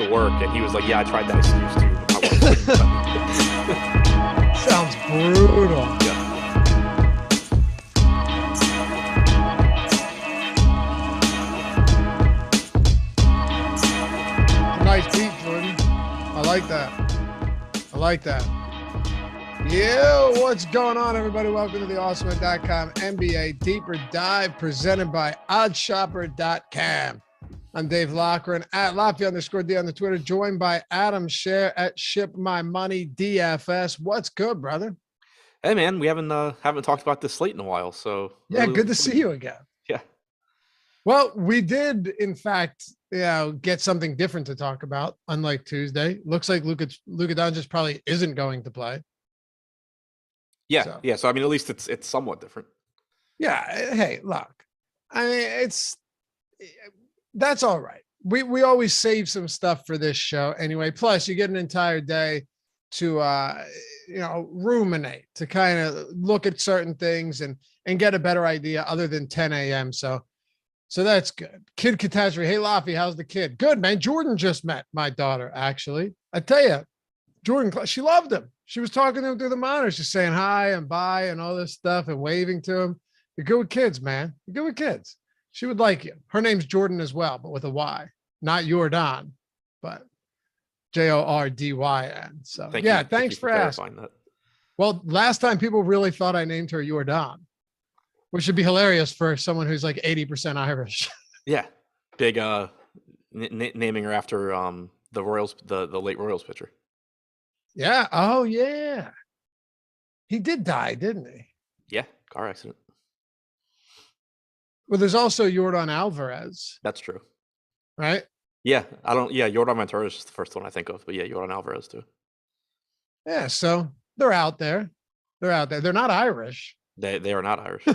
to work, and he was like, "Yeah, I tried that excuse too." But my wife wouldn't let me." Sounds brutal. Yeah. Nice beat, Jordan. I like that. I like that. Yeah, what's going on, everybody? Welcome to the Awesemo.com NBA Deeper Dive presented by oddshopper.com. I'm Dave Loughran at Lafayette_D on the Twitter, joined by Adam Scherer at Ship My Money DFS. What's good, brother? Hey, man, we haven't talked about this slate in a while, so Yeah, really good to see you again. Yeah. Well, we did, in fact, get something different to talk about, unlike Tuesday. Looks like Luka Doncic probably isn't going to play. Yeah. So I mean, at least it's somewhat different. Yeah. Hey, look, I mean, that's all right. We always save some stuff for this show anyway. Plus, you get an entire day to ruminate, to kind of look at certain things and get a better idea other than 10 a.m. So that's good. Kid catastrophe. Hey, Laffy, how's the kid? Good, man. Jordan just met my daughter, actually. I tell you, Jordan, she loved him. She was talking to him through the monitors, just saying hi and bye and all this stuff and waving to him. You're good with kids, man. You're good with kids. She would like you. Her name's Jordan as well, but with a Y. Not Jordan, but Jordyn. So, thanks for asking. That. Well, last time people really thought I named her Jordan, which would be hilarious for someone who's like 80% Irish. Yeah. Big naming her after the Royals, the late Royals pitcher. Yeah. Oh, yeah. He did die, didn't he? Yeah. Car accident. Well, there's also Jordan Alvarez. That's true. Right? Yeah. Jordan Ventura is the first one I think of, but yeah, Jordan Alvarez too. Yeah. So they're out there. They're not Irish. They are not Irish.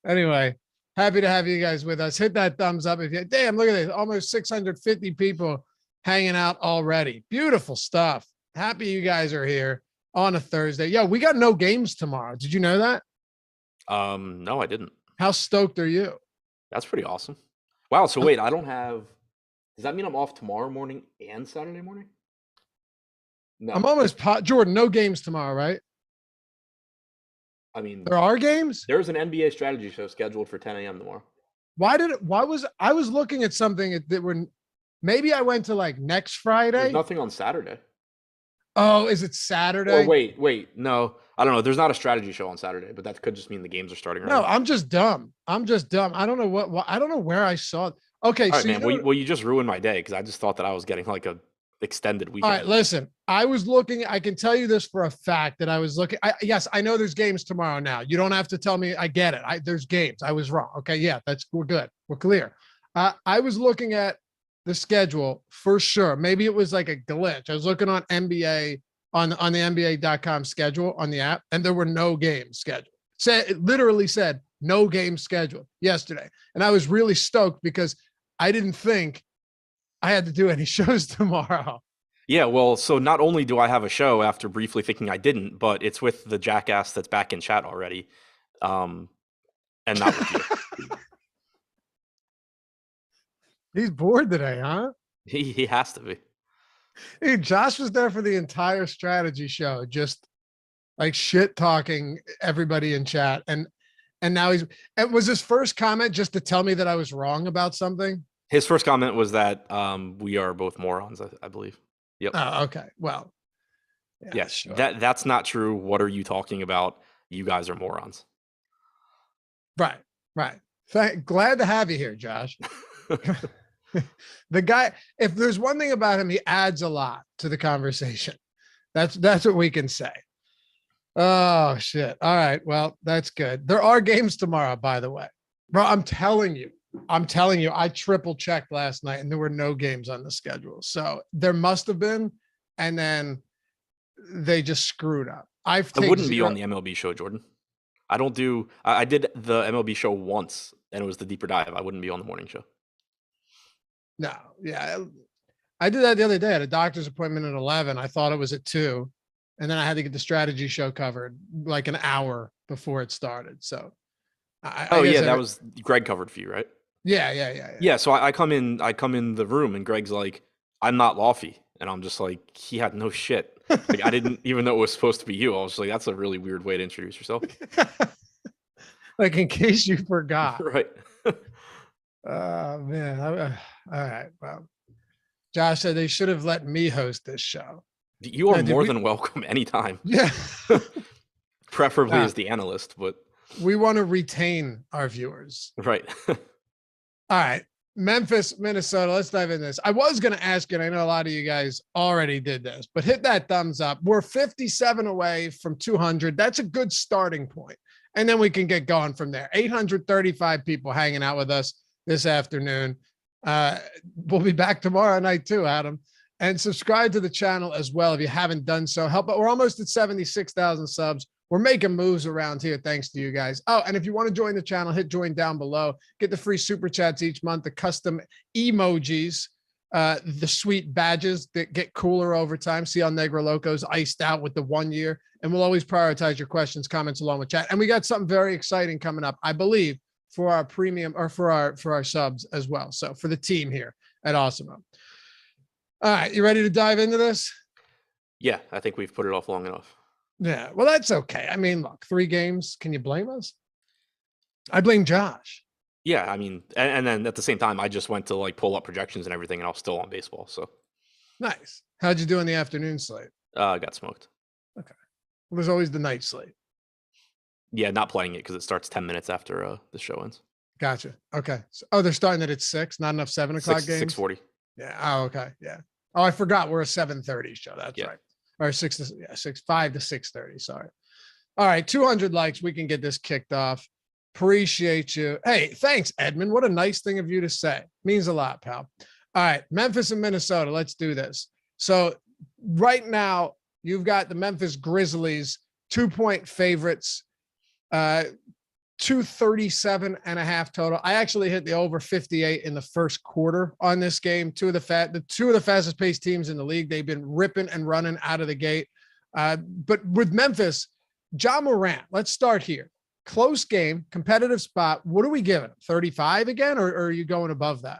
Anyway, happy to have you guys with us. Hit that thumbs up. Look at this. Almost 650 people hanging out already. Beautiful stuff. Happy you guys are here on a Thursday. Yeah, we got no games tomorrow. Did you know that? No, I didn't. How stoked are you? That's pretty awesome. Wow. So wait, I don't have. Does that mean I'm off tomorrow morning and Saturday morning? No. I'm almost Jordan. No games tomorrow, right? I mean, there are games. There's an NBA strategy show scheduled for 10 a.m. tomorrow. I was looking at something that were. Maybe I went to like next Friday. There's nothing on Saturday. Oh, is it Saturday? Or wait. No, I don't know. There's not a strategy show on Saturday, but that could just mean the games are starting. No, I'm just dumb. I don't know what I don't know where I saw it. Okay. All right, man. Well, you just ruined my day because I just thought that I was getting like a extended weekend. All right, listen, I was looking. I can tell you this for a fact that I was looking. Yes, I know there's games tomorrow now. You don't have to tell me. I get it. There's games. I was wrong. Okay. Yeah, we're good. We're clear. I was looking at the schedule for sure. Maybe it was like a glitch. I was looking on NBA on the NBA.com schedule on the app, and there were no games scheduled. It literally said no game scheduled yesterday. And I was really stoked because I didn't think I had to do any shows tomorrow. Yeah, well, so not only do I have a show after briefly thinking I didn't, but it's with the jackass that's back in chat already, and not with you. He's bored today, huh? He has to be. Hey, Josh was there for the entire strategy show, just like shit talking everybody in chat. And now it was his first comment just to tell me that I was wrong about something. His first comment was that we are both morons, I believe. Yep. Oh, okay. Well, yeah, sure. That's not true. What are you talking about? You guys are morons. Right. Glad to have you here, Josh. The guy, if there's one thing about him, he adds a lot to the conversation. That's what we can say. Oh shit. All right. Well, that's good. There are games tomorrow, by the way. Bro, I'm telling you, I triple checked last night and there were no games on the schedule. So there must have been, and then they just screwed up. I wouldn't be on the MLB show, Jordan. I did the MLB show once and it was the deeper dive. I wouldn't be on the morning show. No, yeah. I did that the other day. I had a doctor's appointment at 11. I thought it was at 2. And then I had to get the strategy show covered like an hour before it started. So that was Greg covered for you, right? Yeah. So I come in the room and Greg's like, I'm not Lofty. And I'm just like, he had no shit. Like I didn't even know it was supposed to be you. I was like, that's a really weird way to introduce yourself. Like in case you forgot. Right. Oh man. All right. Well, Josh said they should have let me host this show. You are more than welcome anytime. Yeah. Preferably as the analyst, but we want to retain our viewers. Right. All right. Memphis, Minnesota. Let's dive in this. I was going to ask you, and I know a lot of you guys already did this, but hit that thumbs up. We're 57 away from 200. That's a good starting point. And then we can get going from there. 835 people hanging out with us this afternoon. We'll be back tomorrow night too, Adam. And subscribe to the channel as well if you haven't done so. Help. We're almost at 76,000 subs. We're making moves around here thanks to you guys. Oh, and if you want to join the channel, hit join down below. Get the free super chats each month, the custom emojis, the sweet badges that get cooler over time. See how Negro Loco's iced out with the 1 year. And we'll always prioritize your questions, comments along with chat. And we got something very exciting coming up, I believe, for our premium or for our subs as well. So for the team here at Awesemo. All right, you ready to dive into this? Yeah, I think we've put it off long enough. Yeah, well, that's okay. I mean, look, 3 games. Can you blame us? I blame Josh. Yeah, I mean, and then at the same time, I just went to like pull up projections and everything, and I was still on baseball. So nice. How'd you do in the afternoon slate? I got smoked. Okay. Well, there's always the night slate. Yeah, not playing it because it starts 10 minutes after the show ends. Gotcha. Okay. So, they're starting it at 6. Not enough 7 o'clock games. 6:40. Yeah. Oh, okay. Yeah. Oh, I forgot we're a 7:30 show. That's right. Or 5 to 6:30. Sorry. All right. 200 likes. We can get this kicked off. Appreciate you. Hey, thanks, Edmund. What a nice thing of you to say. Means a lot, pal. All right. Memphis and Minnesota. Let's do this. So right now you've got the Memphis Grizzlies 2-point favorites, 237.5 total. I actually hit the over 58 in the first quarter on this game. Two of the fastest paced teams in the league. They've been ripping and running out of the gate. But with Memphis, John Morant, let's start here. Close game, competitive spot. What are we giving? 35 again, or are you going above that?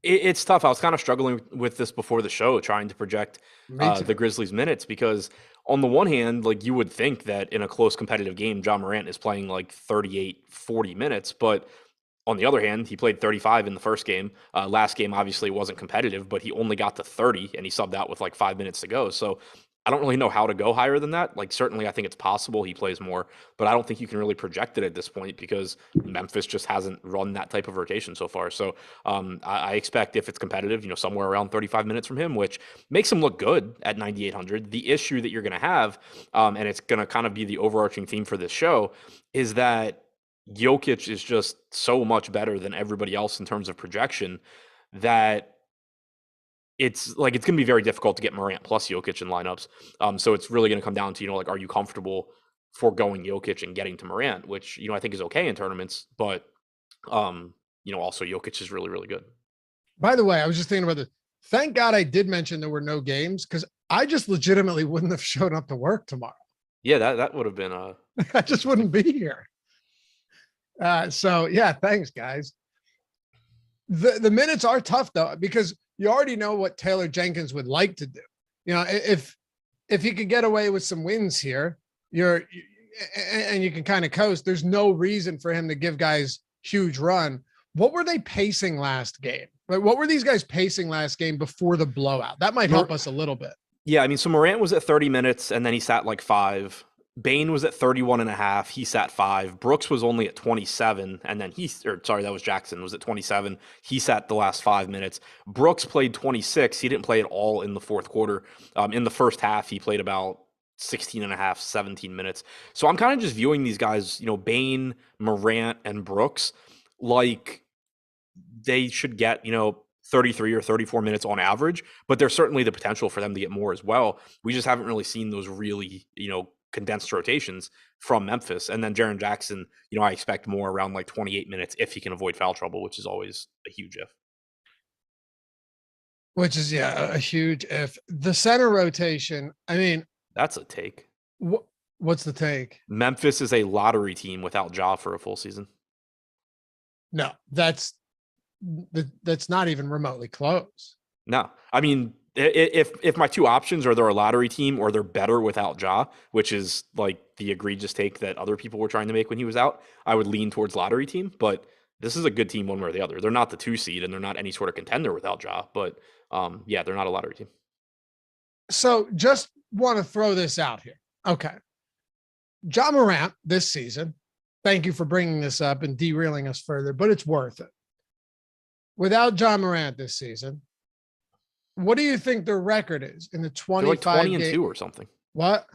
It's tough. I was kind of struggling with this before the show, trying to project the Grizzlies minutes, because on the one hand, like you would think that in a close competitive game, John Morant is playing like 38, 40 minutes. But on the other hand, he played 35 in the first game. Last game, obviously, wasn't competitive, but he only got to 30 and he subbed out with like 5 minutes to go. So I don't really know how to go higher than that. Like, certainly I think it's possible he plays more, but I don't think you can really project it at this point because Memphis just hasn't run that type of rotation so far. So I expect if it's competitive, somewhere around 35 minutes from him, which makes him look good at 9,800. The issue that you're going to have, and it's going to kind of be the overarching theme for this show, is that Jokic is just so much better than everybody else in terms of projection that it's going to be very difficult to get Morant plus Jokic in lineups. So it's really going to come down to, are you comfortable foregoing Jokic and getting to Morant, which, I think is okay in tournaments, but, also Jokic is really, really good. By the way, I was just thinking about this. Thank God I did mention there were no games because I just legitimately wouldn't have shown up to work tomorrow. Yeah, that would have been I just wouldn't be here. So yeah, thanks guys. The minutes are tough though, because you already know what Taylor Jenkins would like to do. If he could get away with some wins here, and you can kind of coast, there's no reason for him to give guys huge run. What were they pacing last game? Like, what were these guys pacing last game before the blowout? That might help us a little bit. Yeah, I mean, so Morant was at 30 minutes and then he sat like 5. Bain was at 31.5. He sat 5. Brooks was only at 27. And then that was Jackson was at 27. He sat the last 5 minutes. Brooks played 26. He didn't play at all in the fourth quarter. In the first half, he played about 16.5, 17 minutes. So I'm kind of just viewing these guys, Bain, Morant, and Brooks, like they should get, 33 or 34 minutes on average, but there's certainly the potential for them to get more as well. We just haven't really seen those really, condensed rotations from Memphis. And then Jaron Jackson, I expect more around like 28 minutes if he can avoid foul trouble, which is always a huge if. Which is, a huge if. The center rotation, I mean. That's a take. What's the take? Memphis is a lottery team without Ja for a full season. No, that's that's not even remotely close. No, I mean, if my two options are they're a lottery team or they're better without Ja, which is like the egregious take that other people were trying to make when he was out, I would lean towards lottery team. But this is a good team one way or the other. They're not the 2 seed and they're not any sort of contender without Ja. But yeah, they're not a lottery team. So just want to throw this out here. Okay. Ja Morant this season. Thank you for bringing this up and derailing us further, but it's worth it. Without Ja Morant this season, what do you think their record is in the 25 They're like 20-2 or something? What?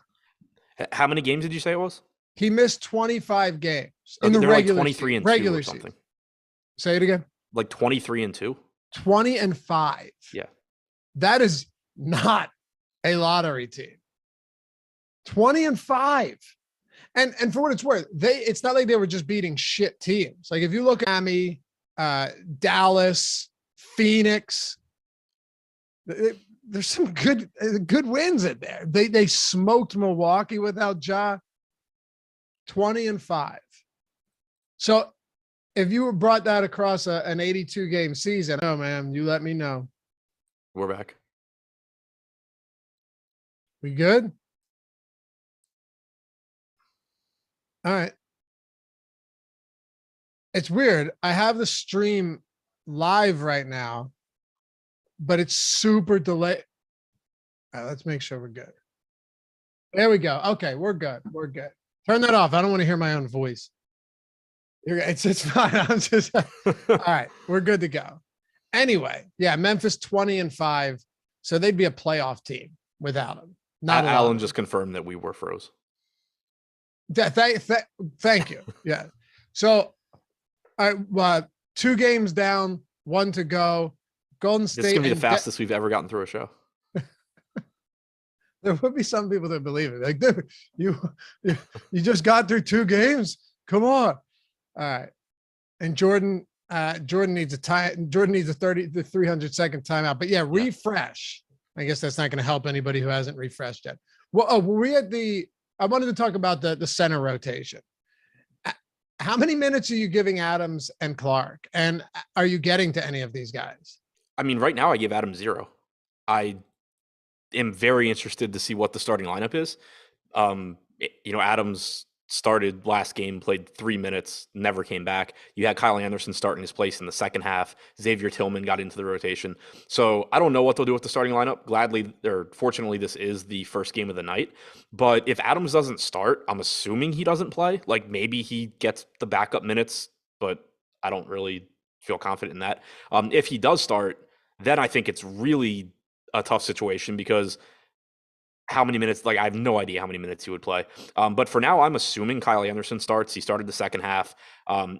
How many games did you say it was? He missed 25 games in the regular like 23-2 regular or something. Season. Say it again. Like 23-2. 20-5. Yeah. That is not a lottery team. 20-5. And for what it's worth, it's not like they were just beating shit teams. Like if you look at Miami, Dallas, Phoenix, there's some good wins in there. They smoked Milwaukee without Ja. 20-5. So if you were brought that across an 82 game season, oh man, you let me know. We're back. We good? All right. It's weird. I have the stream live right now, but it's super delayed. All right, let's make sure we're good. There we go. Okay, we're good. We're good. Turn that off. I don't want to hear my own voice. It's fine. I'm just all right. We're good to go. Anyway, yeah, Memphis 20-5. So they'd be a playoff team without him. Not Alan just confirmed that we were froze. Thank you. Yeah. So, all right, 2 games down, 1 to go. Golden State. This is gonna be the fastest we've ever gotten through a show. There would be some people that believe it. Like, dude, you just got through 2 games. Come on. All right. And Jordan needs a 300-second timeout. But yeah, refresh. I guess that's not going to help anybody who hasn't refreshed yet. Well, were we at I wanted to talk about the center rotation. How many minutes are you giving Adams and Clark? And are you getting to any of these guys? I mean, right now I give Adams 0. I am very interested to see what the starting lineup is. Adams started last game, played 3 minutes, never came back. You had Kyle Anderson starting his place in the second half. Xavier Tillman got into the rotation. So I don't know what they'll do with the starting lineup. Fortunately, this is the first game of the night. But if Adams doesn't start, I'm assuming he doesn't play. Like maybe he gets the backup minutes, but I don't really feel confident in that. If he does start, then I think it's really a tough situation because how many minutes, I have no idea how many minutes he would play. But for now, I'm assuming Kyle Anderson starts. He started the second half.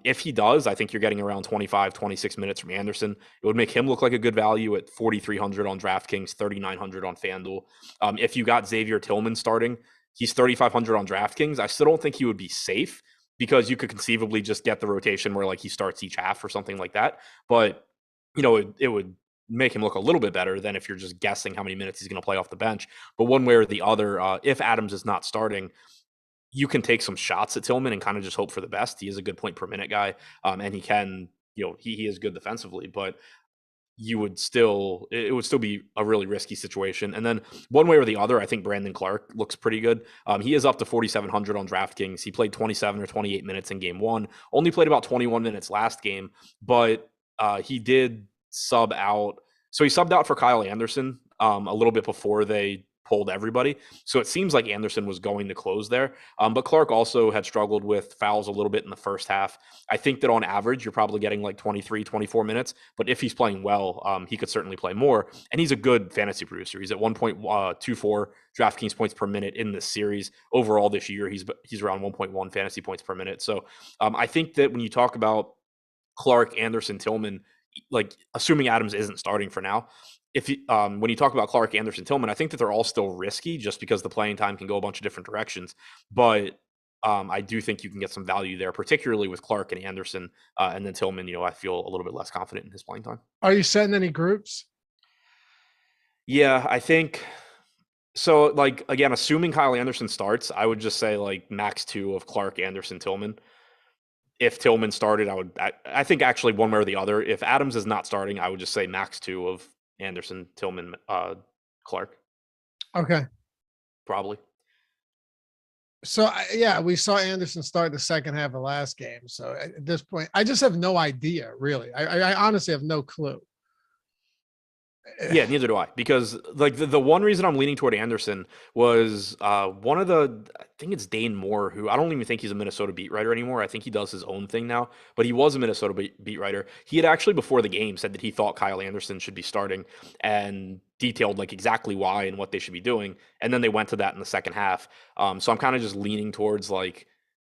If he does, I think you're getting around 25, 26 minutes from Anderson. It would make him look like a good value at 4,300 on DraftKings, 3,900 on Fanduel. If you got Xavier Tillman starting, he's 3,500 on DraftKings. I still don't think he would be safe because you could conceivably just get the rotation where he starts each half or something like that. But, it would make him look a little bit better than if you're just guessing how many minutes he's going to play off the bench. But one way or the other, if Adams is not starting, you can take some shots at Tillman and kind of just hope for the best. He is a good point per minute guy. And he can, he is good defensively, but it would still be a really risky situation. And then one way or the other, I think Brandon Clark looks pretty good. He is up to 4,700 on DraftKings. He played 27 or 28 minutes in game 1, only played about 21 minutes last game, but he did sub out. So he subbed out for Kyle Anderson a little bit before they pulled everybody. So it seems like Anderson was going to close there. But Clark also had struggled with fouls a little bit in the first half. I think that on average, you're probably getting 23, 24 minutes. But if he's playing well, he could certainly play more. And he's a good fantasy producer. He's at 1.24 DraftKings points per minute in this series. Overall this year, he's around 1.1 fantasy points per minute. So I think that when you talk about Clark, Anderson, Tillman, assuming Adams isn't starting for now, when you talk about Clark, Anderson, Tillman, I think that they're all still risky just because the playing time can go a bunch of different directions. But I do think you can get some value there, particularly with Clark and Anderson, and then Tillman. I feel a little bit less confident in his playing time. Are you setting any groups? Yeah, I think so. Again, assuming Kyle Anderson starts, I would just say max 2 of Clark, Anderson, Tillman. if Tillman started, I think actually one way or the other. If Adams is not starting, I would just say max 2 of Anderson, Tillman, Clark. Okay. Probably. So yeah, we saw Anderson start the second half of last game. So at this point, I just have no idea, really. I honestly have no clue. Yeah, neither do I. Because like the one reason I'm leaning toward Anderson was one of the, I think it's Dane Moore, who I don't even think he's a Minnesota beat writer anymore. I think he does his own thing now, but he was a Minnesota beat writer. He had actually before the game said that he thought Kyle Anderson should be starting and detailed like exactly why and what they should be doing. And then they went to that in the second half. So I'm kind of just leaning towards like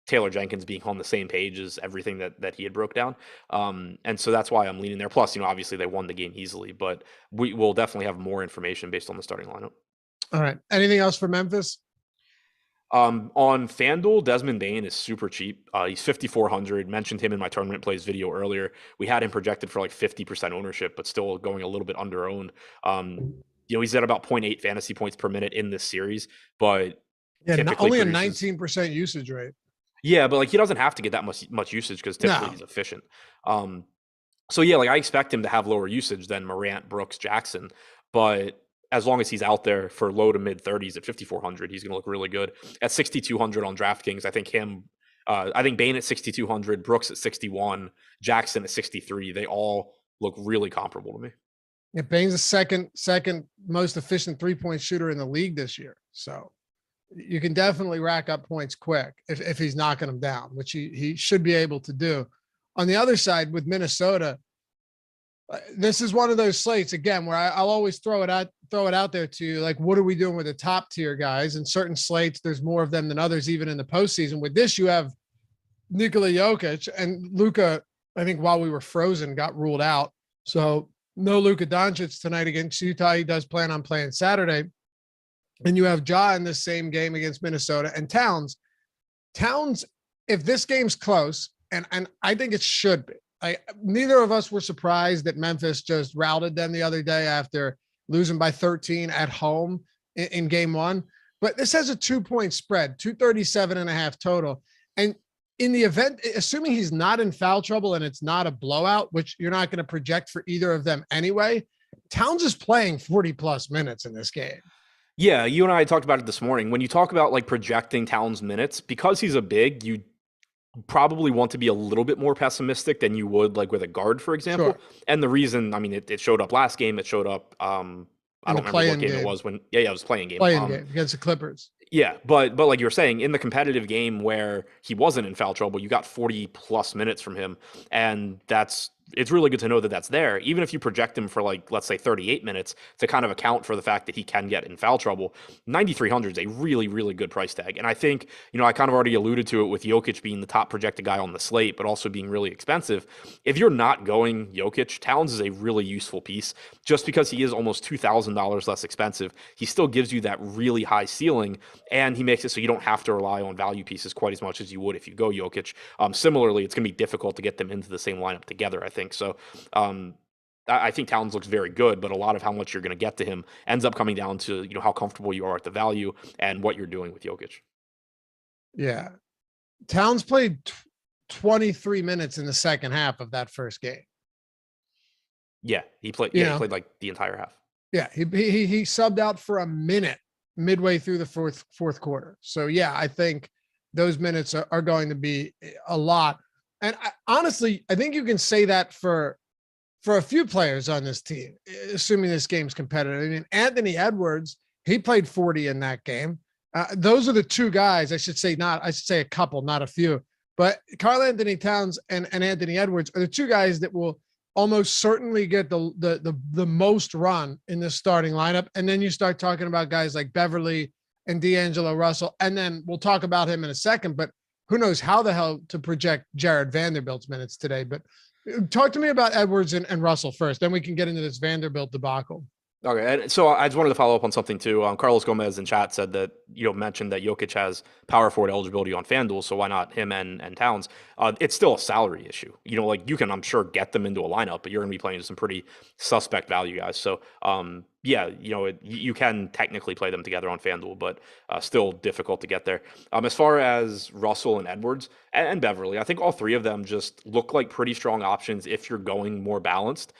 Taylor Jenkins being on the same page as everything that he had broke down. And so that's why I'm leaning there. Plus, obviously they won the game easily, but we will definitely have more information based on the starting lineup. All right. Anything else for Memphis? On Fanduel, Desmond Bain is super cheap. He's 5,400. Mentioned him in my tournament plays video earlier. We had him projected for like 50% ownership, but still going a little bit under owned. He's at about 0.8 fantasy points per minute in this series, but only a 19% usage rate. Yeah, but like he doesn't have to get that much usage because typically he's efficient. So yeah, like I expect him to have lower usage than Morant, Brooks, Jackson, but as long as he's out there for low to mid 30s at 5,400, he's going to look really good. At 6,200 on DraftKings, I think Bain at 6,200, Brooks at 61, Jackson at 63. They all look really comparable to me. Yeah, Bain's the second most efficient 3-point shooter in the league this year. So you can definitely rack up points quick if he's knocking them down, which he should be able to do. On the other side with Minnesota, this is one of those slates again where I'll always throw it out there to you, like, what are we doing with the top tier guys? In certain slates, there's more of them than others, even in the postseason. With this, you have Nikola Jokic and Luka. I think while we were frozen, got ruled out. So no Luka Doncic tonight against Utah. He does plan on playing Saturday. And you have Ja in this same game against Minnesota and Towns. If this game's close, and I think it should be, neither of us were surprised that Memphis just routed them the other day after losing by 13 at home in game one. But this has a 2-point spread, 237.5 total. And in the event, assuming he's not in foul trouble and it's not a blowout, which you're not going to project for either of them anyway, Towns is playing 40 plus minutes in this game. Yeah, you and I talked about it this morning. When you talk about like projecting Towns minutes, because he's a big, you probably want to be a little bit more pessimistic than you would like with a guard, for example. Sure. And the reason, I mean, it showed up last game. It showed up, I don't remember what game it was when, it was playing game. Playing game against the Clippers. Yeah, but like you were saying, in the competitive game where he wasn't in foul trouble, you got 40 plus minutes from him. And it's really good to know that that's there. Even if you project him for like, let's say 38 minutes to kind of account for the fact that he can get in foul trouble, 9,300 is a really, really good price tag. And I think, I kind of already alluded to it with Jokic being the top projected guy on the slate, but also being really expensive. If you're not going Jokic, Towns is a really useful piece just because he is almost $2,000 less expensive. He still gives you that really high ceiling and he makes it so you don't have to rely on value pieces quite as much as you would if you go Jokic. Similarly, it's going to be difficult to get them into the same lineup together, I think. So I think Towns looks very good, but a lot of how much you're going to get to him ends up coming down to, how comfortable you are at the value and what you're doing with Jokic. Yeah. Towns played 23 minutes in the second half of that first game. Yeah, he played like the entire half. Yeah, he subbed out for a minute midway through the fourth quarter. So yeah, I think those minutes are going to be a lot. And honestly, I think you can say that for a few players on this team, assuming this game's competitive. I mean, Anthony Edwards, he played 40 in that game. Those are the two guys, I should say a couple, not a few. But Karl-Anthony Towns and Anthony Edwards are the two guys that will almost certainly get the most run in this starting lineup. And then you start talking about guys like Beverly and D'Angelo Russell. And then we'll talk about him in a second, but who knows how the hell to project Jared Vanderbilt's minutes today. But talk to me about Edwards and Russell first, then we can get into this Vanderbilt debacle. Okay, and so I just wanted to follow up on something too. Carlos Gomez in chat said that mentioned that Jokic has power forward eligibility on FanDuel, so why not him and Towns? It's still a salary issue. Like you can, I'm sure, get them into a lineup, but you're going to be playing some pretty suspect value guys. So Yeah, you can technically play them together on FanDuel, but still difficult to get there. As far as Russell and Edwards and Beverly, I think all three of them just look like pretty strong options if you're going more balanced.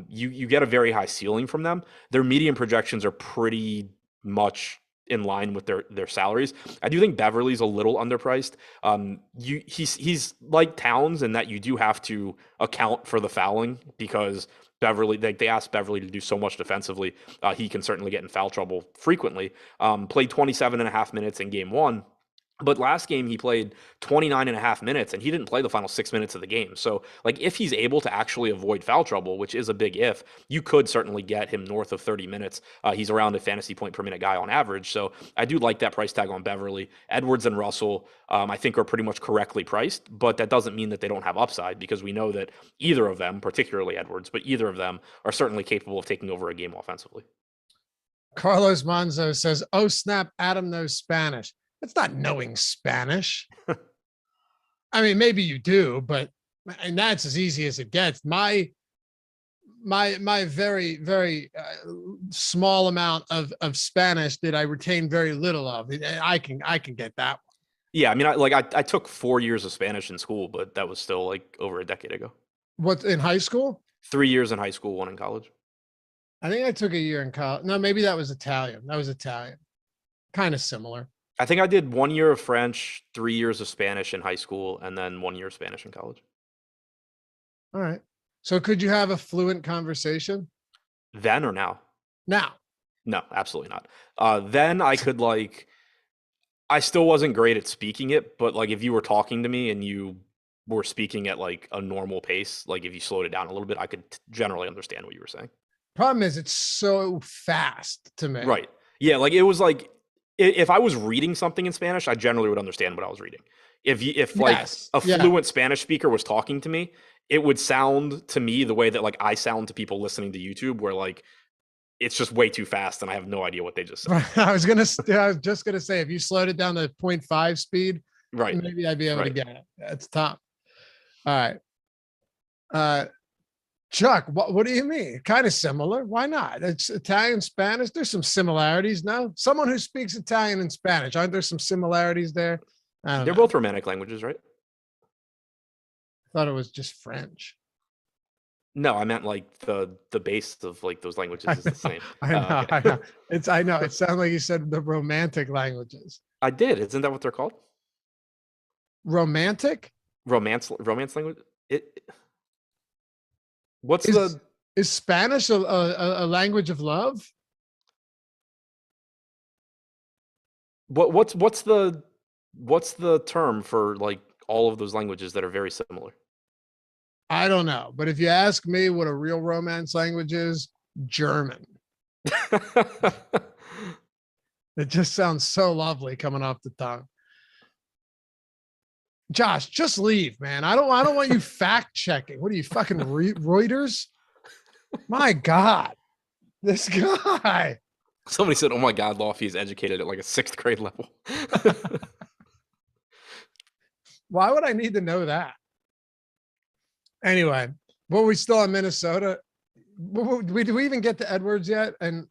You get a very high ceiling from them. Their median projections are pretty much in line with their salaries. I do think Beverly's a little underpriced. He's like Towns in that you do have to account for the fouling because Beverly, they asked Beverly to do so much defensively. He can certainly get in foul trouble frequently. Played 27 and a half minutes in game one. But last game he played 29 and a half minutes and he didn't play the final 6 minutes of the game. So like if he's able to actually avoid foul trouble, which is a big if, you could certainly get him north of 30 minutes. He's around a fantasy point per minute guy on average. So I do like that price tag on Beverly. Edwards and Russell, I think are pretty much correctly priced, but that doesn't mean that they don't have upside because we know that either of them, particularly Edwards, but either of them are certainly capable of taking over a game offensively. Carlos Manzo says, "Oh snap, Adam knows Spanish." It's not knowing Spanish. I mean, maybe you do, and that's as easy as it gets. My very, very small amount of Spanish that I retain very little of. I can get that one. Yeah, I mean, I took 4 years of Spanish in school, but that was still like over a decade ago. What, in high school? 3 years in high school, 1 in college. I think I took a year in college. No, maybe that was Italian. Kind of similar. I think I did 1 year of French, 3 years of Spanish in high school, and then 1 year of Spanish in college. All right. So could you have a fluent conversation? Then or now? Now. No, absolutely not. Then I could I still wasn't great at speaking it, but like if you were talking to me and you were speaking at like a normal pace, like if you slowed it down a little bit, I could generally understand what you were saying. Problem is it's so fast to me. Right. Yeah, like it was like if I was reading something in Spanish, I generally would understand what I was reading. If like a fluent Spanish speaker was talking to me, it would sound to me the way that like I sound to people listening to YouTube, where like it's just way too fast and I have no idea what they just said. I was just gonna say, if you slowed it down to 0.5 speed, right, maybe I'd be able to get it. That's tough. All right. Chuck, what do you mean? Kind of similar. Why not? It's Italian, Spanish. There's some similarities. No, someone who speaks Italian and Spanish, aren't there some similarities there? They're both romantic languages, right? I thought it was just French. No, I meant like the base of like those languages is the same. I know. I know. I know. It sounded like you said the romantic languages. I did. Isn't that what they're called? Romantic? Romance language? Is Spanish a language of love? What's the term for like all of those languages that are very similar? I don't know, but if you ask me what a real romance language is, German. It just sounds so lovely coming off the tongue. Josh, just leave, man. I don't want you fact checking. What are you, fucking Reuters? My God, this guy. Somebody said, "Oh my God, Lofty is educated at like a 6th grade level." Why would I need to know that? Anyway, were we still in Minnesota? Did we even get to Edwards yet? And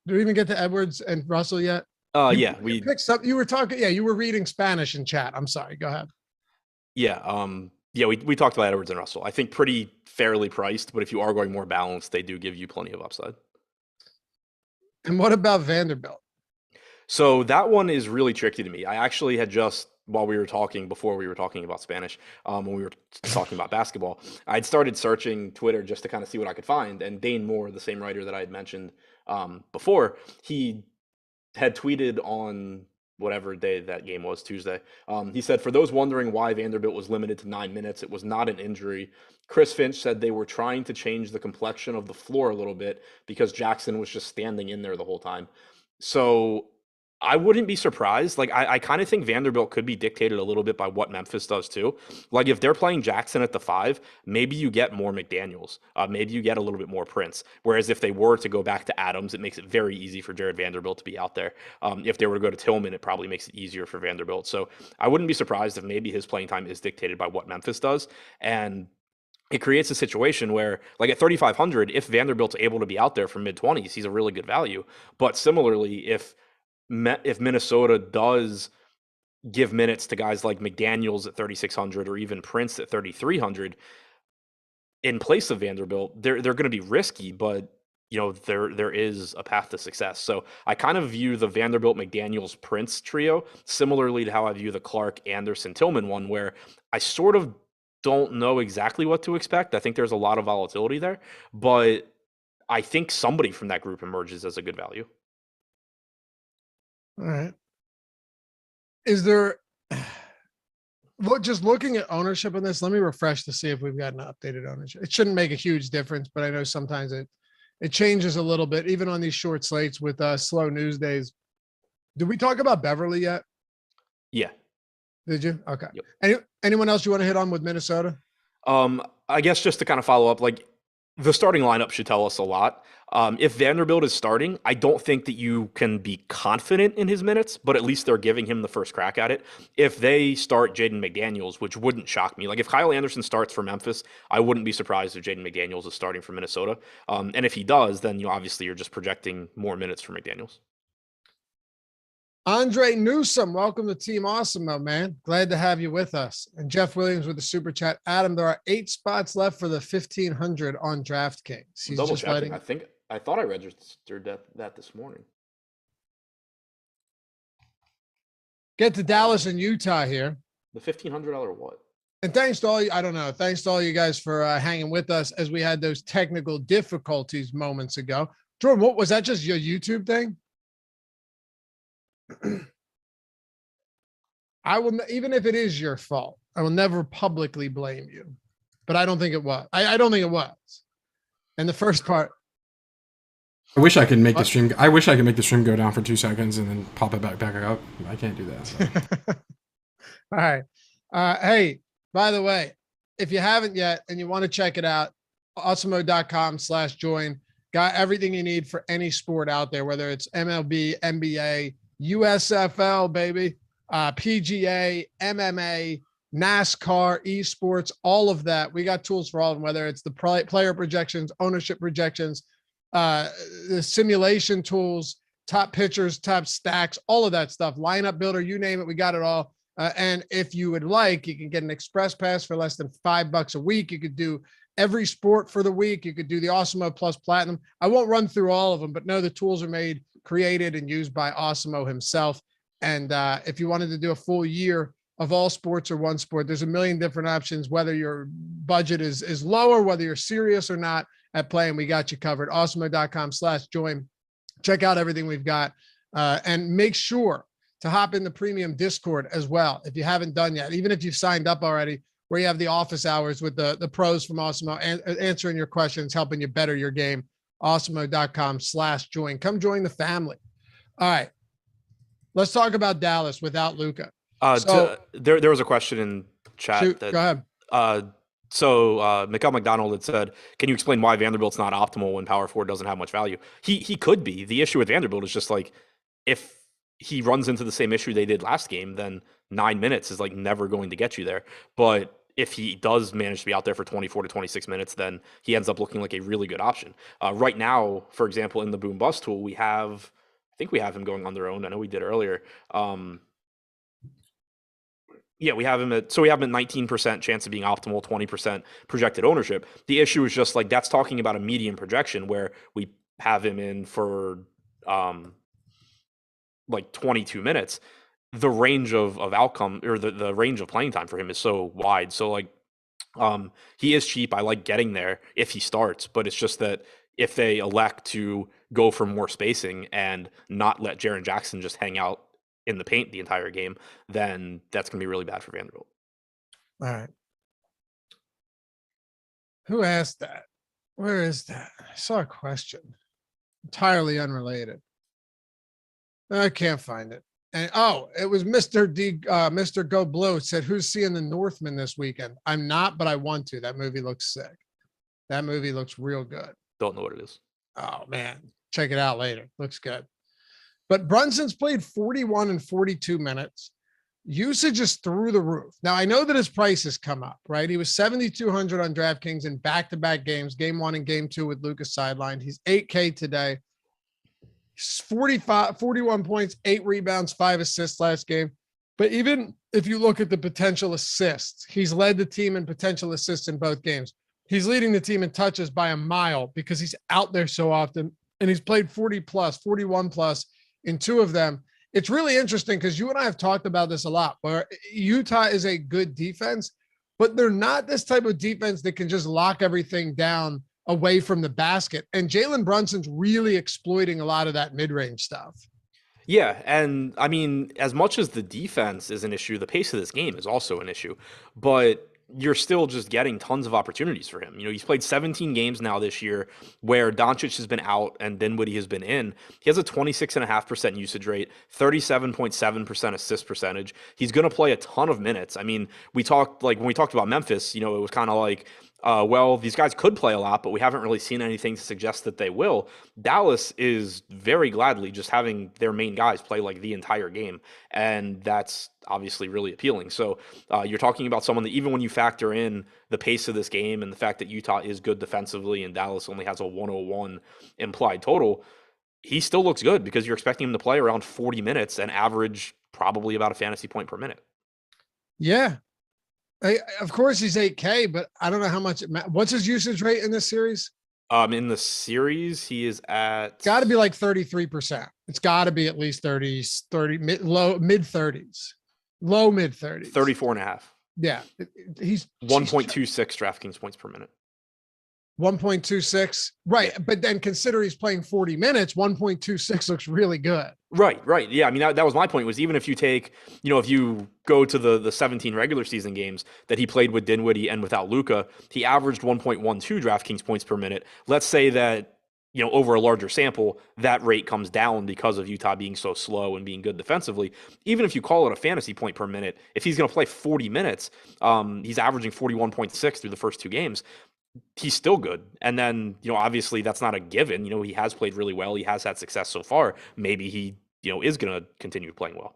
do we even get to Edwards and Russell yet? Yeah, we picked up. You were talking. Yeah, you were reading Spanish in chat. I'm sorry. Go ahead. Yeah. We talked about Edwards and Russell. I think pretty fairly priced, but if you are going more balanced, they do give you plenty of upside. And what about Vanderbilt? So that one is really tricky to me. I actually had just, before we were talking about Spanish, when we were talking about basketball, I'd started searching Twitter just to kind of see what I could find. And Dane Moore, the same writer that I had mentioned before, he had tweeted on whatever day that game was, Tuesday. He said, "For those wondering why Vanderbilt was limited to 9 minutes, it was not an injury. Chris Finch said they were trying to change the complexion of the floor a little bit because Jackson was just standing in there the whole time." So I wouldn't be surprised. Like, I kind of think Vanderbilt could be dictated a little bit by what Memphis does too. Like, if they're playing Jackson at the 5, maybe you get more McDaniels. Maybe you get a little bit more Prince. Whereas if they were to go back to Adams, it makes it very easy for Jared Vanderbilt to be out there. If they were to go to Tillman, it probably makes it easier for Vanderbilt. So I wouldn't be surprised if maybe his playing time is dictated by what Memphis does. And it creates a situation where, like at 3,500, if Vanderbilt's able to be out there for mid-20s, he's a really good value. But similarly, if Minnesota does give minutes to guys like McDaniels at 3,600 or even Prince at 3,300 in place of Vanderbilt, they're going to be risky, but there is a path to success. So I kind of view the Vanderbilt, McDaniels, Prince trio similarly to how I view the Clark, Anderson, Tillman one, where I sort of don't know exactly what to expect. I think there's a lot of volatility there, but I think somebody from that group emerges as a good value. All right. Is there, just looking at ownership in this, let me refresh to see if we've got an updated ownership. It shouldn't make a huge difference, but I know sometimes it changes a little bit, even on these short slates with slow news days. Did we talk about Beverly yet? Yeah. Did you? Okay. Yep. Anyone else you want to hit on with Minnesota? I guess just to kind of follow up, like the starting lineup should tell us a lot. If Vanderbilt is starting, I don't think that you can be confident in his minutes, but at least they're giving him the first crack at it. If they start Jaden McDaniels, which wouldn't shock me, like if Kyle Anderson starts for Memphis, I wouldn't be surprised if Jaden McDaniels is starting for Minnesota. And if he does, then obviously you're just projecting more minutes for McDaniels. Andre Newsom, welcome to Team Awesemo, man. Glad to have you with us. And Jeff Williams with the super chat. Adam, there are 8 spots left for the 1,500 on DraftKings. He's double just checking. I thought I registered that this morning. Get to Dallas and Utah here. The $1,500 what? And thanks to all you, I don't know. Thanks to all you guys for hanging with us as we had those technical difficulties moments ago. Jordan, what was that? Just your YouTube thing? I will, even if it is your fault, I will never publicly blame you, but I don't think it was. I don't think it was. And the first part. I wish I could make the stream. I wish I could make the stream go down for 2 seconds and then pop it back up. I can't do that. So. All right. Hey, by the way, if you haven't yet and you want to check it out, awesemo.com/join. Got everything you need for any sport out there, whether it's MLB, NBA, USFL, baby, PGA, MMA, NASCAR, esports, all of that. We got tools for all of them, whether it's the player projections, ownership projections, the simulation tools, top pitchers, top stacks, all of that stuff, lineup builder, you name it, we got it all. And if you would like, you can get an express pass for less than $5 a week. You could do every sport for the week. You could do the Awesemo Plus Platinum. I won't run through all of them, but no, the tools are created and used by Awesemo himself. And if you wanted to do a full year of all sports or one sport, there's a million different options, whether your budget is lower, whether you're serious or not at playing, we got you covered. Awesemo.com/join. Check out everything we've got. And make sure to hop in the premium Discord as well. If you haven't done yet, even if you've signed up already, where you have the office hours with the pros from Awesemo answering your questions, helping you better your game. Awesemo.com/join. Come join the family. All right. Let's talk about Dallas without Luka. There was a question in chat. Shoot, go ahead. So Mikhail McDonald had said, can you explain why Vanderbilt's not optimal when power forward doesn't have much value? He could be. The issue with Vanderbilt is just like, if he runs into the same issue they did last game, then 9 minutes is like never going to get you there. But if he does manage to be out there for 24 to 26 minutes, then he ends up looking like a really good option. Right now, for example, in the boom bust tool, I think we have him going on their own. I know we did earlier. Yeah, we have him at 19% chance of being optimal, 20% projected ownership. The issue is just like, that's talking about a median projection where we have him in for like 22 minutes. The range of outcome, or the range of playing time for him is so wide. So like, he is cheap. I like getting there if he starts, but it's just that if they elect to go for more spacing and not let Jaron Jackson just hang out in the paint the entire game, then that's going to be really bad for Vanderbilt. All right. Who asked that? Where is that? I saw a question. Entirely unrelated. I can't find it. And it was Mr. Go Blue said, who's seeing the Northman this weekend? I'm not, but I want to. That movie looks sick. That movie looks real good. Don't know what it is. Oh man. Check it out later. Looks good. But Brunson's played 41 and 42 minutes. usage is through the roof. Now, I know that his price has come up, right? He was 7,200 on DraftKings in back-to-back games, game 1 and game 2 with Lucas sidelined. He's 8K today. 41 points, 8 rebounds, 5 assists last game. But even if you look at the potential assists, he's led the team in potential assists in both games. He's leading the team in touches by a mile because he's out there so often, and he's played 40 plus, 41 plus in 2 of them. It's really interesting because you and I have talked about this a lot, where Utah is a good defense, but they're not this type of defense that can just lock everything down away from the basket. And Jalen Brunson's really exploiting a lot of that mid-range stuff. Yeah, and I mean, as much as the defense is an issue, the pace of this game is also an issue. But you're still just getting tons of opportunities for him. You know, he's played 17 games now this year where Doncic has been out and Dinwiddie has been in. He has a 26.5% usage rate, 37.7% assist percentage. He's going to play a ton of minutes. I mean, when we talked about Memphis, you know, it was kind of like, well, these guys could play a lot, but we haven't really seen anything to suggest that they will. Dallas is very gladly just having their main guys play like the entire game, and that's obviously really appealing. So you're talking about someone that, even when you factor in the pace of this game and the fact that Utah is good defensively and Dallas only has a 101 implied total, he still looks good because you're expecting him to play around 40 minutes and average probably about a fantasy point per minute. Yeah. Of course he's 8K, but I don't know how much what's his usage rate in this series? In the series, he is at got to be like 33%. It's got to be at least 30, low mid 30s. Low mid 30s. 34.5. Yeah. He's 1.26 DraftKings points per minute. 1.26. Right. But then consider he's playing 40 minutes, 1.26 looks really good. Right. Yeah. I mean, that was my point, was even if you take, you know, if you go to the 17 regular season games that he played with Dinwiddie and without Luka, he averaged 1.12 DraftKings points per minute. Let's say that, you know, over a larger sample, that rate comes down because of Utah being so slow and being good defensively. Even if you call it a fantasy point per minute, if he's going to play 40 minutes, he's averaging 41.6 through the first 2 games. He's still good. And then, you know, obviously that's not a given. You know, he has played really well. He has had success so far. Maybe he, you know, is going to continue playing well.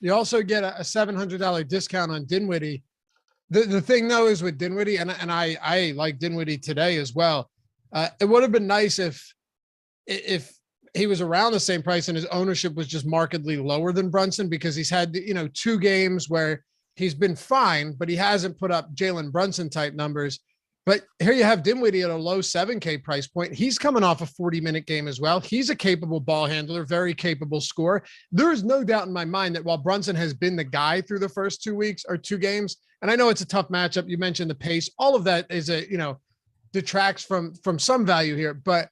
You also get a $700 discount on Dinwiddie. The thing though is with Dinwiddie, and I like Dinwiddie today as well. It would have been nice if he was around the same price and his ownership was just markedly lower than Brunson, because he's had, you know, 2 games where he's been fine, but he hasn't put up Jalen Brunson type numbers. But here you have Dinwiddie at a low 7K price point. He's coming off a 40-minute game as well. He's a capable ball handler, very capable scorer. There is no doubt in my mind that while Brunson has been the guy through the first 2 weeks or 2 games, and I know it's a tough matchup, you mentioned the pace, all of that is detracts from some value here, but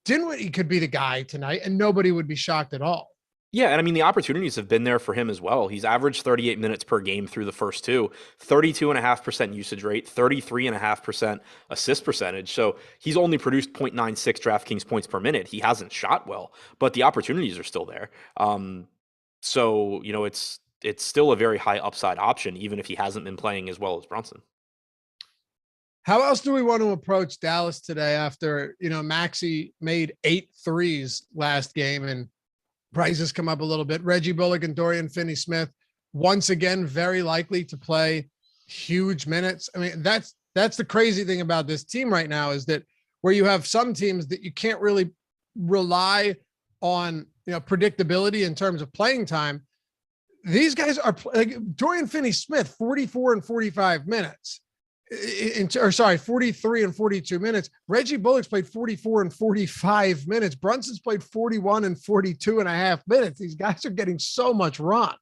Dinwiddie could be the guy tonight and nobody would be shocked at all. Yeah, and I mean, the opportunities have been there for him as well. He's averaged 38 minutes per game through the first 2, 32.5% usage rate, 33.5% assist percentage. So he's only produced 0.96 DraftKings points per minute. He hasn't shot well, but the opportunities are still there. So, you know, it's still a very high upside option, even if he hasn't been playing as well as Brunson. How else do we want to approach Dallas today after, you know, Maxey made 8 threes last game and prices come up a little bit? Reggie Bullock and Dorian Finney-Smith, once again, very likely to play huge minutes. I mean, that's the crazy thing about this team right now, is that where you have some teams that you can't really rely on, you know, predictability in terms of playing time. These guys are like Dorian Finney-Smith, 44 and 45 minutes. 43 and 42 minutes. Reggie Bullock's played 44 and 45 minutes. Brunson's played 41 and 42.5 minutes. These guys are getting so much run.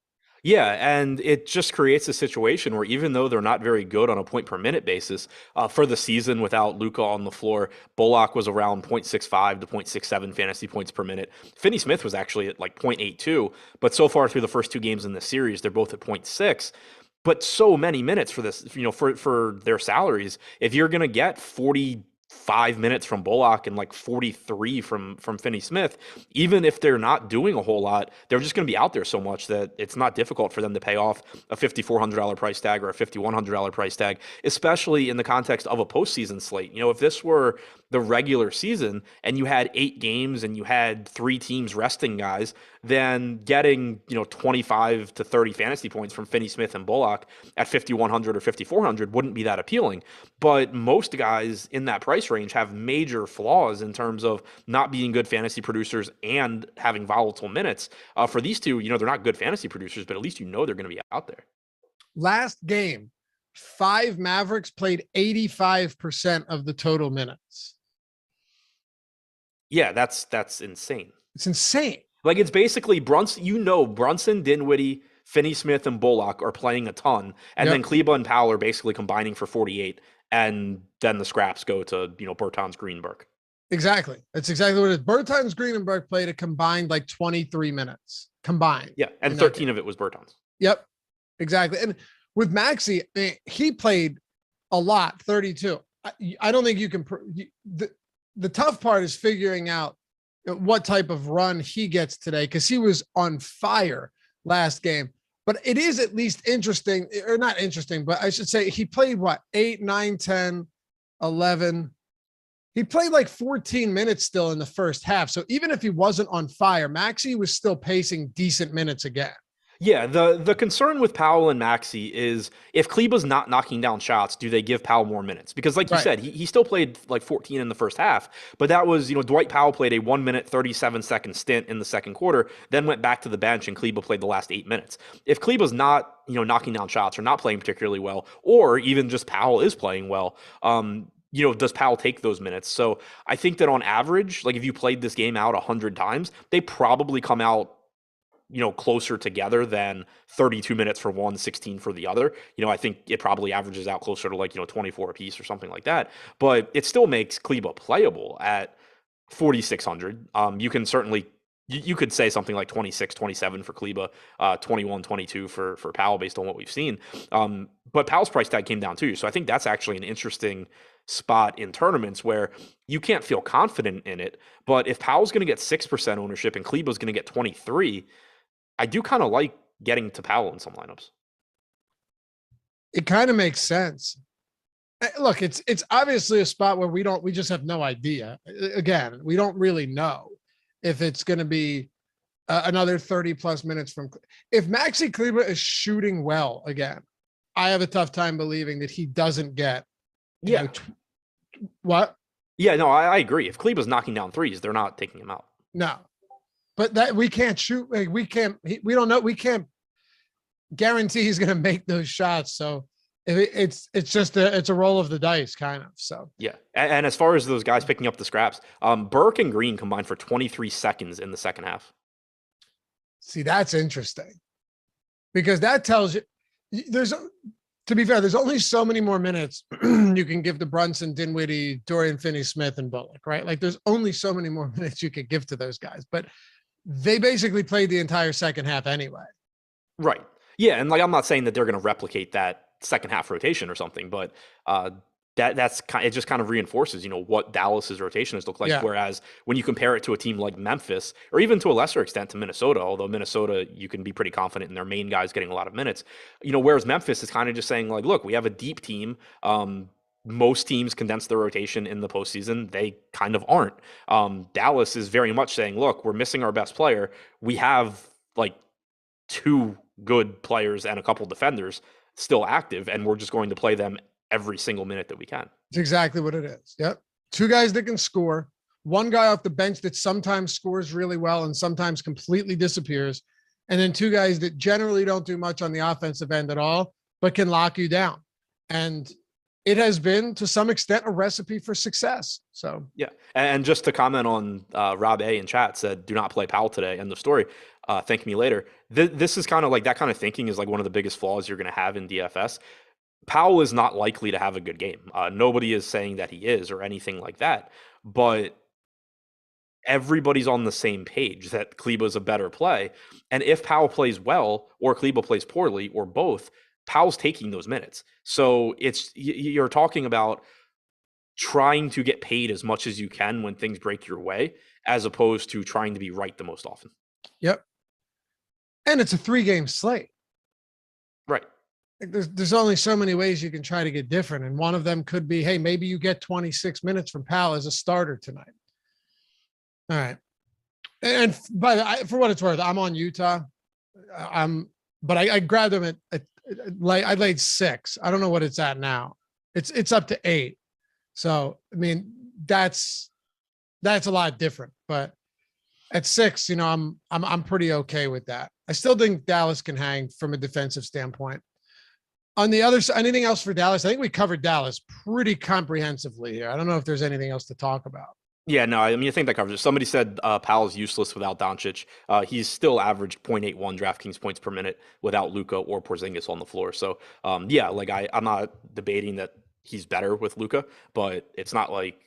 Yeah, and it just creates a situation where even though they're not very good on a point per minute basis, for the season without Luka on the floor, Bullock was around 0.65 to 0.67 fantasy points per minute. Finney-Smith was actually at like 0.82, but so far through the first 2 games in the series, they're both at 0.6. But so many minutes for this, you know, for their salaries. If you're going to get 45 minutes from Bullock and like 43 from Finney-Smith, even if they're not doing a whole lot, they're just going to be out there so much that it's not difficult for them to pay off a $5,400 price tag or a $5,100 price tag, especially in the context of a postseason slate. You know, if this were the regular season and you had 8 games and you had 3 teams resting guys, then getting, 25 to 30 fantasy points from Finney Smith and Bullock at 5,100 or 5,400 wouldn't be that appealing. But most guys in that price range have major flaws in terms of not being good fantasy producers and having volatile minutes. For these two, they're not good fantasy producers, but at least they're going to be out there. Last game, 5 Mavericks played 85% of the total minutes. Yeah, that's insane. It's insane. Like, it's basically Brunson, Dinwiddie, Finney Smith, and Bullock are playing a ton, and then Kleber and Powell are basically combining for 48, and then the scraps go to, Bertans Greenberg. Exactly. That's exactly what it is. Bertans Greenberg played a combined like 23 minutes combined. Yeah, and 13 of it was Bertans. Yep, exactly. And with Maxey, he played a lot, 32. I don't think you can the tough part is figuring out what type of run he gets today, because he was on fire last game. But it is at least interesting, or not interesting, but I should say he played 8, 9, 10, 11. He played like 14 minutes still in the first half. So even if he wasn't on fire, Maxey was still pacing decent minutes again. Yeah, the concern with Powell and Maxey is if Kleber's not knocking down shots, do they give Powell more minutes? Because like you said, he still played like 14 in the first half, but that was, Dwight Powell played a 1 minute, 37-second stint in the second quarter, then went back to the bench and Kleber played the last 8 minutes. If Kleber's not, knocking down shots or not playing particularly well, or even just Powell is playing well, does Powell take those minutes? So I think that on average, like if you played this game out 100 times, they probably come out closer together than 32 minutes for one, 16 for the other. I think it probably averages out closer to like, 24 apiece or something like that. But it still makes Kleber playable at 4,600. You can certainly, you could say something like 26, 27 for Kleber, 21, 22 for Powell based on what we've seen. But Powell's price tag came down too. So I think that's actually an interesting spot in tournaments where you can't feel confident in it. But if Powell's going to get 6% ownership and Kleber's going to get 23, I do kind of like getting to Powell in some lineups. It kind of makes sense. Look, it's obviously a spot where we just have no idea. Again, we don't really know if it's going to be another 30 plus minutes from. If Maxey Kleber is shooting well again, I have a tough time believing that he doesn't get. What? Yeah, no, I agree. If Kleber's knocking down threes, they're not taking him out. No. But that we can't shoot. Like we don't know. We can't guarantee he's going to make those shots. So it's just it's a roll of the dice kind of. So yeah. And as far as those guys picking up the scraps, Burke and Green combined for 23 seconds in the second half. See, that's interesting because that tells you to be fair, there's only so many more minutes you can give to Brunson, Dinwiddie, Dorian, Finney, Smith, and Bullock, right? Like there's only so many more minutes you could give to those guys, but they basically played the entire second half anyway. Right. Yeah. And like, I'm not saying that they're going to replicate that second half rotation or something, but it just kind of reinforces, what Dallas's rotation has looked like. Yeah. Whereas when you compare it to a team like Memphis, or even to a lesser extent to Minnesota, although Minnesota, you can be pretty confident in their main guys getting a lot of minutes, whereas Memphis is kind of just saying like, look, we have a deep team. Most teams condense their rotation in the postseason. They kind of aren't. Dallas is very much saying, look, we're missing our best player. We have like 2 good players and a couple defenders still active, and we're just going to play them every single minute that we can. It's exactly what it is. Yep. 2 guys that can score, 1 guy off the bench that sometimes scores really well and sometimes completely disappears. And then 2 guys that generally don't do much on the offensive end at all, but can lock you down. And it has been to some extent a recipe for success. So, yeah. And just to comment on Rob A in chat said, do not play Powell today. End of story. Thank me later. This is kind of like that kind of thinking is like one of the biggest flaws you're going to have in DFS. Powell is not likely to have a good game. Nobody is saying that he is or anything like that, but everybody's on the same page that Kleber's a better play. And if Powell plays well or Kleber plays poorly or both, Powell's taking those minutes. So you're talking about trying to get paid as much as you can when things break your way, as opposed to trying to be right the most often. Yep. And it's a 3-game slate. Right. There's only so many ways you can try to get different. And one of them could be, hey, maybe you get 26 minutes from Powell as a starter tonight. All right. And for what it's worth, I'm on Utah. But I grabbed them I laid 6. I don't know what it's at now. It's up to 8. So, I mean, that's a lot different, but at 6, I'm pretty okay with that. I still think Dallas can hang from a defensive standpoint. On the other side, anything else for Dallas? I think we covered Dallas pretty comprehensively here. I don't know if there's anything else to talk about. Yeah, no, I mean, I think that covers it. Somebody said Powell's useless without Doncic. He's still averaged 0.81 DraftKings points per minute without Luka or Porzingis on the floor. So, yeah, like I'm not debating that he's better with Luka, but it's not like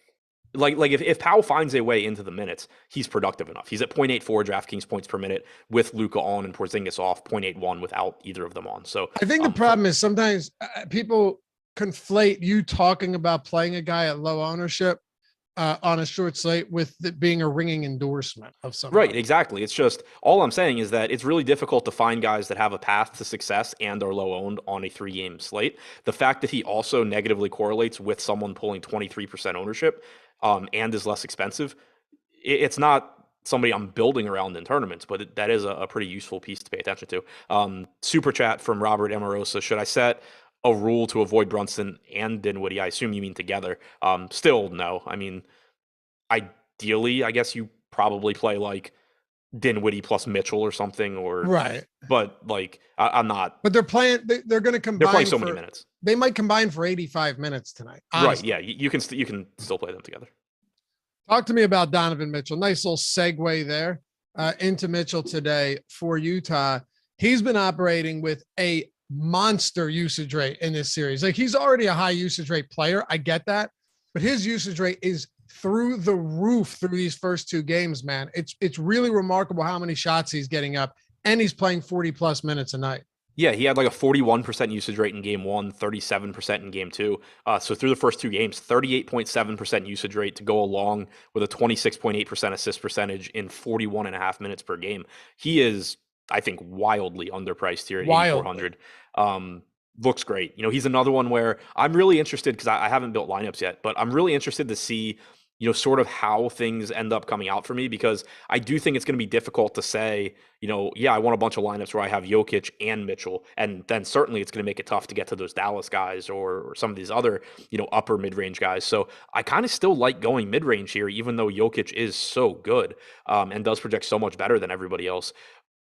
if Powell finds a way into the minutes, he's productive enough. He's at 0.84 DraftKings points per minute with Luka on and Porzingis off, 0.81 without either of them on. So I think the problem is sometimes people conflate you talking about playing a guy at low ownership on a short slate with it being a ringing endorsement of something. Right, exactly. It's just, all I'm saying is that it's really difficult to find guys that have a path to success and are low owned on a 3-game slate. The fact that he also negatively correlates with someone pulling 23% ownership and is less expensive, it's not somebody I'm building around in tournaments, but that is a pretty useful piece to pay attention to. Super chat from Robert Amorosa. Should I set a rule to avoid Brunson and Dinwiddie? I assume you mean together. Still, no. I mean, ideally, I guess you probably play like Dinwiddie plus Mitchell or something, or right. But like, I'm not. But they're playing. They're going to combine. They're playing so many minutes. They might combine for 85 minutes tonight. Honestly. Right? Yeah, you can still play them together. Talk to me about Donovan Mitchell. Nice little segue there into Mitchell today for Utah. He's been operating with a monster usage rate in this series. Like, he's already a high usage rate player. I get that, but his usage rate is through the roof through these first 2 games, man. It's really remarkable how many shots he's getting up, and he's playing 40 plus minutes a night. Yeah, he had like a 41% usage rate in game 1, 37% in game 2. So through the first 2 games, 38.7% usage rate to go along with a 26.8% assist percentage in 41.5 minutes per game. He is, I think, wildly underpriced here at 8,400. Looks great. He's another one where I'm really interested, because I haven't built lineups yet, but I'm really interested to see, sort of how things end up coming out for me, because I do think it's going to be difficult to say, yeah, I want a bunch of lineups where I have Jokic and Mitchell. And then certainly it's going to make it tough to get to those Dallas guys or some of these other, upper mid-range guys. So I kind of still like going mid-range here, even though Jokic is so good and does project so much better than everybody else.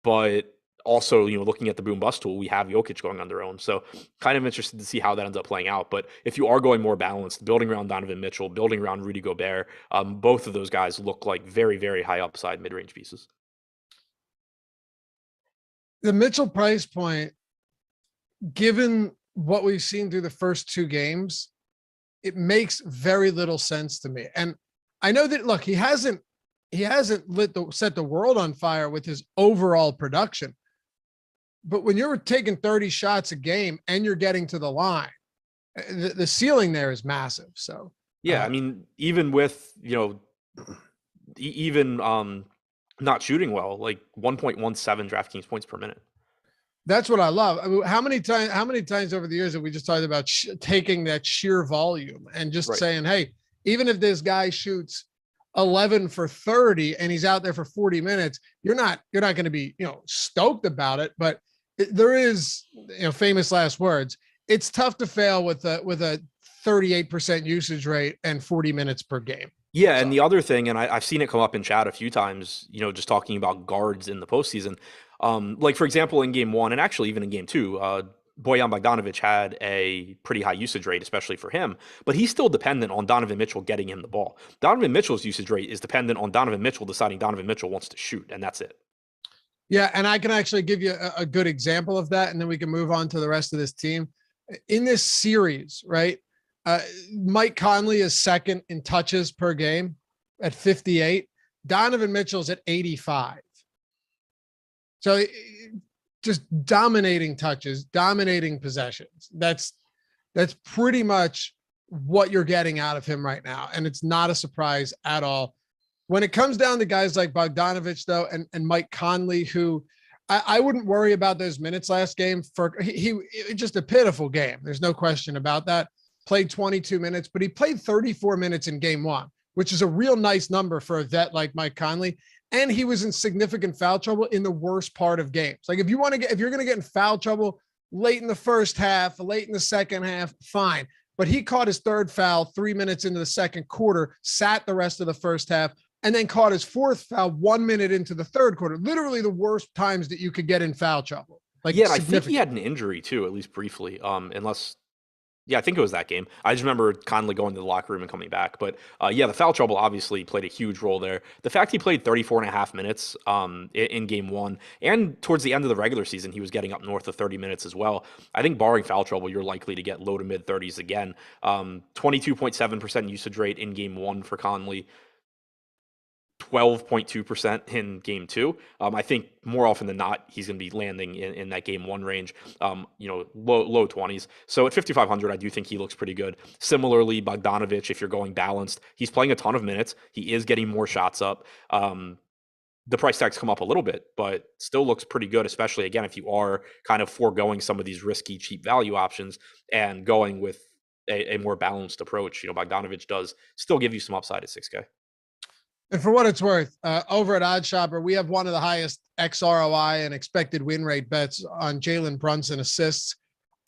But also, looking at the boom bust tool, we have Jokic going on their own. So kind of interested to see how that ends up playing out. But if you are going more balanced, building around Donovan Mitchell, building around Rudy Gobert, both of those guys look like very, very high upside mid-range pieces. The Mitchell price point, given what we've seen through the first 2 games, it makes very little sense to me. And I know that, look, he hasn't set the world on fire with his overall production. But when you're taking 30 shots a game and you're getting to the line, the ceiling there is massive. So yeah, I mean, even with not shooting well, like 1.17 DraftKings points per minute. That's what I love. I mean, how many times over the years have we just talked about taking that sheer volume and just saying, hey, even if this guy shoots 11 for 30 and he's out there for 40 minutes, you're not going to be, stoked about it, but there is, famous last words. It's tough to fail with a 38% usage rate and 40 minutes per game. Yeah. So. And the other thing, and I've seen it come up in chat a few times, just talking about guards in the postseason. Like, for example, in game 1 and actually even in game 2, Bojan Bogdanovic had a pretty high usage rate, especially for him, but he's still dependent on Donovan Mitchell getting him the ball. Donovan Mitchell's usage rate is dependent on Donovan Mitchell deciding Donovan Mitchell wants to shoot, and that's it. Yeah, and I can actually give you a good example of that, and then we can move on to the rest of this team. In this series, right, Mike Conley is second in touches per game at 58. Donovan Mitchell's at 85. So just dominating touches, dominating possessions. That's pretty much what you're getting out of him right now. And it's not a surprise at all. When it comes down to guys like Bogdanovic, though, and Mike Conley, who I wouldn't worry about those minutes last game. He just a pitiful game. There's no question about that. Played 22 minutes, but he played 34 minutes in game 1, which is a real nice number for a vet like Mike Conley. and he was in significant foul trouble in the worst part of games. Like if you're going to get in foul trouble late in the first half, late in the second half, fine. But he caught his third foul 3 minutes into the second quarter, sat the rest of the first half, and then caught his fourth foul 1 minute into the third quarter. Literally the worst times that you could get in foul trouble. Like, yeah, I think he had an injury too, at least briefly. I think it was that game. I just remember Conley going to the locker room and coming back. But the foul trouble obviously played a huge role there. The fact he played 34 and a half minutes in game one, and towards the end of the regular season, he was getting up north of 30 minutes as well. I think barring foul trouble, you're likely to get low to mid 30s again. 22.7% usage rate in game one for Conley. 12.2% in game two. I think more often than not, he's going to be landing in that game one range, low 20s. So at 5,500, I do think he looks pretty good. Similarly, Bogdanovic, if you're going balanced, he's playing a ton of minutes. He is getting more shots up. The price tag's come up a little bit, but still looks pretty good, especially, again, if you are kind of foregoing some of these risky, cheap value options and going with a more balanced approach. Bogdanovic does still give you some upside at 6K. And for what it's worth, over at OddsShopper, we have one of the highest XROI and expected win rate bets on Jalen Brunson assists.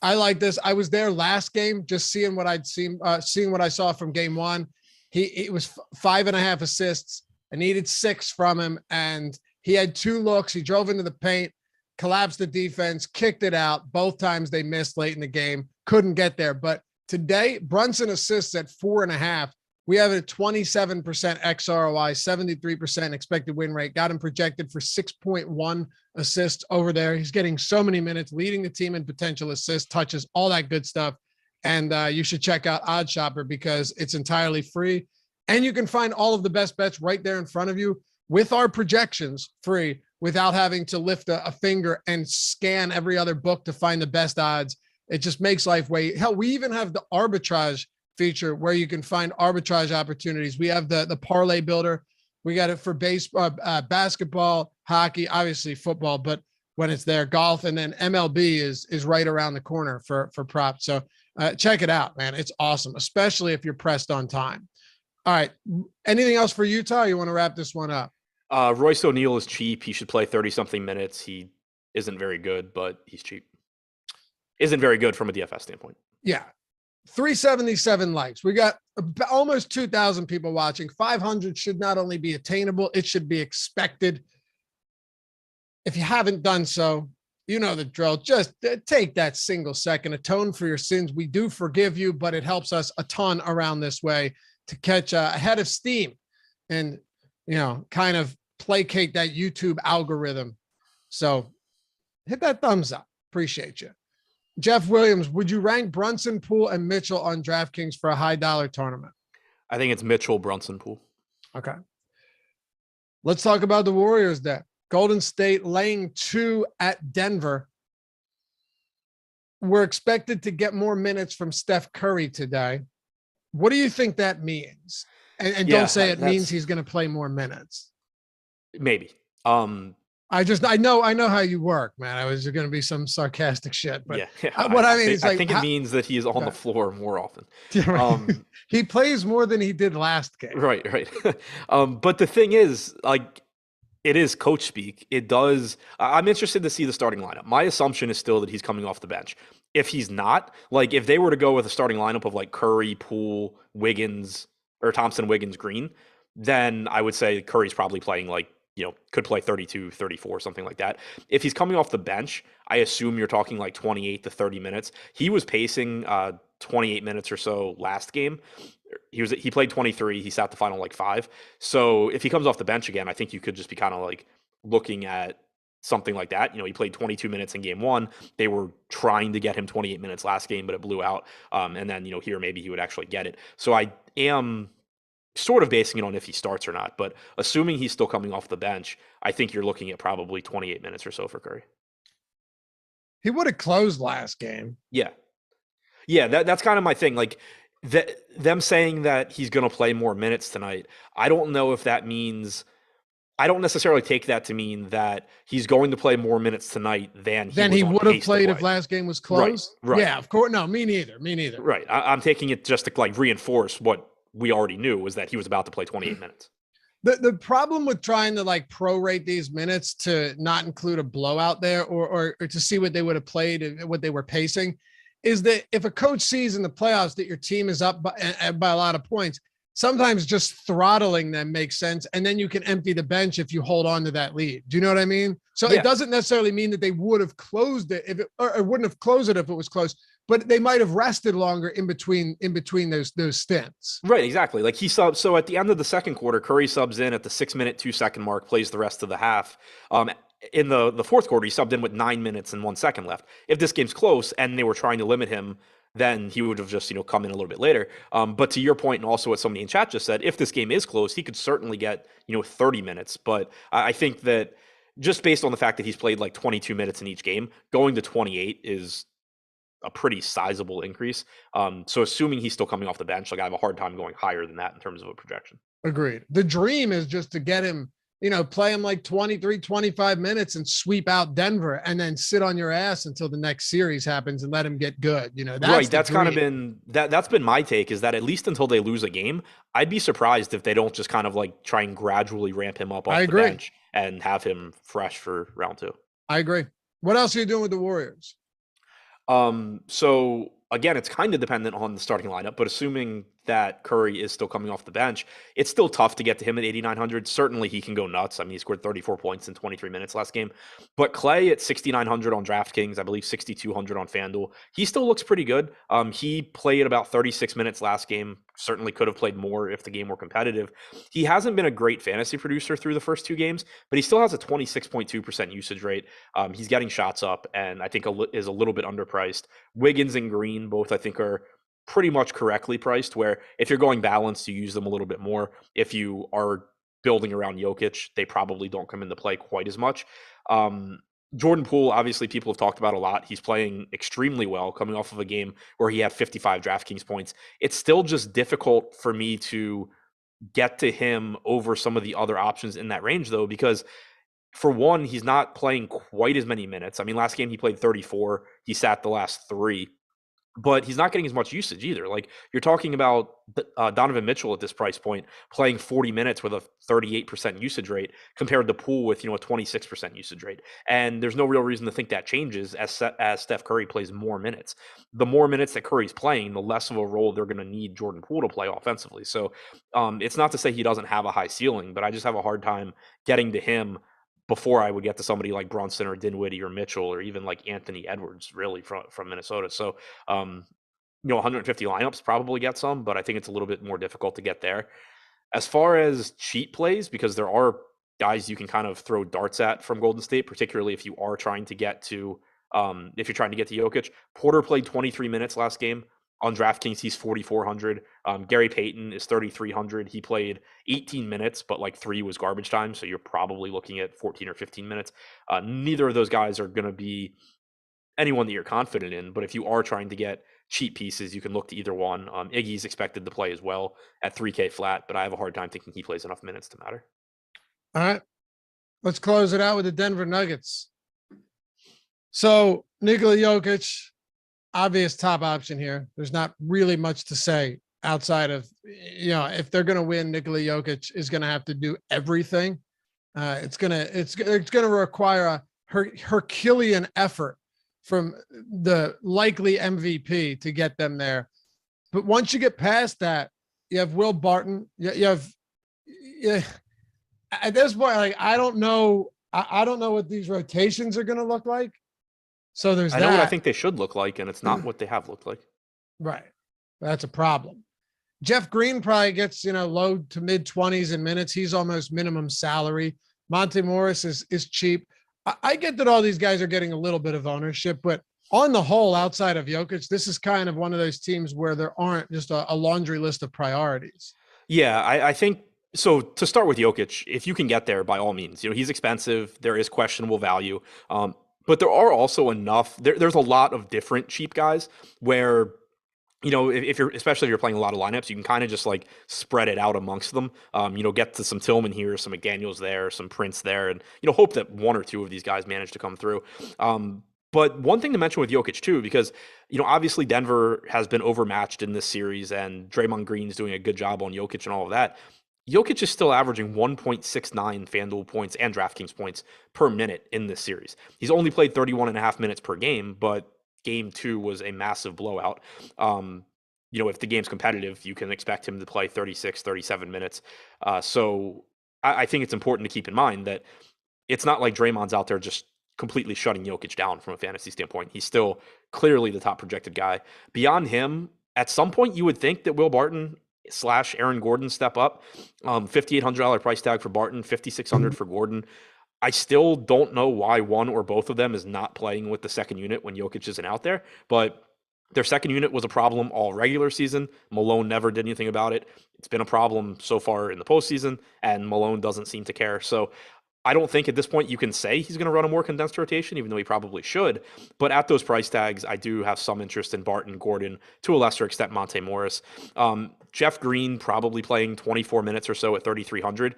I like this. I was there last game, just seeing what seeing what I saw from game one. It was 5.5 assists. I needed 6 from him, and he had 2 looks. He drove into the paint, collapsed the defense, kicked it out. Both times they missed late in the game, couldn't get there. But today, Brunson assists at 4.5. We have a 27% XROI, 73% expected win rate. Got him projected for 6.1 assists over there. He's getting so many minutes, leading the team in potential assists, touches, all that good stuff. And you should check out OddsShopper because it's entirely free. And you can find all of the best bets right there in front of you with our projections free without having to lift a finger and scan every other book to find the best odds. It just makes life way. Hell, we even have the arbitrage feature where you can find arbitrage opportunities. We have the parlay builder. We got it for baseball, basketball, hockey, obviously football, but when it's there, golf, and then MLB is right around the corner for props. So check it out, man. It's awesome, especially if you're pressed on time. All right. Anything else for Utah? You want to wrap this one up? Royce O'Neal is cheap. He should play 30-something minutes. He isn't very good, but he's cheap. Isn't very good from a DFS standpoint. Yeah. 377 likes. We got almost 2,000 people watching. 500 should not only be attainable, it should be expected. If you haven't done so, you know the drill. Just take that single second, atone for your sins. We do forgive you, but it helps us a ton around this way to catch ahead of steam and, kind of placate that YouTube algorithm. So hit that thumbs up. Appreciate you. Jeff Williams, would you rank Brunson, Poole, and Mitchell on DraftKings for a high dollar tournament? I think it's Mitchell, Brunson, Poole. Okay. Let's talk about the Warriors then. Golden State laying 2 at Denver. We're expected to get more minutes from Steph Curry today. What do you think that means? And don't say it means he's going to play more minutes. Maybe. I know how you work, man. I was going to be some sarcastic shit, but I think it means that he is on the floor more often. He plays more than he did last game. Right. But the thing is, it is coach speak. It does. I'm interested to see the starting lineup. My assumption is still that he's coming off the bench. If he's not, if they were to go with a starting lineup of Curry, Poole, Wiggins, or Thompson, Wiggins, Green, then I would say Curry's probably playing could play 32, 34, something like that. If he's coming off the bench, I assume you're talking 28 to 30 minutes. He was pacing 28 minutes or so last game. He played 23. He sat the final 5. So if he comes off the bench again, I think you could just be kind of looking at something like that. He played 22 minutes in game one. They were trying to get him 28 minutes last game, but it blew out. And then, here, maybe he would actually get it. So I am sort of basing it on if he starts or not, but assuming he's still coming off the bench, I think you're looking at probably 28 minutes or so for Curry. He would have closed last game. Yeah. That's kind of my thing. Them saying that he's going to play more minutes tonight, I don't know if that means. I don't necessarily take that to mean that he's going to play more minutes tonight than he would have played if last game was closed. Right. Yeah, of course. No, me neither. Right. I'm taking it just to reinforce what we already knew, was that he was about to play 28 minutes. The problem with trying to like prorate these minutes to not include a blowout there or to see what they would have played and what they were pacing is that if a coach sees in the playoffs that your team is up by a lot of points, sometimes just throttling them makes sense. And then you can empty the bench if you hold on to that lead. Do you know what I mean? So It doesn't necessarily mean that they would have closed it or wouldn't have closed it if it was close, but they might have rested longer in between those stints. Right, exactly. Like he subs. So at the end of the second quarter, Curry subs in at the 6-minute, 2-second mark, plays the rest of the half. In the fourth quarter, he subbed in with 9 minutes and 1 second left. If this game's close and they were trying to limit him, then he would have just, come in a little bit later. But to your point, and also what somebody in chat just said, if this game is close, he could certainly get, 30 minutes. But I think that just based on the fact that he's played like 22 minutes in each game, going to 28 is a pretty sizable increase. So assuming he's still coming off the bench, like I have a hard time going higher than that in terms of a projection. Agreed. The dream is just to get him, play him like 23, 25 minutes and sweep out Denver and then sit on your ass until the next series happens and let him get good. That's right. That's kind of been that's been my take, is that at least until they lose a game, I'd be surprised if they don't just kind of like try and gradually ramp him up off the bench and have him fresh for round 2. I agree. What else are you doing with the Warriors? So again, it's kind of dependent on the starting lineup, but assuming that Curry is still coming off the bench, it's still tough to get to him at 8,900. Certainly he can go nuts. I mean, he scored 34 points in 23 minutes last game, but Clay at 6,900 on DraftKings, I believe 6,200 on Fanduel. He still looks pretty good. He played about 36 minutes last game. Certainly could have played more if the game were competitive. He hasn't been a great fantasy producer through the first 2 games, but he still has a 26.2% usage rate. He's getting shots up and I think is a little bit underpriced. Wiggins and Green both I think are pretty much correctly priced, where if you're going balanced, you use them a little bit more. If you are building around Jokic, they probably don't come into play quite as much. Jordan Poole, obviously people have talked about a lot. He's playing extremely well coming off of a game where he had 55 DraftKings points. It's still just difficult for me to get to him over some of the other options in that range though, because for one, he's not playing quite as many minutes. I mean, last game he played 34. He sat the last 3. But he's not getting as much usage either. Like you're talking about Donovan Mitchell at this price point playing 40 minutes with a 38% usage rate compared to Poole with, a 26% usage rate. And there's no real reason to think that changes as Steph Curry plays more minutes. The more minutes that Curry's playing, the less of a role they're going to need Jordan Poole to play offensively. So it's not to say he doesn't have a high ceiling, but I just have a hard time getting to him before I would get to somebody like Brunson or Dinwiddie or Mitchell or even like Anthony Edwards, really from Minnesota. So, 150 lineups probably get some, but I think it's a little bit more difficult to get there. As far as cheat plays, because there are guys you can kind of throw darts at from Golden State, particularly if you are trying to get to, Jokic. Porter played 23 minutes last game. On DraftKings, he's 4,400. Gary Payton is 3,300. He played 18 minutes, but like 3 was garbage time. So you're probably looking at 14 or 15 minutes. Neither of those guys are going to be anyone that you're confident in. But if you are trying to get cheap pieces, you can look to either one. Iggy's expected to play as well at 3K flat, but I have a hard time thinking he plays enough minutes to matter. All right. Let's close it out with the Denver Nuggets. So Nikola Jokic, obvious top option here. There's not really much to say outside of, if they're going to win, Nikola Jokic is going to have to do everything. It's going to require a Herculean effort from the likely MVP to get them there. But once you get past that, you have Will Barton. You have at this point, like, I don't know what these rotations are going to look like. So I know what I think they should look like, and it's not what they have looked like. Right. That's a problem. Jeff Green probably gets, low to mid 20s in minutes. He's almost minimum salary. Monte Morris is cheap. I get that all these guys are getting a little bit of ownership, but on the whole, outside of Jokic, this is kind of one of those teams where there aren't just a laundry list of priorities. Yeah, I think so. To start with Jokic, if you can get there, by all means, he's expensive. There is questionable value. But there are also enough. There's a lot of different cheap guys where, especially if you're playing a lot of lineups, you can kind of just like spread it out amongst them. Get to some Tillman here, some McDaniels there, some Prince there, and hope that one or two of these guys manage to come through. But one thing to mention with Jokic too, because obviously Denver has been overmatched in this series, and Draymond Green's doing a good job on Jokic and all of that. Jokic is still averaging 1.69 Fanduel points and DraftKings points per minute in this series. He's only played 31 and a half minutes per game, but game 2 was a massive blowout. If the game's competitive, you can expect him to play 36, 37 minutes. So I think it's important to keep in mind that it's not like Draymond's out there just completely shutting Jokic down from a fantasy standpoint. He's still clearly the top projected guy. Beyond him, at some point, you would think that Will Barton / Aaron Gordon step up. $5,800 price tag for Barton, $5,600 for Gordon. I still don't know why one or both of them is not playing with the second unit when Jokic isn't out there, but their second unit was a problem all regular season. Malone never did anything about it. It's been a problem so far in the postseason, and Malone doesn't seem to care. So I don't think at this point you can say he's going to run a more condensed rotation, even though he probably should. But at those price tags, I do have some interest in Barton, Gordon, to a lesser extent Monte Morris. Jeff Green probably playing 24 minutes or so at 3,300.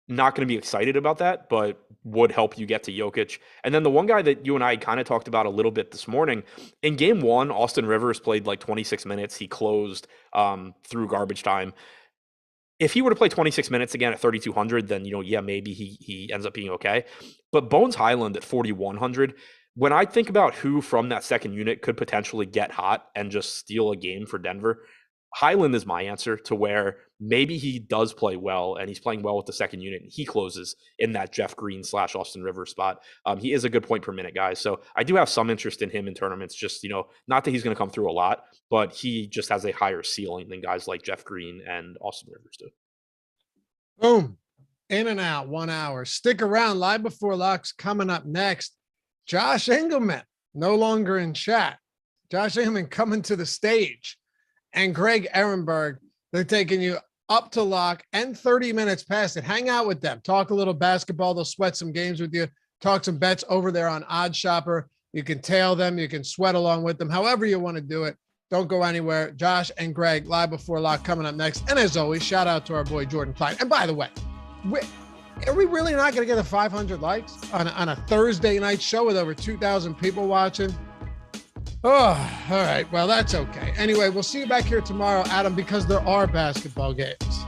Not going to be excited about that, but would help you get to Jokic. And then the one guy that you and I kind of talked about a little bit this morning, in game 1, Austin Rivers played like 26 minutes. He closed through garbage time. If he were to play 26 minutes again at 3,200, then, maybe he ends up being okay. But Bones Highland at 4,100, when I think about who from that second unit could potentially get hot and just steal a game for Denver, Highland is my answer to where maybe he does play well and he's playing well with the second unit and he closes in that Jeff Green / Austin Rivers spot. He is a good point per minute guy. So I do have some interest in him in tournaments, just, not that he's going to come through a lot, but he just has a higher ceiling than guys like Jeff Green and Austin Rivers do. Boom. In and out, 1 hour. Stick around. Live Before Locks coming up next. Josh Engleman, no longer in chat. Josh Engleman coming to the stage. And Greg Ehrenberg, they're taking you up to lock and 30 minutes past it. Hang out with them. Talk a little basketball. They'll sweat some games with you. Talk some bets over there on Odd Shopper. You can tail them. You can sweat along with them. However you want to do it. Don't go anywhere. Josh and Greg, Live Before Lock, coming up next. And as always, shout out to our boy Jordan Klein. And by the way, are we really not going to get a 500 likes on a Thursday night show with over 2,000 people watching? Oh, all right. Well, that's okay. Anyway, we'll see you back here tomorrow, Adam, because there are basketball games.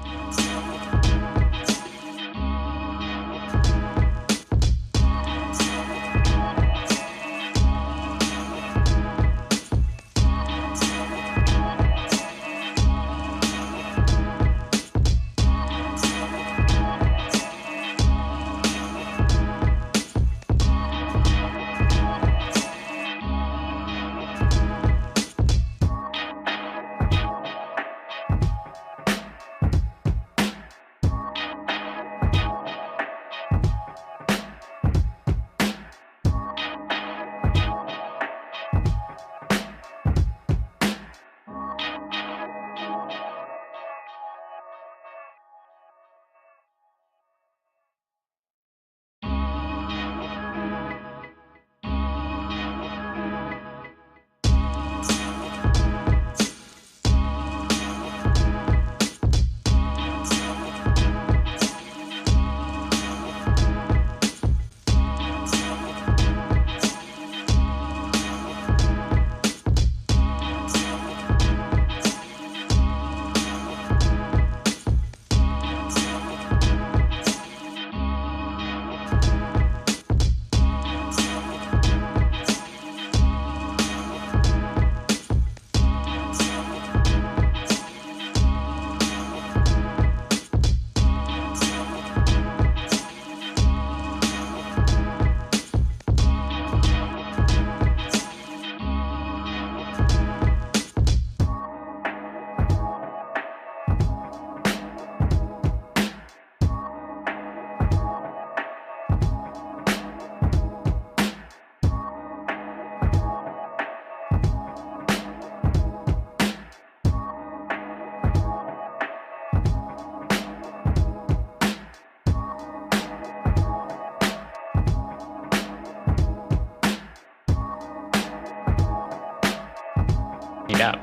Depp.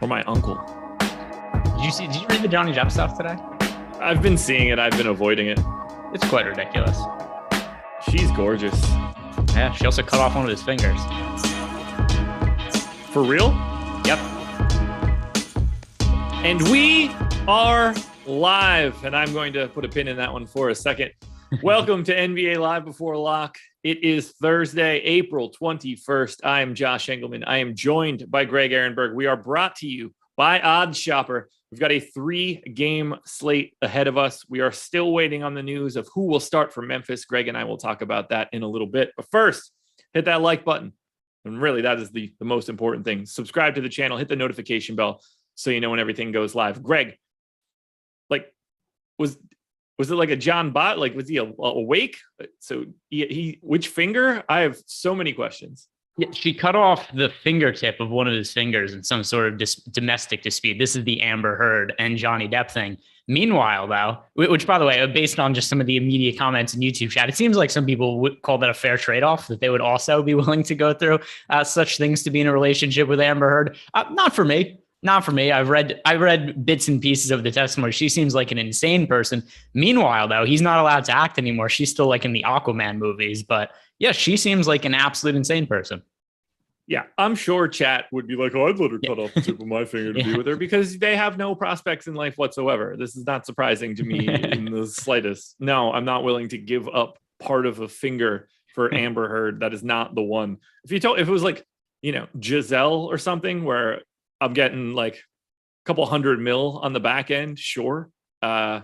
Or my uncle. Did you read the Johnny Depp stuff today? I've been seeing it. I've been avoiding it. It's quite ridiculous. She's gorgeous. Yeah, she also cut off one of his fingers. For real? Yep. And we are live, and I'm going to put a pin in that one for a second. Welcome to NBA Live Before Lock. It is Thursday, April 21st. I am Josh Engleman. I am joined by Greg Ehrenberg. We are brought to you by Odds Shopper. We've got a 3-game slate ahead of us. We are still waiting on the news of who will start for Memphis. Greg and I will talk about that in a little bit. But first, hit that like button. And really, that is the most important thing. Subscribe to the channel, hit the notification bell so you know when everything goes live. Greg, was it like a John Bot? Like, was he awake? So he which finger? I have so many questions. Yeah, she cut off the fingertip of one of his fingers in some sort of domestic dispute. This is the Amber Heard and Johnny Depp thing. Meanwhile, though, which, by the way, based on just some of the immediate comments in YouTube chat, it seems like some people would call that a fair trade-off, that they would also be willing to go through such things to be in a relationship with Amber Heard. Not for me. Not for me. I read bits and pieces of the testimony. She seems like an insane person. Meanwhile, though, he's not allowed to act anymore. She's still like in the Aquaman movies. But yeah, she seems like an absolute insane person. Yeah, I'm sure chat would be like, oh, I'd let her cut off the tip of my finger to be with her, because they have no prospects in life whatsoever. This is not surprising to me in the slightest. No, I'm not willing to give up part of a finger for Amber Heard. That is not the one. If it was like, Giselle or something where I'm getting like a couple $100 million on the back end, sure. Amber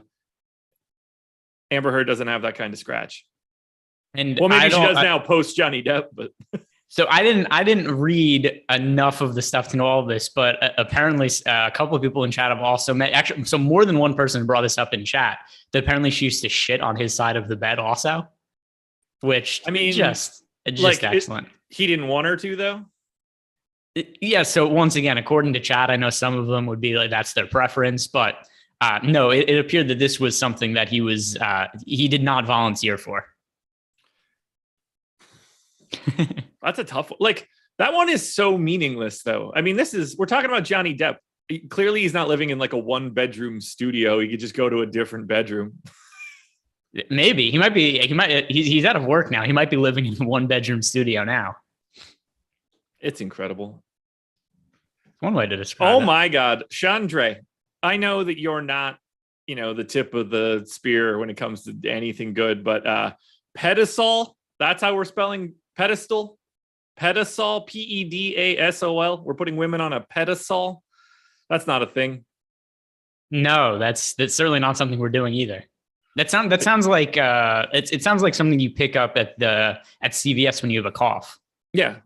Heard doesn't have that kind of scratch. And well, maybe she does now post Johnny Depp, but so I didn't read enough of the stuff to know all of this, but apparently a couple of people in chat have also met. Actually, so more than one person brought this up in chat, that apparently she used to shit on his side of the bed also, which I mean, just like, excellent. He didn't want her to, though. Yeah. So once again, according to chat, I know some of them would be like, that's their preference, but no, it appeared that this was something that he did not volunteer for. That's a tough one. Like, that one is so meaningless, though. I mean, we're talking about Johnny Depp. Clearly, he's not living in like a 1-bedroom studio. He could just go to a different bedroom. Maybe he's out of work now. He might be living in a 1-bedroom studio now. It's incredible. One way to describe it. My God. Chandre, I know that you're not, the tip of the spear when it comes to anything good, but pedestal, that's how we're spelling pedestal. Pedestal, Pedasol. We're putting women on a pedestal. That's not a thing. No, that's certainly not something we're doing either. That sounds like it sounds like something you pick up at CVS when you have a cough. Yeah.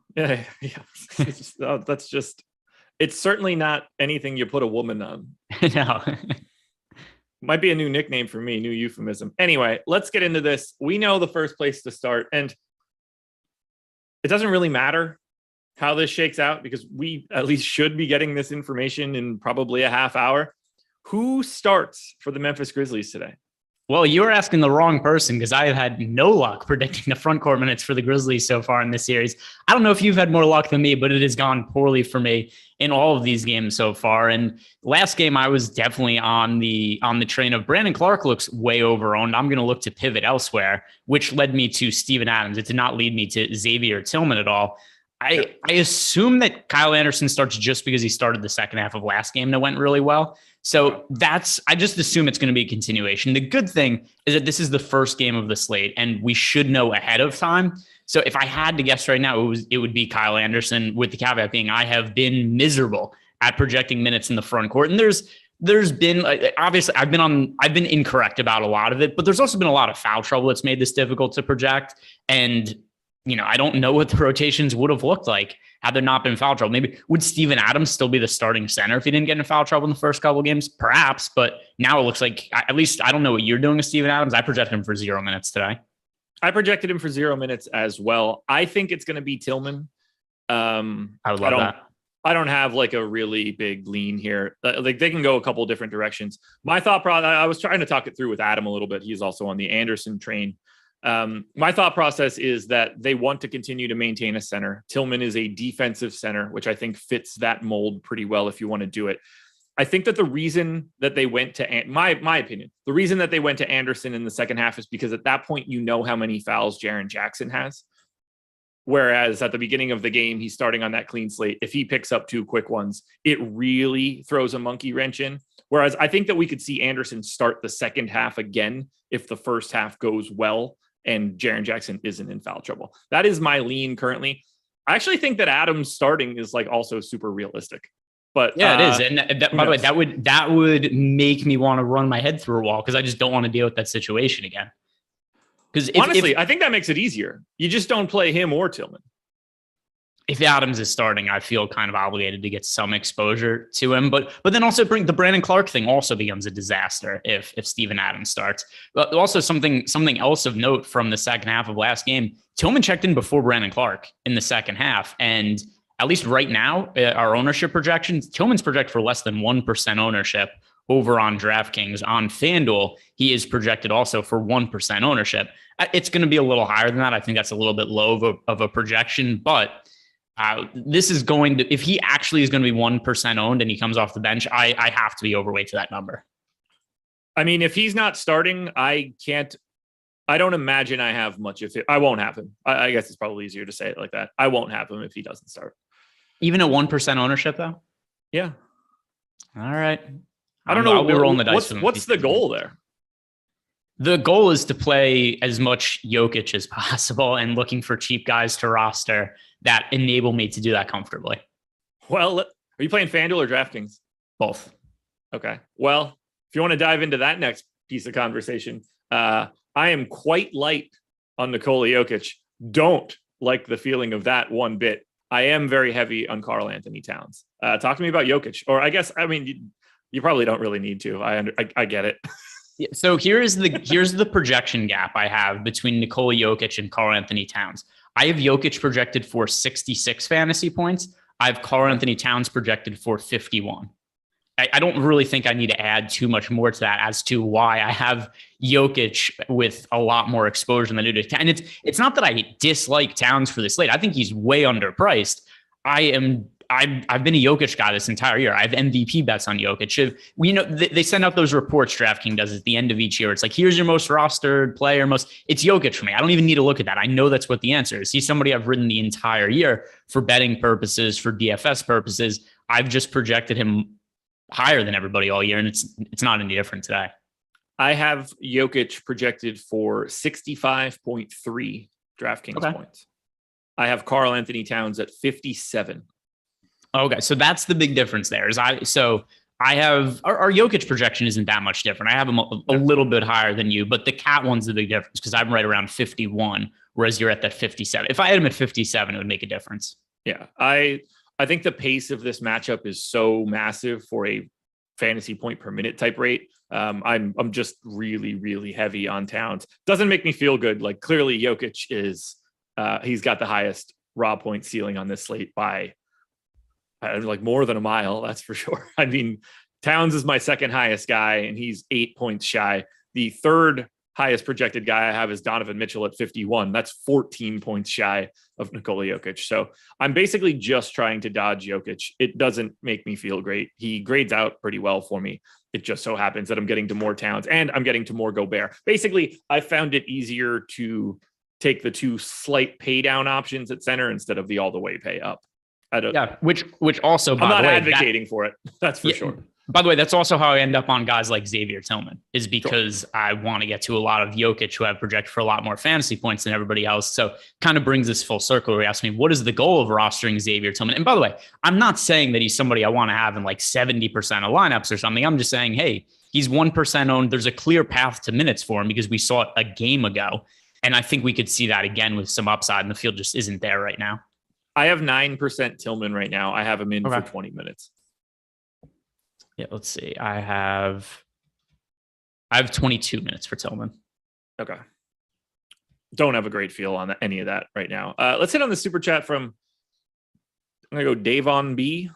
It's certainly not anything you put a woman on. No. Might be a new nickname for me, new euphemism. Anyway, let's get into this. We know the first place to start, and it doesn't really matter how this shakes out because we at least should be getting this information in probably a half hour. Who starts for the Memphis Grizzlies today? Well, you were asking the wrong person because I have had no luck predicting the front court minutes for the Grizzlies so far in this series. I don't know if you've had more luck than me, but it has gone poorly for me in all of these games so far. And last game, I was definitely on the train of Brandon Clark looks way overowned. I'm going to look to pivot elsewhere, which led me to Steven Adams. It did not lead me to Xavier Tillman at all. I assume that Kyle Anderson starts just because he started the second half of last game that went really well. So I just assume it's going to be a continuation. The good thing is that this is the first game of the slate and we should know ahead of time. So if I had to guess right now, it would be Kyle Anderson, with the caveat being I have been miserable at projecting minutes in the front court. And there's been, obviously I've been incorrect about a lot of it, but there's also been a lot of foul trouble that's made this difficult to project. And I don't know what the rotations would have looked like had there not been foul trouble. Maybe would Steven Adams still be the starting center if he didn't get in foul trouble in the first couple of games? Perhaps, but now it looks like, at least I don't know what you're doing with Steven Adams. I projected him for 0 minutes today. I projected him for 0 minutes as well. I think it's going to be Tillman. I would love that. I don't have like a really big lean here. Like they can go a couple different directions. My thought process, I was trying to talk it through with Adam a little bit. He's also on the Anderson train. My thought process is that they want to continue to maintain a center. Tillman is a defensive center, which I think fits that mold pretty well if you want to do it. I think that the reason that they went to, my opinion, the reason that they went to Anderson in the second half is because at that point, how many fouls Jaron Jackson has. Whereas at the beginning of the game, he's starting on that clean slate. If he picks up 2 quick ones, it really throws a monkey wrench in. Whereas I think that we could see Anderson start the second half again if the first half goes well and Jaron Jackson isn't in foul trouble. That is my lean currently. I actually think that Adams starting is like also super realistic. But yeah, it is. And by the way, that would make me want to run my head through a wall because I just don't want to deal with that situation again. Because honestly, I think that makes it easier. You just don't play him or Tillman. If Adams is starting, I feel kind of obligated to get some exposure to him. But then also bring the Brandon Clark thing also becomes a disaster if Steven Adams starts. But also something else of note from the second half of last game, Tillman checked in before Brandon Clark in the second half. And at least right now, our ownership projections, Tillman's projected for less than 1% ownership over on DraftKings. On Fanduel, he is projected also for 1% ownership. It's going to be a little higher than that. I think that's a little bit low of a projection, but this is going to, if he actually is going to be 1% owned and he comes off the bench, I have to be overweight to that number. I mean, if he's not starting, I don't imagine I have much of it. I won't have him. I guess it's probably easier to say it like that. I won't have him if he doesn't start. Even at 1% ownership though? Yeah. All right. I don't know. I'll be rolling the dice. What's the goal there? The goal is to play as much Jokic as possible and looking for cheap guys to roster that enable me to do that comfortably. Well, are you playing FanDuel or DraftKings? Both. Okay. Well, if you want to dive into that next piece of conversation, I am quite light on Nikola Jokic. Don't like the feeling of that one bit. I am very heavy on Karl Anthony Towns. Talk to me about Jokic. Or I guess, I mean, you probably don't really need to. I get it. So here's the projection gap I have between Nikola Jokic and Karl Anthony Towns. I have Jokic projected for 66 fantasy points. I have Karl Anthony Towns projected for 51. I don't really think I need to add too much more to that as to why I have Jokic with a lot more exposure than I do to. And it's not that I dislike Towns for this slate. I think he's way underpriced. I've been a Jokic guy this entire year. I have MVP bets on Jokic. They send out those reports DraftKings does at the end of each year. It's like, here's your most rostered player. It's Jokic for me. I don't even need to look at that. I know that's what the answer is. He's somebody I've ridden the entire year for betting purposes, for DFS purposes. I've just projected him higher than everybody all year, and it's not any different today. I have Jokic projected for 65.3 DraftKings points. I have Karl Anthony Towns at 57. Okay, so that's the big difference there. I have our Jokic projection isn't that much different. I have him a little bit higher than you, but the Cat one's the big difference because I'm right around 51, whereas you're at that 57. If I had him at 57, it would make a difference. Yeah, I think the pace of this matchup is so massive for a fantasy point per minute type rate. I'm just really, really heavy on Towns. Doesn't make me feel good. Like clearly Jokic is he's got the highest raw point ceiling on this slate by like more than a mile. That's for sure. I mean, Towns is my second highest guy and he's 8 points shy. The third highest projected guy I have is Donovan Mitchell at 51. That's 14 points shy of Nikola Jokic. So I'm basically just trying to dodge Jokic. It doesn't make me feel great. He grades out pretty well for me. It just so happens that I'm getting to more Towns and I'm getting to more Gobert. Basically, I found it easier to take the two slight pay down options at center instead of the all the way pay up. Which also, I'm not advocating for it. That's for sure. By the way, that's also how I end up on guys like Xavier Tillman, is because I want to get to a lot of Jokic who have projected for a lot more fantasy points than everybody else. So kind of brings this full circle where you ask me, what is the goal of rostering Xavier Tillman? And by the way, I'm not saying that he's somebody I want to have in like 70% of lineups or something. I'm just saying, hey, he's 1% owned. There's a clear path to minutes for him because we saw it a game ago. And I think we could see that again with some upside, and the field just isn't there right now. I have 9% Tillman right now. I have him in for 20 minutes. Yeah, let's see. I have 22 minutes for Tillman. Okay. Don't have a great feel on any of that right now. Let's hit on the super chat from, I'm going to go Davon B.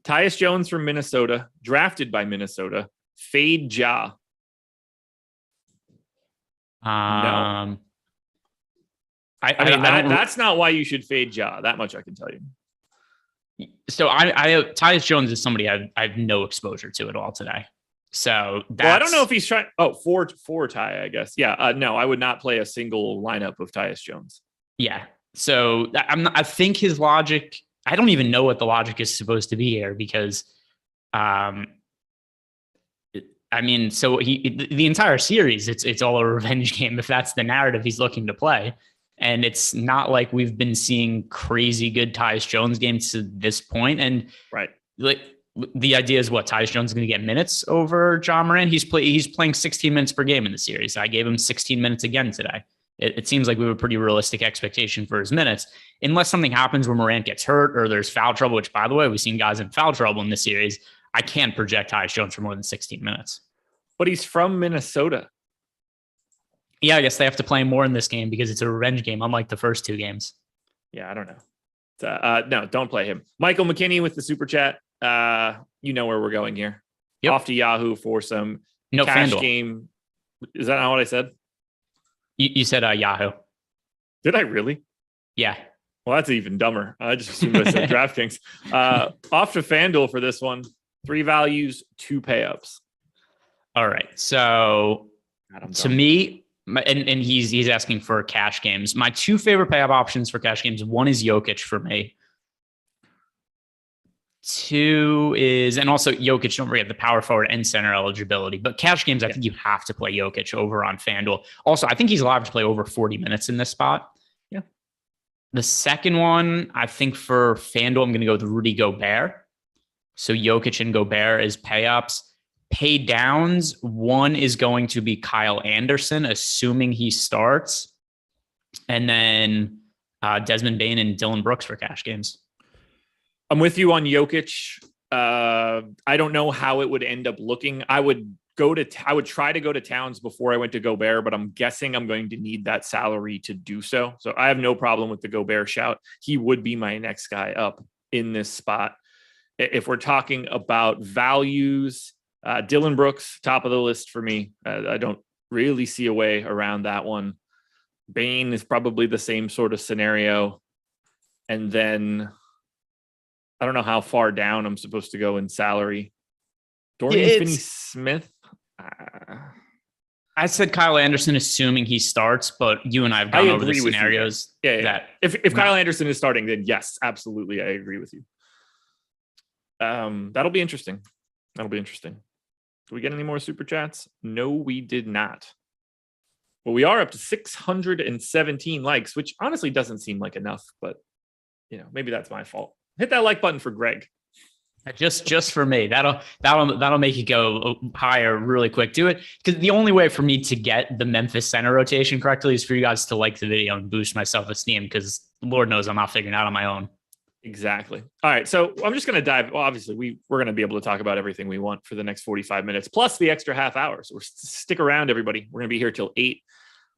Tyus Jones from Minnesota, drafted by Minnesota. Fade Ja. No. I mean, that's not why you should fade Ja. That much I can tell you. So Tyus Jones is somebody I have no exposure to at all today. So I don't know if he's trying. Oh, for Ty, I guess. Yeah. No, I would not play a single lineup of Tyus Jones. Yeah. So I think his logic. I don't even know what the logic is supposed to be here because, I mean, so the entire series, it's all a revenge game if that's the narrative he's looking to play. And it's not like we've been seeing crazy good Tyus Jones games to this point. And right, like the idea is what Tyus Jones is going to get minutes over John Morant. He's playing 16 minutes per game in the series. I gave him 16 minutes again today. It seems like we have a pretty realistic expectation for his minutes, unless something happens where Morant gets hurt or there's foul trouble, which, by the way, we've seen guys in foul trouble in this series. I can't project Tyus Jones for more than 16 minutes. But he's from Minnesota. Yeah, I guess they have to play more in this game because it's a revenge game, unlike the first two games. Yeah, I don't know. No, don't play him. Michael McKinney with the super chat. You know where we're going here. Yep. Off to Yahoo for some cash FanDuel game. Is that not what I said? You said Yahoo. Did I really? Yeah. Well, that's even dumber. I just assumed I said DraftKings. Off to FanDuel for this one. 3 values, 2 payups. All right. So to me, and he's asking for cash games. My 2 favorite payup options for cash games. One is Jokic for me. 2 is, and also Jokic, don't forget the power forward and center eligibility. But cash games, I think you have to play Jokic over on FanDuel. Also, I think he's allowed to play over 40 minutes in this spot. Yeah. The second one, I think for FanDuel, I'm going to go with Rudy Gobert. So Jokic and Gobert is pay-ups. Pay downs, one is going to be Kyle Anderson, assuming he starts. And then Desmond Bain and Dylan Brooks for cash games. I'm with you on Jokic. I don't know how it would end up looking. I would try to go to Towns before I went to Gobert, but I'm guessing I'm going to need that salary to do so. So I have no problem with the Gobert shout. He would be my next guy up in this spot. If we're talking about values, Dylan Brooks, top of the list for me. I don't really see a way around that one. Bain is probably the same sort of scenario. And then I don't know how far down I'm supposed to go in salary. Dorian Finney-Smith. I said Kyle Anderson, assuming he starts, but you and I have gone over the scenarios. Yeah. If Kyle Anderson is starting, then yes, absolutely. I agree with you. That'll be interesting. Did we get any more super chats? No, we did not. Well, we are up to 617 likes, which honestly doesn't seem like enough, but maybe that's my fault. Hit that like button for Greg. Just for me. That'll make you go higher really quick. Do it, because the only way for me to get the Memphis center rotation correctly is for you guys to like the video and boost my self-esteem, because Lord knows I'm not figuring it out on my own. Exactly. All right. So I'm just going to dive. Well, obviously, we're going to be able to talk about everything we want for the next 45 minutes, plus the extra half hour. So stick around, everybody. We're going to be here till 8.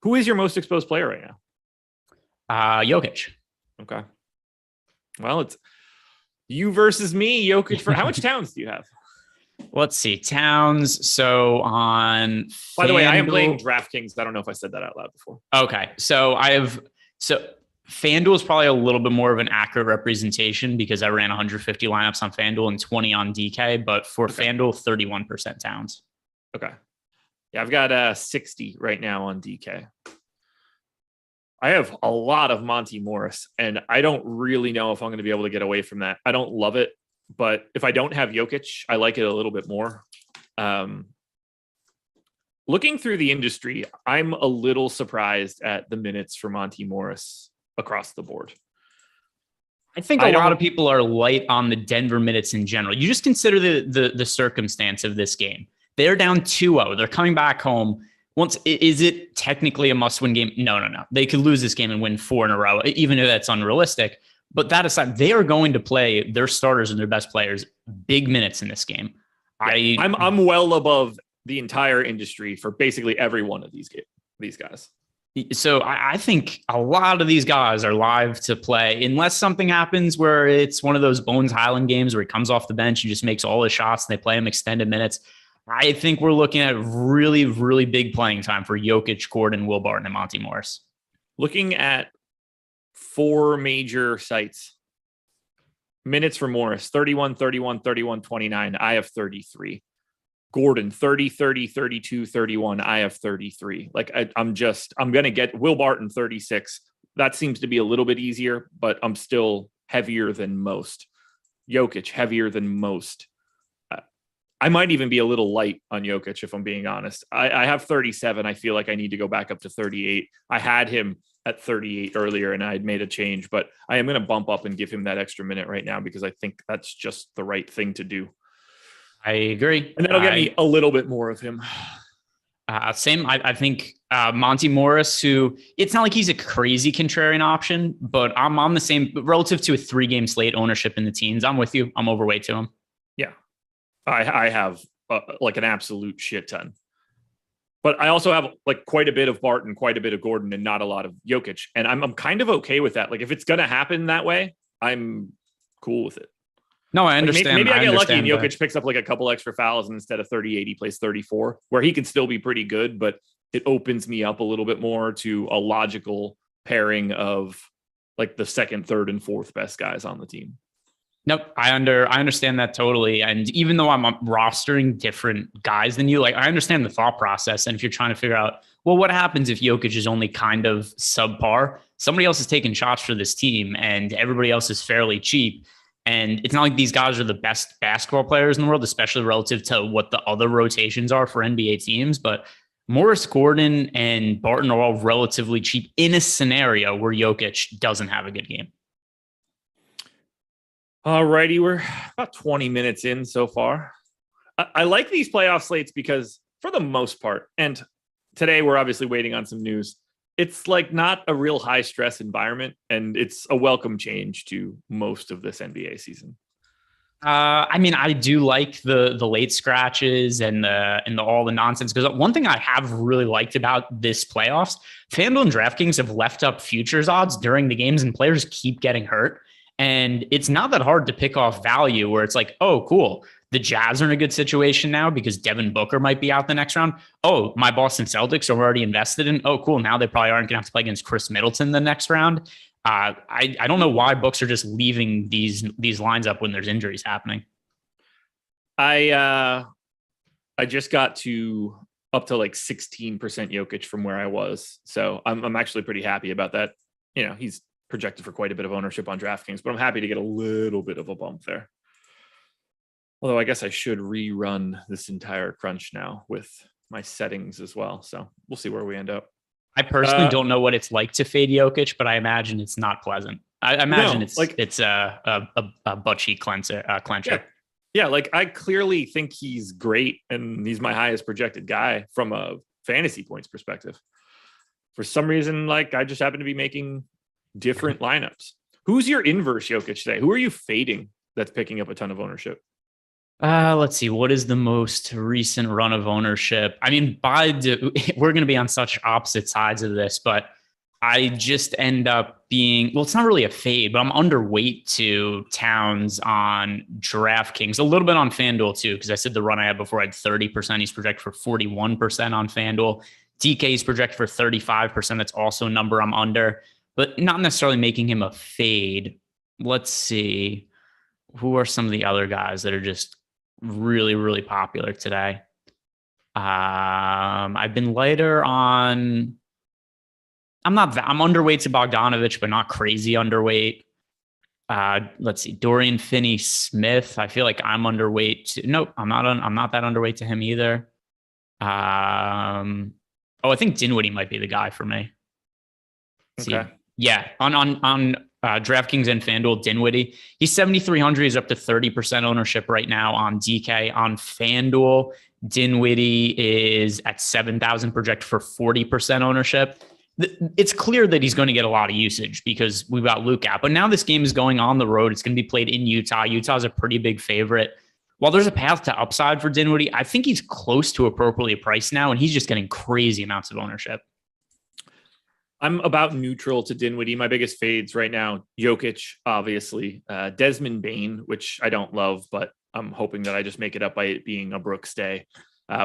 Who is your most exposed player right now? Jokic. Okay. Well, it's you versus me, Jokic. For how much Towns do you have? Let's see. Towns. So on. By the way, I am playing DraftKings. I don't know if I said that out loud before. Okay. So FanDuel is probably a little bit more of an accurate representation because I ran 150 lineups on FanDuel and 20 on DK, but for FanDuel, 31% Towns. Okay. Yeah, I've got 60 right now on DK. I have a lot of Monty Morris, and I don't really know if I'm going to be able to get away from that. I don't love it, but if I don't have Jokic, I like it a little bit more. Looking through the industry, I'm a little surprised at the minutes for Monty Morris across the board. I think a lot of people are light on the Denver minutes in general. You just consider the circumstance of this game. They're down 2-0. They're coming back home. Is it technically a must-win game? No. They could lose this game and win 4 in a row, even though that's unrealistic. But that aside, they are going to play their starters and their best players big minutes in this game. I'm well above the entire industry for basically every one of these guys. So I think a lot of these guys are live to play, unless something happens where it's one of those Bones Highland games where he comes off the bench and just makes all his shots and they play him extended minutes. I think we're looking at really, really big playing time for Jokic, Gordon, Will Barton, and Monty Morris. Looking at 4 major sites, minutes for Morris, 31, 31, 31, 29. I have 33. Gordon, 30, 30, 32, 31. I have 33. I'm going to get Will Barton 36. That seems to be a little bit easier, but I'm still heavier than most. Jokic, heavier than most. I might even be a little light on Jokic, if I'm being honest. I have 37. I feel like I need to go back up to 38. I had him at 38 earlier and I had made a change, but I am going to bump up and give him that extra minute right now because I think that's just the right thing to do. I agree. And that'll get me a little bit more of him. Same. I think Monty Morris, who it's not like he's a crazy contrarian option, but I'm on the same relative to a 3-game slate ownership in the teens. I'm with you. I'm overweight to him. Yeah. I have like an absolute shit ton, but I also have like quite a bit of Barton, quite a bit of Gordon, and not a lot of Jokic. And I'm kind of okay with that. Like if it's going to happen that way, I'm cool with it. No, I understand. Maybe I get lucky and Jokic picks up like a couple extra fouls and instead of 38, he plays 34, where he can still be pretty good, but it opens me up a little bit more to a logical pairing of like the second, third, and fourth best guys on the team. Nope. I understand that totally. And even though I'm rostering different guys than you, like I understand the thought process. And if you're trying to figure out, well, what happens if Jokic is only kind of subpar? Somebody else is taking shots for this team and everybody else is fairly cheap. And it's not like these guys are the best basketball players in the world, especially relative to what the other rotations are for NBA teams. But Morris, Gordon, and Barton are all relatively cheap in a scenario where Jokic doesn't have a good game. All righty, we're about 20 minutes in so far. I like these playoff slates because for the most part, and today we're obviously waiting on some news, it's like not a real high stress environment, and it's a welcome change to most of this NBA season. I mean, I do like the late scratches and the all the nonsense, because one thing I have really liked about this playoffs, FanDuel and DraftKings have left up futures odds during the games and players keep getting hurt. And it's not that hard to pick off value where it's like, oh, cool. The Jazz are in a good situation now because Devin Booker might be out the next round. Oh, my Boston Celtics are already invested in. Oh, cool. Now they probably aren't going to have to play against Chris Middleton the next round. I don't know why books are just leaving these lines up when there's injuries happening. I just got to up to like 16% Jokic from where I was. So I'm actually pretty happy about that. You know, he's projected for quite a bit of ownership on DraftKings, but I'm happy to get a little bit of a bump there. Although I guess I should rerun this entire crunch now with my settings as well. So we'll see where we end up. I personally don't know what it's like to fade Jokic, but I imagine it's not pleasant. I imagine it's a butt cheek clencher. Yeah, like I clearly think he's great and he's my highest projected guy from a fantasy points perspective. For some reason, like I just happen to be making different lineups. Who's your inverse Jokic today? Who are you fading that's picking up a ton of ownership? Let's see. What is the most recent run of ownership? I mean, we're going to be on such opposite sides of this, but I just end up being, well, it's not really a fade, but I'm underweight to Towns on DraftKings, a little bit on FanDuel too, because I said the run I had before I had 30%. He's projected for 41% on FanDuel. DK is projected for 35%. That's also a number I'm under, but not necessarily making him a fade. Let's see. Who are some of the other guys that are just really, really popular today? I've been lighter on, I'm underweight to Bogdanovich, but not crazy underweight. Let's see, Dorian Finney-Smith. I feel like I'm underweight to, nope, I'm not that underweight to him either. I think Dinwiddie might be the guy for me. Okay. Yeah, on DraftKings and FanDuel, Dinwiddie. He's 7,300. He's up to 30% ownership right now on DK. On FanDuel, Dinwiddie is at 7,000, projected for 40% ownership. It's clear that he's going to get a lot of usage because we've got Luke out. But now this game is going on the road. It's going to be played in Utah. Utah's a pretty big favorite. While there's a path to upside for Dinwiddie, I think he's close to appropriately priced now, and he's just getting crazy amounts of ownership. I'm about neutral to Dinwiddie. My biggest fades right now, Jokic, obviously, Desmond Bain, which I don't love, but I'm hoping that I just make it up by it being a Brooks day.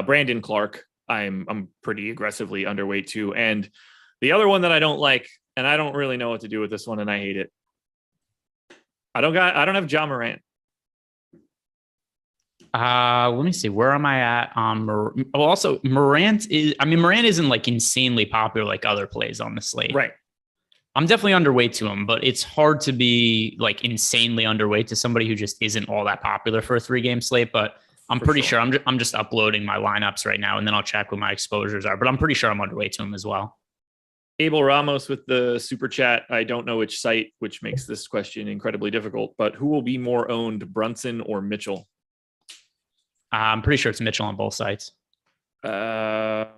Brandon Clark, I'm pretty aggressively underweight to. And the other one that I don't like, and I don't really know what to do with this one, and I hate it. I don't have John Morant. Let me see. Where am I at on Morant isn't like insanely popular like other plays on the slate. Right. I'm definitely underweight to him, but it's hard to be like insanely underweight to somebody who just isn't all that popular for a 3-game slate. But I'm pretty sure. I'm just uploading my lineups right now, and then I'll check what my exposures are. But I'm pretty sure I'm underweight to him as well. Abel Ramos with the super chat. I don't know which site, which makes this question incredibly difficult, but who will be more owned, Brunson or Mitchell? I'm pretty sure it's Mitchell on both sites. Yeah,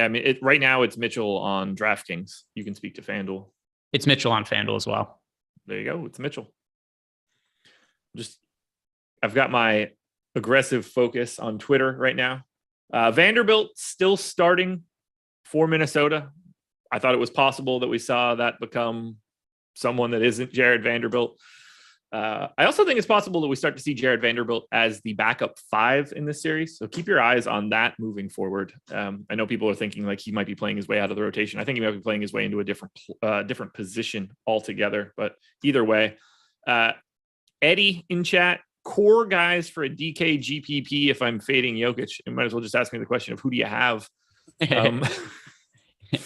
I mean, right now it's Mitchell on DraftKings. You can speak to Fanduel. It's Mitchell on Fanduel as well. There you go. It's Mitchell. I've got my aggressive focus on Twitter right now. Vanderbilt still starting for Minnesota. I thought it was possible that we saw that become someone that isn't Jared Vanderbilt. I also think it's possible that we start to see Jared Vanderbilt as the backup 5 in this series. So keep your eyes on that moving forward. I know people are thinking like he might be playing his way out of the rotation. I think he might be playing his way into a different position altogether. But either way, Eddie in chat, core guys for a DK GPP if I'm fading Jokic. You might as well just ask me the question of who do you have?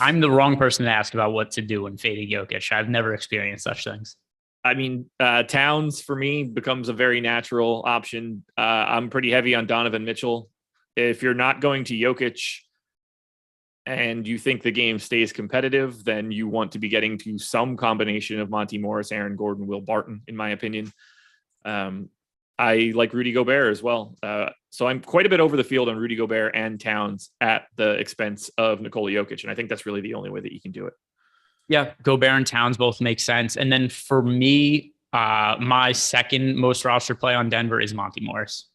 I'm the wrong person to ask about what to do when fading Jokic. I've never experienced such things. I mean, Towns for me becomes a very natural option. I'm pretty heavy on Donovan Mitchell. If you're not going to Jokic and you think the game stays competitive, then you want to be getting to some combination of Monty Morris, Aaron Gordon, Will Barton, in my opinion. I like Rudy Gobert as well. So I'm quite a bit over the field on Rudy Gobert and Towns at the expense of Nikola Jokic. And I think that's really the only way that you can do it. Yeah, Gobert and Towns both make sense. And then for me, my second most roster play on Denver is Monty Morris.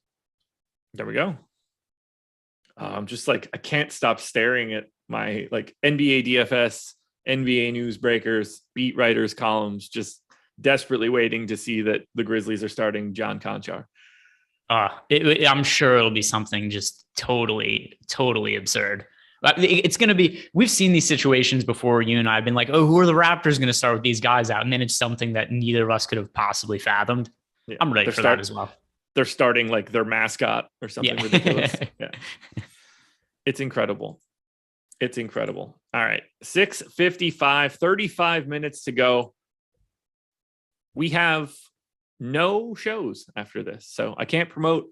There we go. I'm just like, I can't stop staring at my like NBA DFS, NBA newsbreakers, beat writers columns, just desperately waiting to see that the Grizzlies are starting John Conchar. I'm sure it'll be something just totally absurd. It's going to be, we've seen these situations before. You and I have been like, oh, who are the Raptors going to start with these guys out? And then it's something that neither of us could have possibly fathomed. Yeah, I'm ready for that as well. They're starting like their mascot or something ridiculous. Yeah. It's incredible. It's incredible. All right. 6:55, 35 minutes to go. We have no shows after this. So I can't promote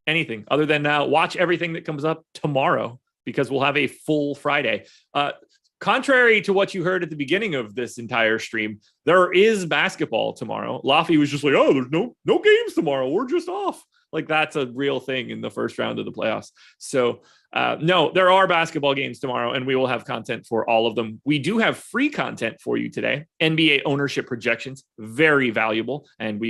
anything other than watch everything that comes up tomorrow, because we'll have a full Friday. Contrary to what you heard at the beginning of this entire stream, there is basketball tomorrow. Laffy was just like, oh, there's no games tomorrow. We're just off. Like, that's a real thing in the first round of the playoffs. So no, there are basketball games tomorrow, and we will have content for all of them. We do have free content for you today. NBA ownership projections, very valuable. And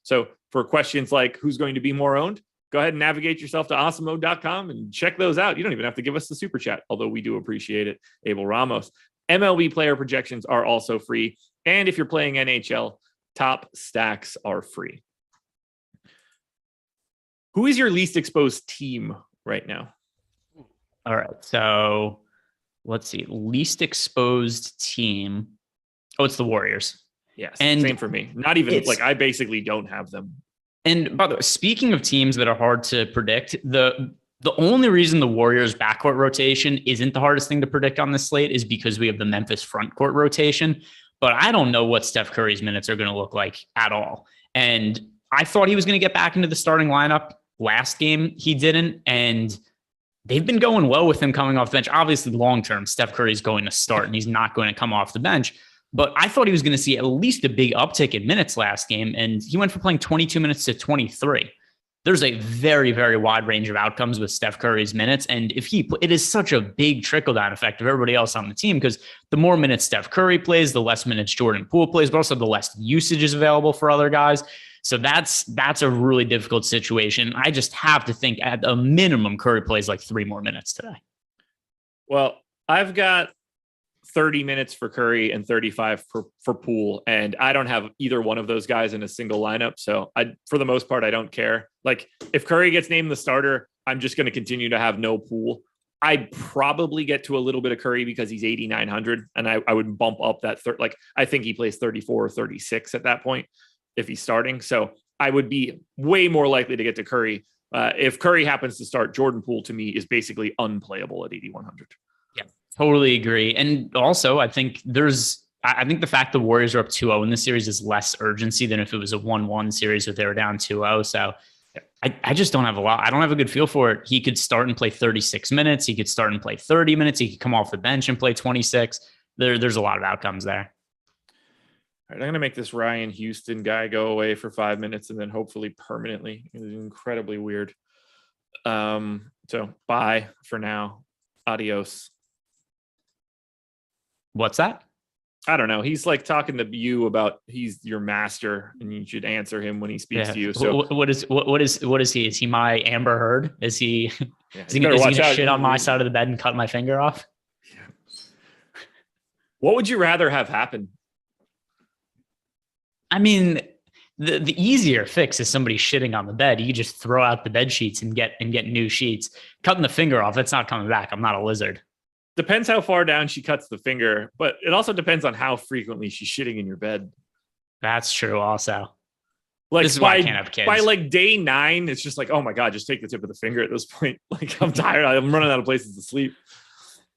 so for questions like who's going to be more owned, go ahead and navigate yourself to awesemo.com and check those out. You don't even have to give us the super chat, although we do appreciate it. Abel Ramos. MLB player projections are also free. And if you're playing NHL, top stacks are free. Who is your least exposed team right now? All right. So let's see. Least exposed team. Oh, it's the Warriors. Yes. And same for me. Not even like, I basically don't have them. And by the way, speaking of teams that are hard to predict, the only reason the Warriors backcourt rotation isn't the hardest thing to predict on this slate is because we have the Memphis frontcourt rotation. But I don't know what Steph Curry's minutes are going to look like at all. And I thought he was going to get back into the starting lineup last game. He didn't. And they've been going well with him coming off the bench. Obviously, long term, Steph Curry's going to start and he's not going to come off the bench. But I thought he was going to see at least a big uptick in minutes last game, and he went from playing 22 minutes to 23. There's a very, very wide range of outcomes with Steph Curry's minutes, and it is such a big trickle-down effect of everybody else on the team, because the more minutes Steph Curry plays, the less minutes Jordan Poole plays, but also the less usage is available for other guys. So that's a really difficult situation. I just have to think at a minimum Curry plays like 3 more minutes today. Well, I've got 30 minutes for Curry and 35 for Poole. And I don't have either one of those guys in a single lineup. So for the most part, I don't care. Like, if Curry gets named the starter, I'm just going to continue to have no Poole. I'd probably get to a little bit of Curry because he's 8,900. And I would bump up that I think he plays 34 or 36 at that point if he's starting. So I would be way more likely to get to Curry. If Curry happens to start, Jordan Poole to me is basically unplayable at 8,100. Yeah, totally agree. And also, I think the fact the Warriors are up 2-0 in this series is less urgency than if it was a 1-1 series where they were down 2-0. So I just don't have a lot. I don't have a good feel for it. He could start and play 36 minutes. He could start and play 30 minutes. He could come off the bench and play 26. There's a lot of outcomes there. All right, I'm going to make this Ryan Houston guy go away for 5 minutes and then hopefully permanently. It was incredibly weird. So bye for now. Adios. What's that? I don't know. He's like talking to you about he's your master and you should answer him when he speaks to you. So what is he? Is he my Amber Heard? Is he is he gonna shit on my side of the bed and cut my finger off? Yeah. What would you rather have happen? I mean, the easier fix is somebody shitting on the bed. You just throw out the bed sheets and get new sheets. Cutting the finger off, that's not coming back. I'm not a lizard. Depends how far down she cuts the finger, but it also depends on how frequently she's shitting in your bed. That's true also. Like this is why I can't have kids. By like day 9, it's just like, oh my God, just take the tip of the finger at this point. Like I'm tired. I'm running out of places to sleep.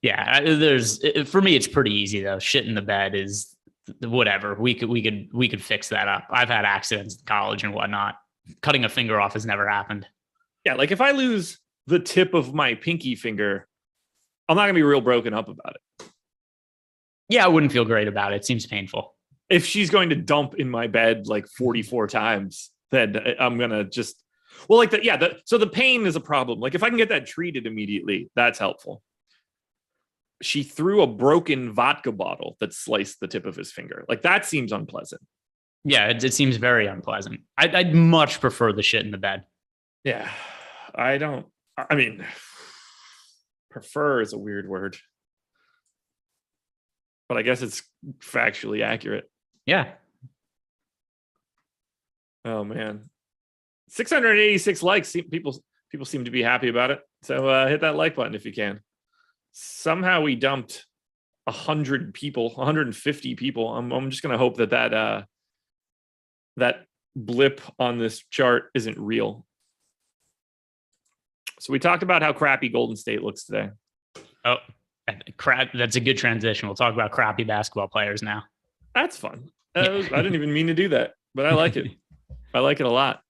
Yeah, for me, it's pretty easy though. Shit in the bed is whatever. We could fix that up. I've had accidents in college and whatnot. Cutting a finger off has never happened. Yeah, like if I lose the tip of my pinky finger, I'm not gonna be real broken up about it. Yeah, I wouldn't feel great about it. It seems painful. If she's going to dump in my bed like 44 times, then I'm gonna just so the pain is a problem. Like if I can get that treated immediately, that's helpful. She threw a broken vodka bottle that sliced the tip of his finger. Like that seems unpleasant. Yeah, it seems very unpleasant. I'd much prefer the shit in the bed. Yeah, prefer is a weird word, but I guess it's factually accurate. Yeah. Oh man, 686 likes. People seem to be happy about it. So hit that like button if you can. Somehow we dumped 100 people, 150 people. I'm just gonna hope that blip on this chart isn't real. So we talked about how crappy Golden State looks today. Oh, crap! That's a good transition. We'll talk about crappy basketball players now. That's fun. I didn't even mean to do that, but I like it. I like it a lot.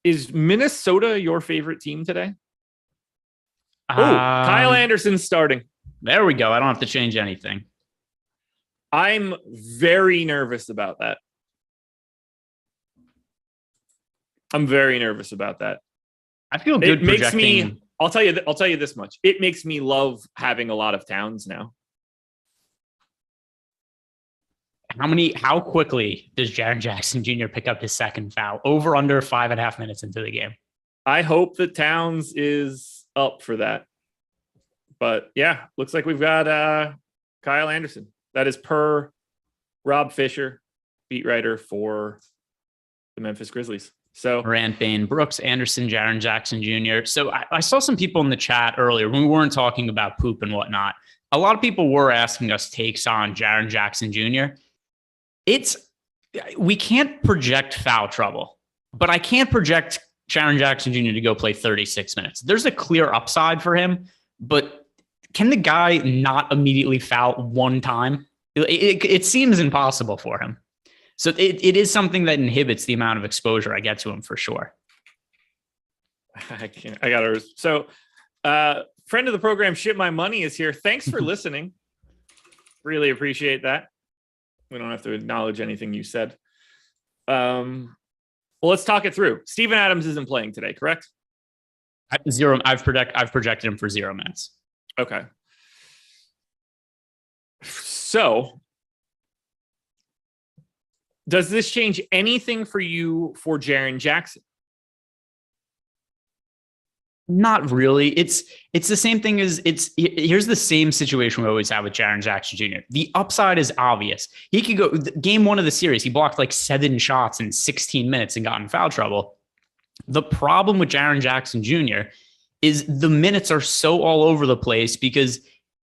Is Minnesota your favorite team today? Kyle Anderson's starting. There we go. I don't have to change anything. I'm very nervous about that. I feel good. It makes me. I'll tell you this much. It makes me love having a lot of Towns now. How quickly does Jaron Jackson Jr. pick up his second foul? Over under 5.5 minutes into the game. I hope that Towns is up for that. But yeah, looks like we've got Kyle Anderson. That is per Rob Fisher, beat writer for the Memphis Grizzlies. So Morant, Bain, Brooks, Anderson, Jaron Jackson Jr. So I saw some people in the chat earlier when we weren't talking about poop and whatnot. A lot of people were asking us takes on Jaron Jackson Jr. We can't project foul trouble, but I can't project Jaron Jackson Jr. to go play 36 minutes. There's a clear upside for him, but can the guy not immediately foul one time? It seems impossible for him. So it is something that inhibits the amount of exposure I get to him for sure. I got to. So friend of the program, Shit My Money is here. Thanks for listening. Really appreciate that. We don't have to acknowledge anything you said. Well, let's talk it through. Steven Adams isn't playing today, correct? I've projected him for 0 minutes. Okay. So, does this change anything for you for Jaron Jackson? Not really. It's the same thing as here's the same situation we always have with Jaron Jackson Jr. The upside is obvious. He could go game 1 of the series. He blocked like 7 shots in 16 minutes and got in foul trouble. The problem with Jaron Jackson Jr. is the minutes are so all over the place because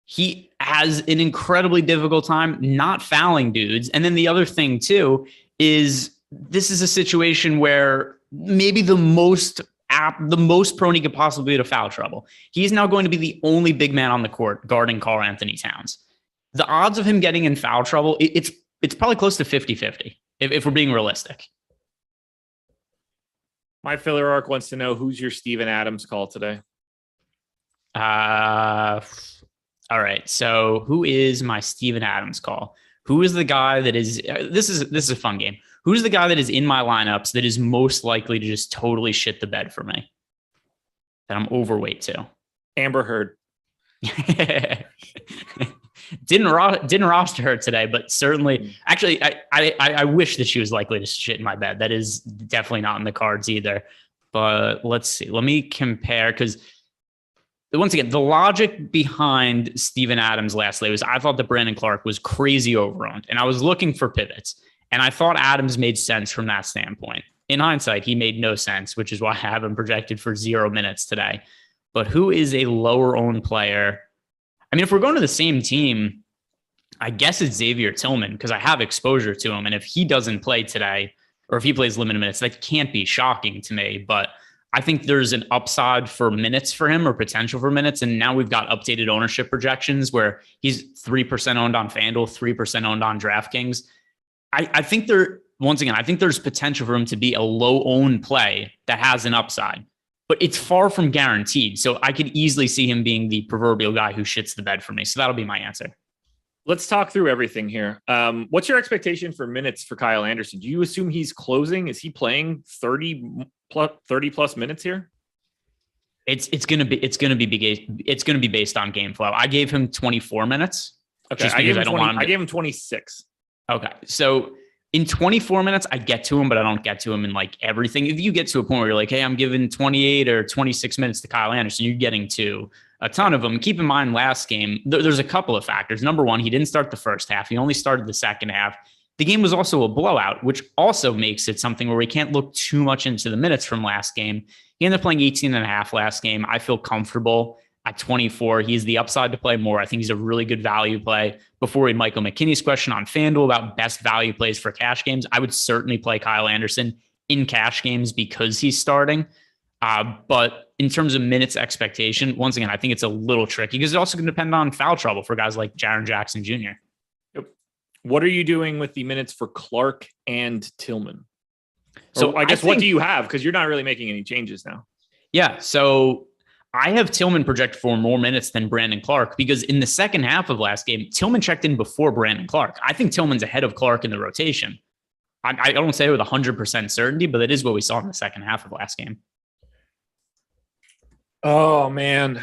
he has an incredibly difficult time not fouling dudes. And then the other thing too is this is a situation where maybe the most prone he could possibly be to foul trouble. He's now going to be the only big man on the court guarding Karl-Anthony Towns. The odds of him getting in foul trouble, it's probably close to 50-50 if we're being realistic. My filler arc wants to know who's your Steven Adams call today. All right. So who is my Steven Adams call? Who is the guy that is? This is a fun game. Who's the guy that is in my lineups that is most likely to just totally shit the bed for me? That I'm overweight to. Amber Heard. Didn't roster her today, but certainly, actually, I wish that she was likely to shit in my bed. That is definitely not in the cards either. But let's see. Let me compare, because once again, the logic behind Steven Adams last night was I thought that Brandon Clark was crazy overowned, and I was looking for pivots, and I thought Adams made sense from that standpoint. In hindsight, he made no sense, which is why I have him projected for 0 minutes today. But who is a lower owned player? I mean, if we're going to the same team, I guess it's Xavier Tillman, because I have exposure to him. And if he doesn't play today, or if he plays limited minutes, that can't be shocking to me. But I think there's an upside for minutes for him, or potential for minutes. And now we've got updated ownership projections where he's 3% owned on Fanduel, 3% owned on DraftKings. I think I think there's potential for him to be a low owned play that has an upside, but it's far from guaranteed. So I could easily see him being the proverbial guy who shits the bed for me. So that'll be my answer. Let's talk through everything here. What's your expectation for minutes for Kyle Anderson? Do you assume he's closing? Is he playing 30 plus minutes here? It's going to be based on game flow. I gave him 24 minutes. Okay. I gave him 26. Okay. So in 24 minutes, I get to him, but I don't get to him in like everything. If you get to a point where you're like, hey, I'm giving 28 or 26 minutes to Kyle Anderson, you're getting to a ton of them. Keep in mind, last game, there's a couple of factors. Number one, he didn't start the first half. He only started the second half. The game was also a blowout, which also makes it something where we can't look too much into the minutes from last game. He ended up playing 18 and a half last game. I feel comfortable at 24. He's the upside to play more. I think he's a really good value play. Before we had Michael McKinney's question on FanDuel about best value plays for cash games, I would certainly play Kyle Anderson in cash games because he's starting. But in terms of minutes expectation, once again, I think it's a little tricky because it's also going to depend on foul trouble for guys like Jaron Jackson Jr. Yep. What are you doing with the minutes for Clark and Tillman? So I guess, what do you have? Because you're not really making any changes now. Yeah. So I have Tillman projected for more minutes than Brandon Clark because in the second half of last game, Tillman checked in before Brandon Clark. I think Tillman's ahead of Clark in the rotation. I don't say it with 100% certainty, but it is what we saw in the second half of last game. Oh, man.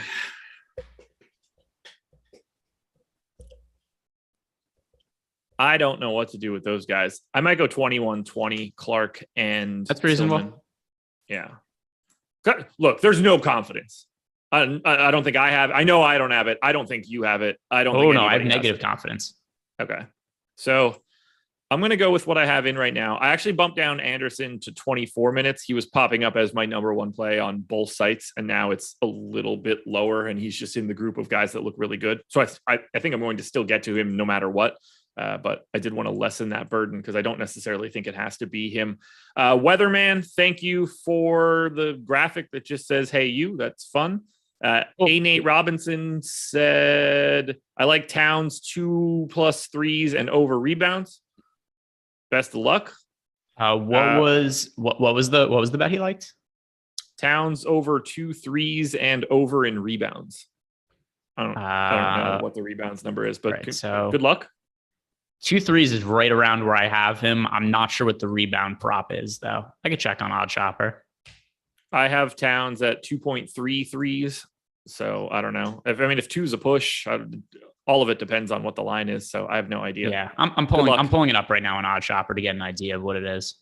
I don't know what to do with those guys. I might go 21-20, Clark and that's reasonable. Tillman. Yeah. Look, there's no confidence. I don't think I have. I know I don't have it. I don't think you have it. I don't. Oh, no, I have negative confidence. Okay. So I'm going to go with what I have in right now. I actually bumped down Anderson to 24 minutes. He was popping up as my number one play on both sites, and now it's a little bit lower, and he's just in the group of guys that look really good. So I think I'm going to still get to him no matter what. But I did want to lessen that burden because I don't necessarily think it has to be him. Weatherman, thank you for the graphic that just says, hey, you. That's fun. Nate Robinson said, I like Towns 2+ threes and over rebounds. Best of luck. What was the bet he liked? Towns over 2 threes and over in rebounds. I don't know what the rebounds number is, but right, so good luck. 2 threes is right around where I have him. I'm not sure what the rebound prop is, though. I could check on Odd Chopper. I have Towns at 2.3 threes. So I don't know. If 2 is a push, all of it depends on what the line is. So I have no idea. Yeah, I'm pulling it up right now on Odd Chopper to get an idea of what it is.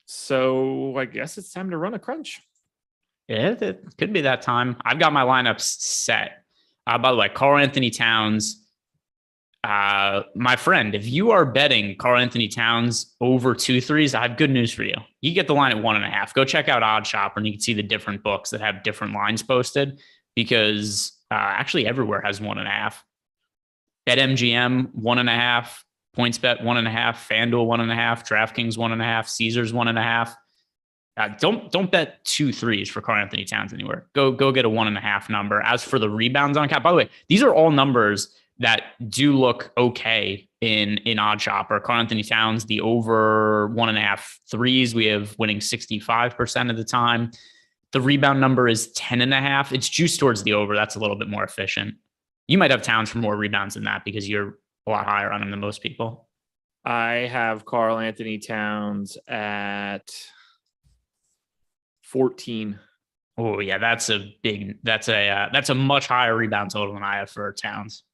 So I guess it's time to run a crunch. Yeah, it could be that time. I've got my lineups set. By the way, Karl-Anthony Towns. My friend, if you are betting Karl-Anthony Towns over 2 threes, I have good news for you. You get the line at 1.5. Go check out Odd Shopper and you can see the different books that have different lines posted because actually everywhere has 1.5. BetMGM 1.5, PointsBet 1.5, FanDuel 1.5, DraftKings 1.5, Caesars 1.5. Don't bet 2 threes for Karl-Anthony Towns anywhere. Go get a 1.5 number. As for the rebounds on cap, by the way, these are all numbers that do look okay in Odd Shopper. Karl-Anthony Towns, the over 1.5 threes, we have winning 65% of the time. The rebound number is 10.5. It's juiced towards the over. That's a little bit more efficient. You might have Towns for more rebounds than that because you're a lot higher on him than most people. I have Karl-Anthony Towns at 14. Oh yeah, that's a much higher rebound total than I have for Towns.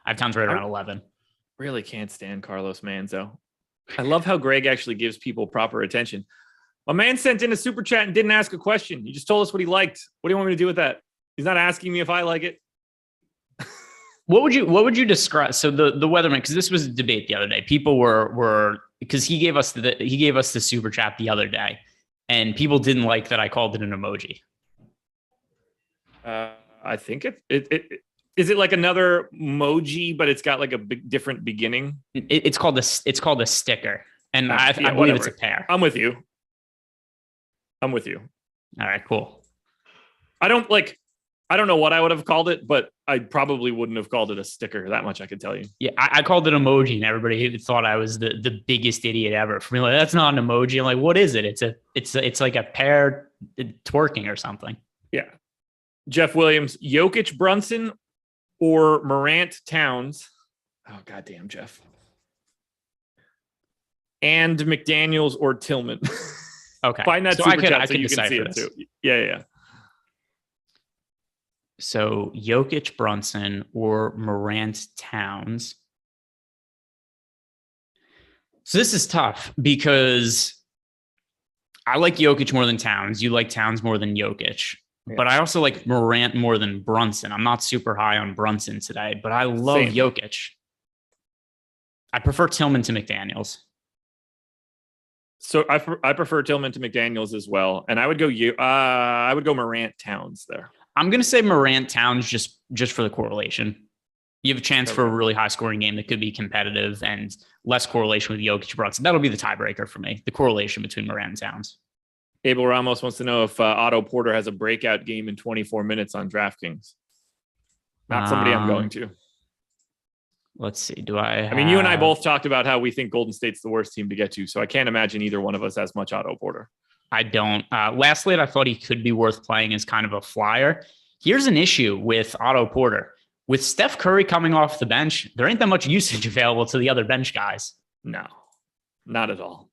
I have Towns right around 11. Really can't stand Carlos Manzo. I love how Greg actually gives people proper attention. A man sent in a super chat and didn't ask a question. He just told us what he liked. What do you want me to do with that? He's not asking me if I like it. What would you describe? So the weatherman, because this was a debate the other day. People were because he gave us the super chat the other day, and people didn't like that I called it an emoji. I think it is it like another emoji, but it's got like a big different beginning. It's called a sticker, and I believe whatever. It's a pair. I'm with you. All right, cool. I don't know what I would have called it, but I probably wouldn't have called it a sticker. That much I can tell you. Yeah, I called it emoji, and everybody thought I was the biggest idiot ever. For me, like, that's not an emoji. I'm like, what is it? It's like a pair twerking or something. Yeah. Jeff Williams, Jokic, Brunson, or Morant, Towns. Oh, goddamn, Jeff. And McDaniels or Tillman. Okay. Find that so super I chat so could you can see it this. too. Yeah. So Jokic, Brunson, or Morant, Towns. So this is tough because I like Jokic more than Towns. You like Towns more than Jokic. Yeah. But I also like Morant more than Brunson. I'm not super high on Brunson today, but I love Jokic. I prefer Tillman to McDaniels. So I prefer Tillman to McDaniels as well, and I would go Morant, Towns there. I'm going to say Morant, Towns just for the correlation. You have a chance for a really high scoring game that could be competitive and less correlation with Jokic, Brunson. That'll be the tiebreaker for me, the correlation between Morant and Towns. Abel Ramos wants to know if Otto Porter has a breakout game in 24 minutes on DraftKings. Not somebody I'm going to. Let's see. I mean, you and I both talked about how we think Golden State's the worst team to get to, so I can't imagine either one of us has much Otto Porter. I don't. Last slate, I thought he could be worth playing as kind of a flyer. Here's an issue with Otto Porter. With Steph Curry coming off the bench, there ain't that much usage available to the other bench guys. No, not at all.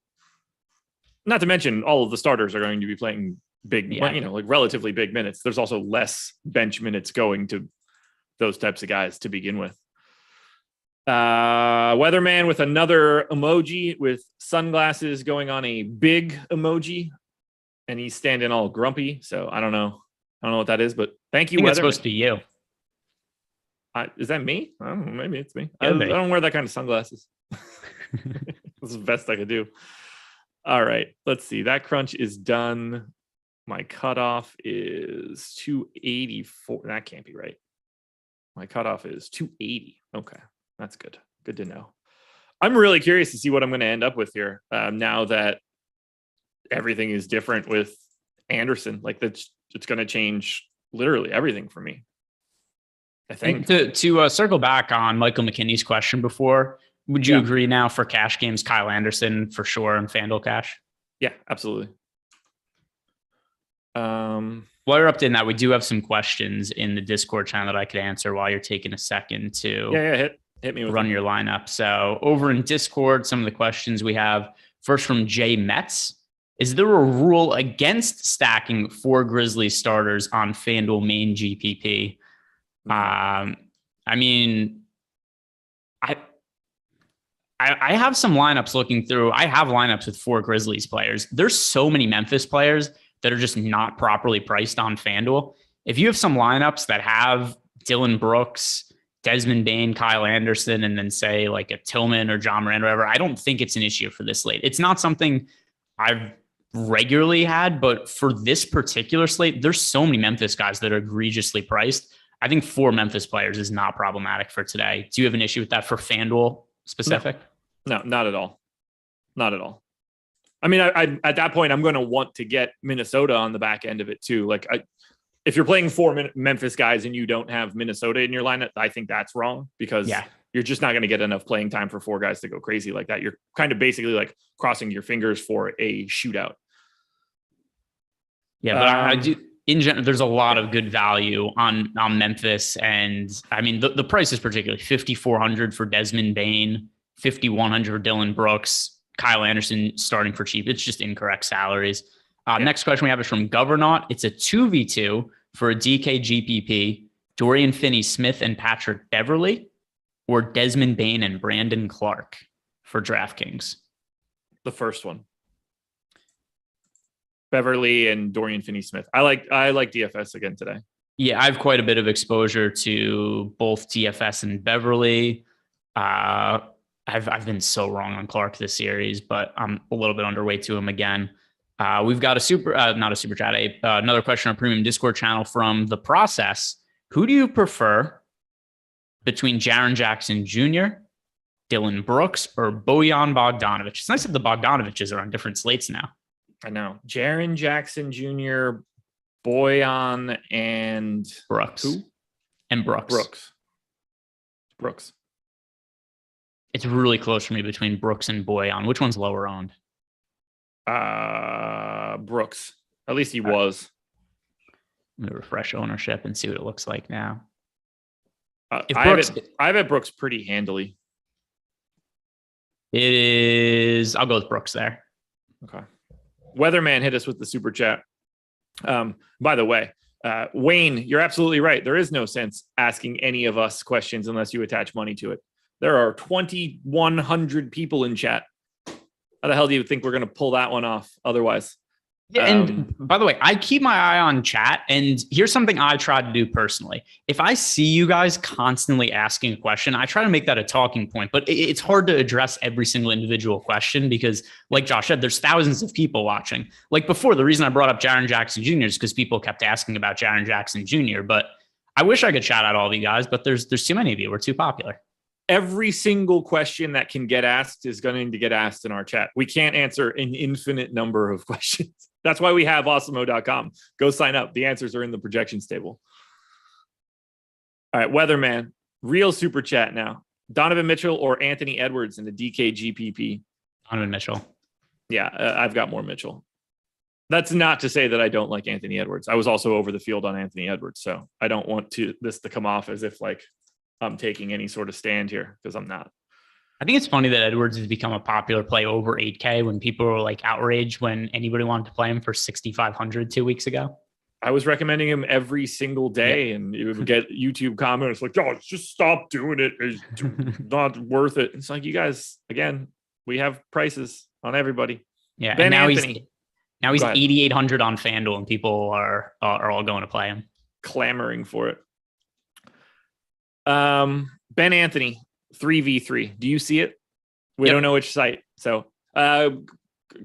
Not to mention all of the starters are going to be playing big, like relatively big minutes. There's also less bench minutes going to those types of guys to begin with. Weatherman with another emoji with sunglasses going on a big emoji, and he's standing all grumpy. So I don't know what that is, but thank you. I think it's supposed to be you. Is that me? I don't know, maybe it's me. I don't wear that kind of sunglasses. This is the best I could do. All right, let's see. That crunch is done. My cutoff is 284. That can't be right. My cutoff is 280. Okay. That's good. Good to know. I'm really curious to see what I'm going to end up with here now that everything is different with Anderson. Like it's going to change literally everything for me. I think. To circle back on Michael McKinney's question before, would you agree now for cash games, Kyle Anderson for sure and Fanduel cash? Yeah, absolutely. While you're updating that, we do have some questions in the Discord channel that I could answer while you're taking a second to hit me with run your lineup. So over in Discord, some of the questions we have first from Jay Metz. Is there a rule against stacking 4 Grizzly starters on Fanduel main GPP? I mean, I have some lineups looking through. I have lineups with 4 Grizzlies players. There's so many Memphis players that are just not properly priced on Fanduel. If you have some lineups that have Dylan Brooks, Desmond Bain, Kyle Anderson, and then say like a Tillman or John Morant or whatever, I don't think it's an issue for this slate. It's not something I've regularly had, but for this particular slate, there's so many Memphis guys that are egregiously priced. I think 4 Memphis players is not problematic for today. Do you have an issue with that for Fanduel specific? No, not at all. Not at all. I mean, I at that point, I'm going to want to get Minnesota on the back end of it too. Like if you're playing 4 Memphis guys and you don't have Minnesota in your lineup, I think that's wrong because you're just not going to get enough playing time for 4 guys to go crazy like that. You're kind of basically like crossing your fingers for a shootout. Yeah, but I do. In general, there's a lot of good value on Memphis, and I mean the price is particularly $5,400 for Desmond Bain, $5,100 for Dylan Brooks, Kyle Anderson starting for cheap. It's just incorrect salaries. Next question we have is from Governaut. It's a 2v2 for a DK GPP, Dorian Finney-Smith and Patrick Beverley, or Desmond Bain and Brandon Clark for DraftKings. The first one. Beverly and Dorian Finney-Smith. I like DFS again today. Yeah, I have quite a bit of exposure to both DFS and Beverly. I've been so wrong on Clark this series, but I'm a little bit underweight to him again. We've got another question on Premium Discord channel from The Process. Who do you prefer between Jaron Jackson Jr., Dylan Brooks, or Bojan Bogdanovic? It's nice that the Bogdanoviches are on different slates now. I know. Jaron Jackson Jr., Bojan, and Brooks. Who? And Brooks. Brooks. It's really close for me between Brooks and Bojan. Which one's lower owned? Brooks. At least he was. Let me refresh ownership and see what it looks like now. I have it Brooks pretty handily. It is. I'll go with Brooks there. Okay. Weatherman hit us with the super chat. By the way, Wayne, you're absolutely right. There is no sense asking any of us questions unless you attach money to it. There are 2,100 people in chat. How the hell do you think we're going to pull that one off otherwise? Yeah, and by the way, I keep my eye on chat, and here's something I try to do personally. If I see you guys constantly asking a question, I try to make that a talking point, but it's hard to address every single individual question because, like Josh said, there's thousands of people watching. Like before, the reason I brought up Jaron Jackson Jr. is because people kept asking about Jaron Jackson Jr., but I wish I could shout out all of you guys, but there's too many of you. We're too popular. Every single question that can get asked is going to get asked in our chat. We can't answer an infinite number of questions. That's why we have Awesemo.com. Go sign up. The answers are in the projections table. All right, Weatherman, real super chat now. Donovan Mitchell or Anthony Edwards in the DK GPP? Donovan Mitchell. Yeah, I've got more Mitchell. That's not to say that I don't like Anthony Edwards. I was also over the field on Anthony Edwards, so I don't want this to come off as if like I'm taking any sort of stand here because I'm not. I think it's funny that Edwards has become a popular play over 8K when people were like outraged when anybody wanted to play him for 6,500 2 weeks ago. I was recommending him every single day, and you would get YouTube comments like, "Oh, just stop doing it. It's not worth it." It's like, you guys, again, we have prices on everybody. Yeah, Ben and Anthony. Now he's 8,800 on Fanduel, and people are all going to play him, clamoring for it. Ben Anthony, 3v3. Do you see it? We don't know which site. So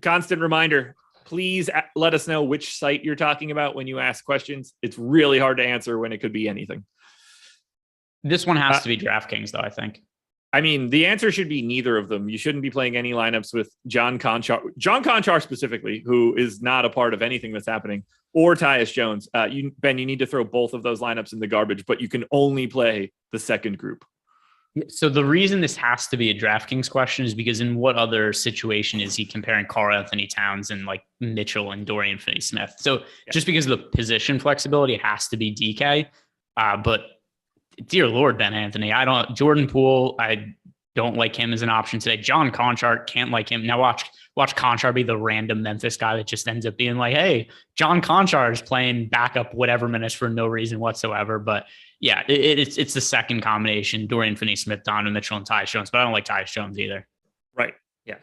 constant reminder, please let us know which site you're talking about when you ask questions. It's really hard to answer when it could be anything. This one has to be DraftKings, though, I think. I mean, the answer should be neither of them. You shouldn't be playing any lineups with John Conchar specifically, who is not a part of anything that's happening, or Tyus Jones. Ben, you need to throw both of those lineups in the garbage, but you can only play the second group. So the reason this has to be a DraftKings question is because in what other situation is he comparing Karl Anthony Towns and like Mitchell and Dorian Finney-Smith? So just because of the position flexibility, it has to be DK. But dear Lord, Ben Anthony, Jordan Poole, I don't like him as an option today. John Conchar, can't like him. Now watch Conchar be the random Memphis guy that just ends up being like, hey, John Conchar is playing backup whatever minutes for no reason whatsoever. But yeah, it's the second combination, Dorian Finney-Smith, Donovan Mitchell, and Tyus Jones. But I don't like Tyus Jones either. Right. Yeah.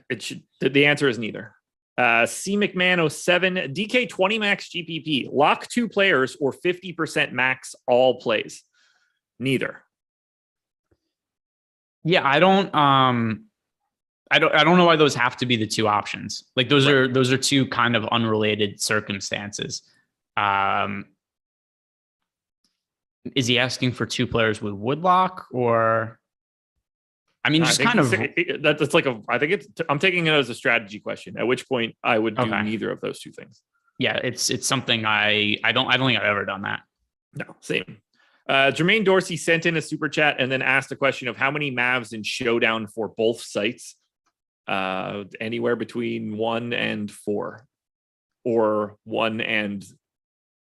The answer is neither. C McMahon 07, DK 20 max GPP, lock 2 players or 50% max all plays. Neither. Yeah, I don't know why those have to be the two options. Like those are two kind of unrelated circumstances. Is he asking for 2 players with Woodlock, or I mean, just kind of that's like I'm taking it as a strategy question, at which point I would do neither of those two things. Yeah, it's something I don't think I've ever done that. No, same. Jermaine Dorsey sent in a super chat and then asked a question of how many Mavs in showdown for both sites. Anywhere between 1 and 4 or 1 and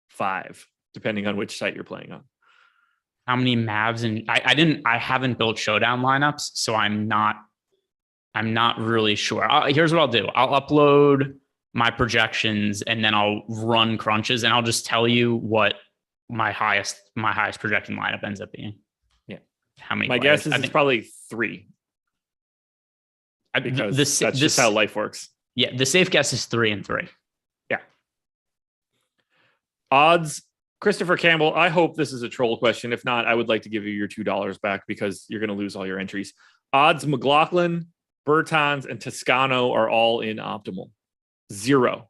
5, depending on which site you're playing on. How many Mavs? And I haven't built showdown lineups, so I'm not really sure. Here's what I'll do. I'll upload my projections and then I'll run crunches and I'll just tell you what my highest projected lineup ends up being. Yeah. How many? My guess is it's probably 3. Because that's just how life works. Yeah, the safe guess is 3 and 3. Yeah. Odds, Christopher Campbell. I hope this is a troll question. If not, I would like to give you your $2 back because you're going to lose all your entries. Odds, McLaughlin, Bertans, and Toscano are all in optimal. 0.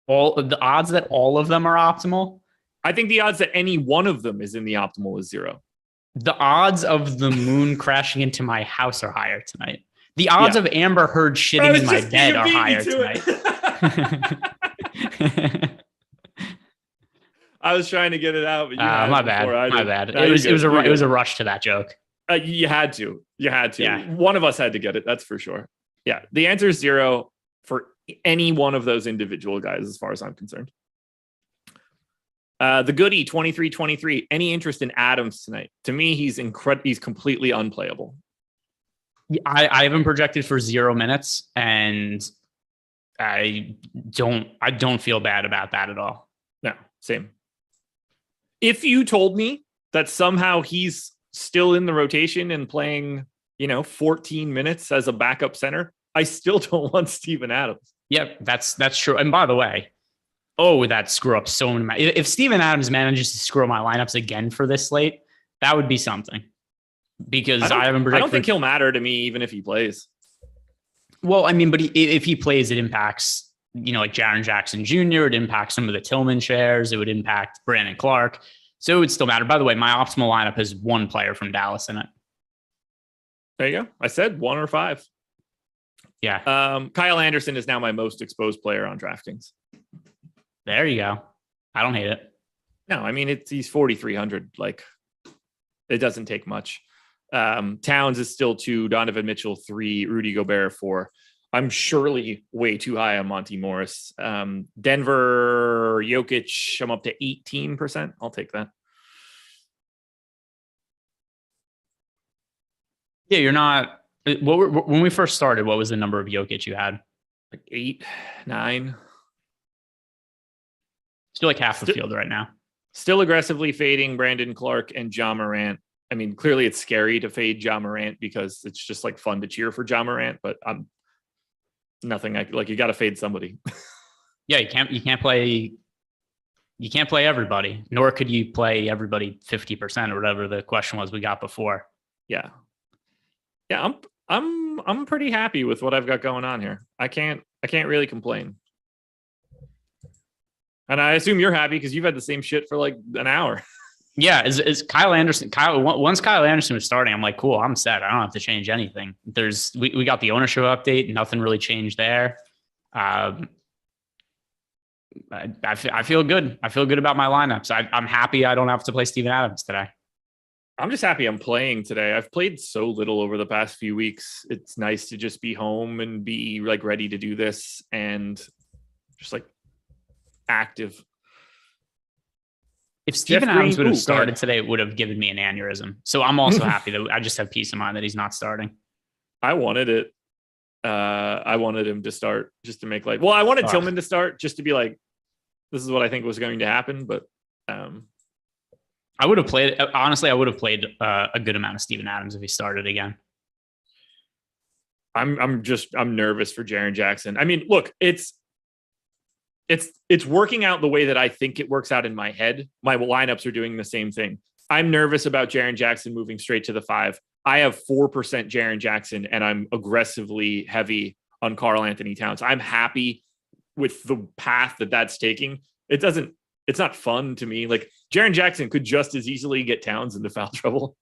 All the odds that all of them are optimal. I think the odds that any one of them is in the optimal is 0. The odds of the moon crashing into my house are higher tonight. The odds of Amber Heard shitting in my bed are higher tonight. I was trying to get it out, but my bad. It was a rush to that joke. You had to. Yeah. One of us had to get it. That's for sure. Yeah. The answer is 0 for any one of those individual guys, as far as I'm concerned. The Goody 23-23. Any interest in Adams tonight? To me, he's completely unplayable. I have him projected for 0 minutes, and I don't feel bad about that at all. No, same. If you told me that somehow he's still in the rotation and playing, 14 minutes as a backup center, I still don't want Steven Adams. Yep, that's true. And by the way, would that screw up so many? If Steven Adams manages to screw up my lineups again for this slate, that would be something. Because I haven't projected. I don't think he'll matter to me, even if he plays. Well, I mean, but if he plays, it impacts, like Jaron Jackson Jr. It impacts some of the Tillman shares. It would impact Brandon Clark. So it would still matter. By the way, my optimal lineup has 1 player from Dallas in it. There you go. I said 1 or 5. Yeah. Kyle Anderson is now my most exposed player on DraftKings. There you go. I don't hate it. No, I mean, he's 4,300. Like, it doesn't take much. Towns is still 2, Donovan Mitchell 3, Rudy Gobert 4. I'm surely way too high on Monty Morris. Denver, Jokic, I'm up to 18%. I'll take that. Yeah, you're not. When we first started, what was the number of Jokic you had? Like 8, 9. Still like half the field right now. Still aggressively fading Brandon Clark and Ja Morant. I mean, clearly it's scary to fade Ja Morant because it's just like fun to cheer for Ja Morant, but I'm nothing like you got to fade somebody. Yeah, you can't play everybody, nor could you play everybody 50% or whatever the question was we got before. Yeah. Yeah, I'm pretty happy with what I've got going on here. I can't really complain. And I assume you're happy because you've had the same shit for like an hour. Yeah, is Kyle Anderson. Once Kyle Anderson was starting, I'm like, cool, I'm set. I don't have to change anything. We got the ownership update. Nothing really changed there. I feel good. I feel good about my lineups. I'm happy I don't have to play Steven Adams today. I'm just happy I'm playing today. I've played so little over the past few weeks. It's nice to just be home and be like ready to do this and just like active. If Steven Adams would have started today, it would have given me an aneurysm. So I'm also happy that I just have peace of mind that he's not starting. I wanted it. I wanted him to start just to make like, well, I wanted Tillman to start just to be like, this is what I think was going to happen. But I would have played, honestly, I would have played a good amount of Steven Adams if he started again. I'm nervous for Jaron Jackson. I mean, look, it's working out the way that I think it works out in my head. My lineups are doing the same thing. I'm nervous about Jaron Jackson moving straight to the 5. I have 4% Jaron Jackson, and I'm aggressively heavy on Karl Anthony Towns. I'm happy with the path that that's taking. It's not fun to me. Like Jaron Jackson could just as easily get Towns into foul trouble.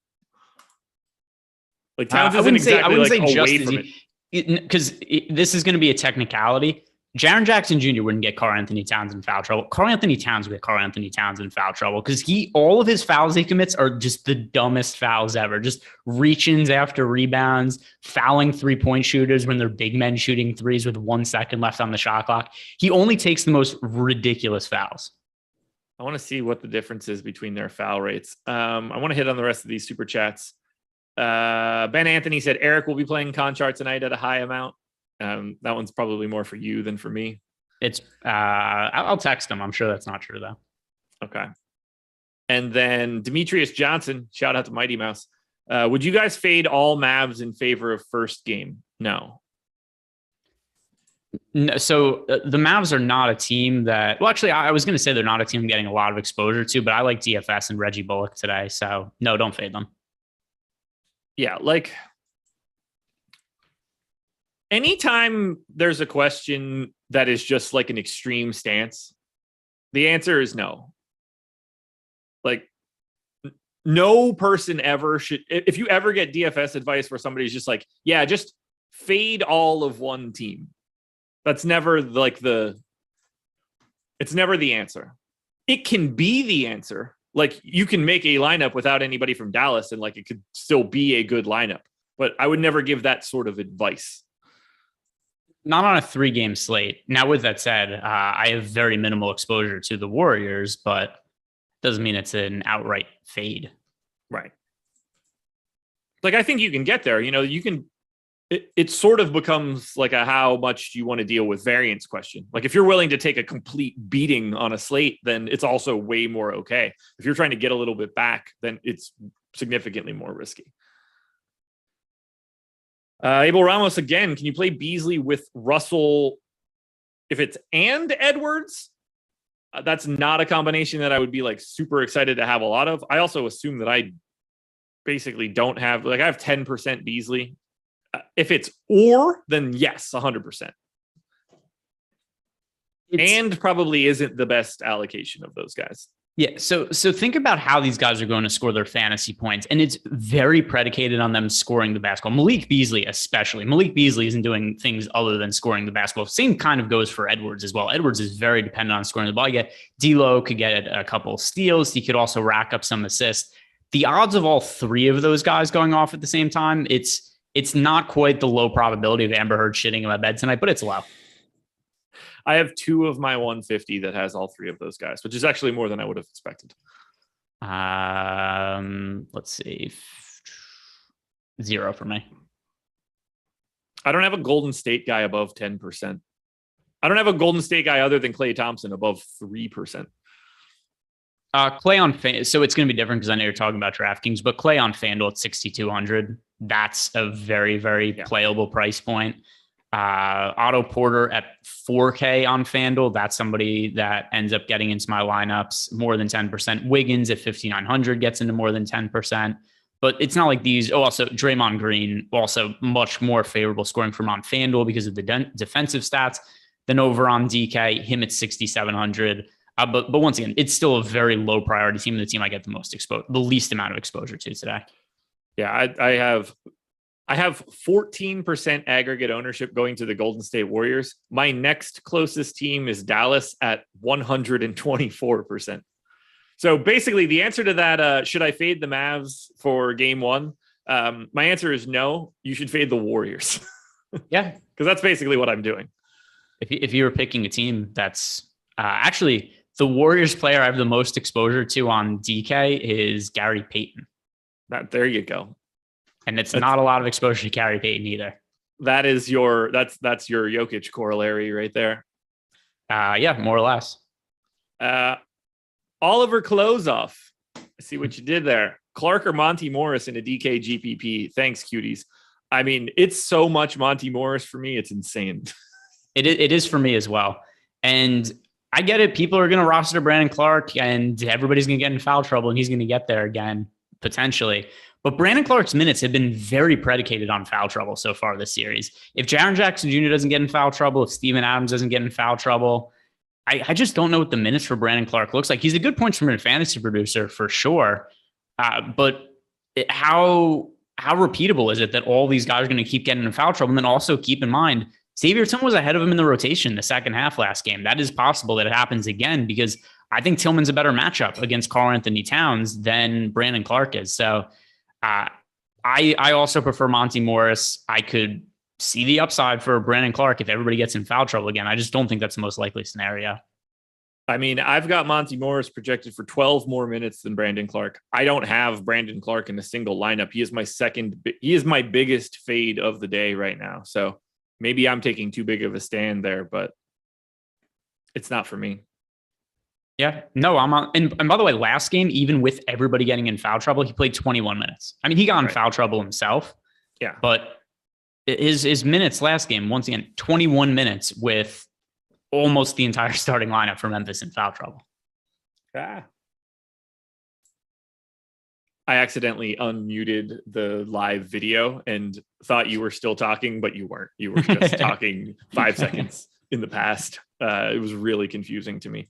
Like Towns isn't exactly like away from it. Because this is going to be a technicality. Jaron Jackson Jr. wouldn't get Karl-Anthony Towns in foul trouble. Karl-Anthony Towns would get Karl-Anthony Towns in foul trouble because all of his fouls he commits are just the dumbest fouls ever. Just reach-ins after rebounds, fouling three-point shooters when they're big men shooting threes with 1 second left on the shot clock. He only takes the most ridiculous fouls. I want to see what the difference is between their foul rates. I want to hit on the rest of these super chats. Ben Anthony said Eric will be playing Conchar tonight at a high amount. That one's probably more for you than for me. It's I'll text him. I'm sure that's not true though. Okay. And then Demetrius Johnson, shout out to Mighty Mouse. Would you guys fade all Mavs in favor of first game? No. No, so the Mavs are not a team that, well, actually, I was going to say they're not a team I'm getting a lot of exposure to, but I like DFS and Reggie Bullock today. So no, don't fade them. Yeah. Like anytime there's a question that is just like an extreme stance, the answer is no. Like no person ever should, if you ever get DFS advice where somebody's just like, yeah, just fade all of one team. That's never like it's never the answer. It can be the answer. Like you can make a lineup without anybody from Dallas and like it could still be a good lineup, but I would never give that sort of advice. Not on a 3-game slate. Now, with that said, I have very minimal exposure to the Warriors, but doesn't mean it's an outright fade. Right. Like, I think you can get there. You know, you can, it sort of becomes like a how much do you want to deal with variance question. Like if you're willing to take a complete beating on a slate, then it's also way more okay. If you're trying to get a little bit back, then it's significantly more risky. Abel Ramos again, can you play Beasley with Russell if it's and Edwards? That's not a combination that I would be like super excited to have a lot of. I also assume that I basically don't have, like I have 10% Beasley. If it's or, then yes, 100%. And probably isn't the best allocation of those guys. Yeah. So think about how these guys are going to score their fantasy points. And it's very predicated on them scoring the basketball. Malik Beasley, especially. Malik Beasley isn't doing things other than scoring the basketball. Same kind of goes for Edwards as well. Edwards is very dependent on scoring the ball. You get D'Lo could get a couple of steals. He could also rack up some assists. The odds of all three of those guys going off at the same time, it's not quite the low probability of Amber Heard shitting in my bed tonight, but it's low. I have 2 of my 150 that has all 3 of those guys, which is actually more than I would have expected. Let's see. 0 for me. I don't have a Golden State guy above 10%. I don't have a Golden State guy other than Klay Thompson above 3%. Klay on so it's going to be different because I know you're talking about DraftKings, but Klay on Fanduel at 6,200. That's a very, very playable price point. Otto Porter at 4K on Fanduel. That's somebody that ends up getting into my lineups more than 10%. Wiggins at 5,900 gets into more than 10%. But it's not like these. Oh, also Draymond Green, also much more favorable scoring from on Fanduel because of the defensive stats than over on DK. Him at 6,700. But once again, it's still a very low priority team. The team I get the least amount of exposure to today. Yeah, I have 14% aggregate ownership going to the Golden State Warriors. My next closest team is Dallas at 124%. So basically the answer to that, should I fade the Mavs for game 1? My answer is no, you should fade the Warriors. Yeah. Because that's basically what I'm doing. If you were picking a team that's actually the Warriors player I have the most exposure to on DK is Gary Payton. There you go. And it's not a lot of exposure to Gary Payton either. That's your Jokic corollary right there. Yeah, more or less. Oliver Klozoff. I see what you did there. Clark or Monty Morris in a DK GPP. Thanks, cuties. I mean, it's so much Monty Morris for me. It's insane. It is for me as well. And I get it. People are going to roster Brandon Clark and everybody's going to get in foul trouble and he's going to get there again, potentially. But Brandon Clark's minutes have been very predicated on foul trouble so far this series. If Jaron Jackson Jr. doesn't get in foul trouble, if Steven Adams doesn't get in foul trouble, I just don't know what the minutes for Brandon Clark looks like. He's a good points per minute fantasy producer for sure. But how repeatable is it that all these guys are going to keep getting in foul trouble? And then also keep in mind, Xavier Tillman was ahead of him in the rotation the second half last game. That is possible that it happens again because I think Tillman's a better matchup against Karl-Anthony Towns than Brandon Clark is. So I also prefer Monty Morris. I could see the upside for Brandon Clark if everybody gets in foul trouble again. I just don't think that's the most likely scenario. I mean, I've got Monty Morris projected for 12 more minutes than Brandon Clark. I don't have Brandon Clark in a single lineup. He is my biggest fade of the day right now. So maybe I'm taking too big of a stand there, but it's not for me. Yeah, no, I'm on. And by the way, last game, even with everybody getting in foul trouble, he played 21 minutes. I mean, he got in foul trouble himself. Yeah. But his minutes last game, once again, 21 minutes with almost the entire starting lineup for Memphis in foul trouble. I accidentally unmuted the live video and thought you were still talking, but you weren't. You were just talking 5 seconds in the past. It was really confusing to me.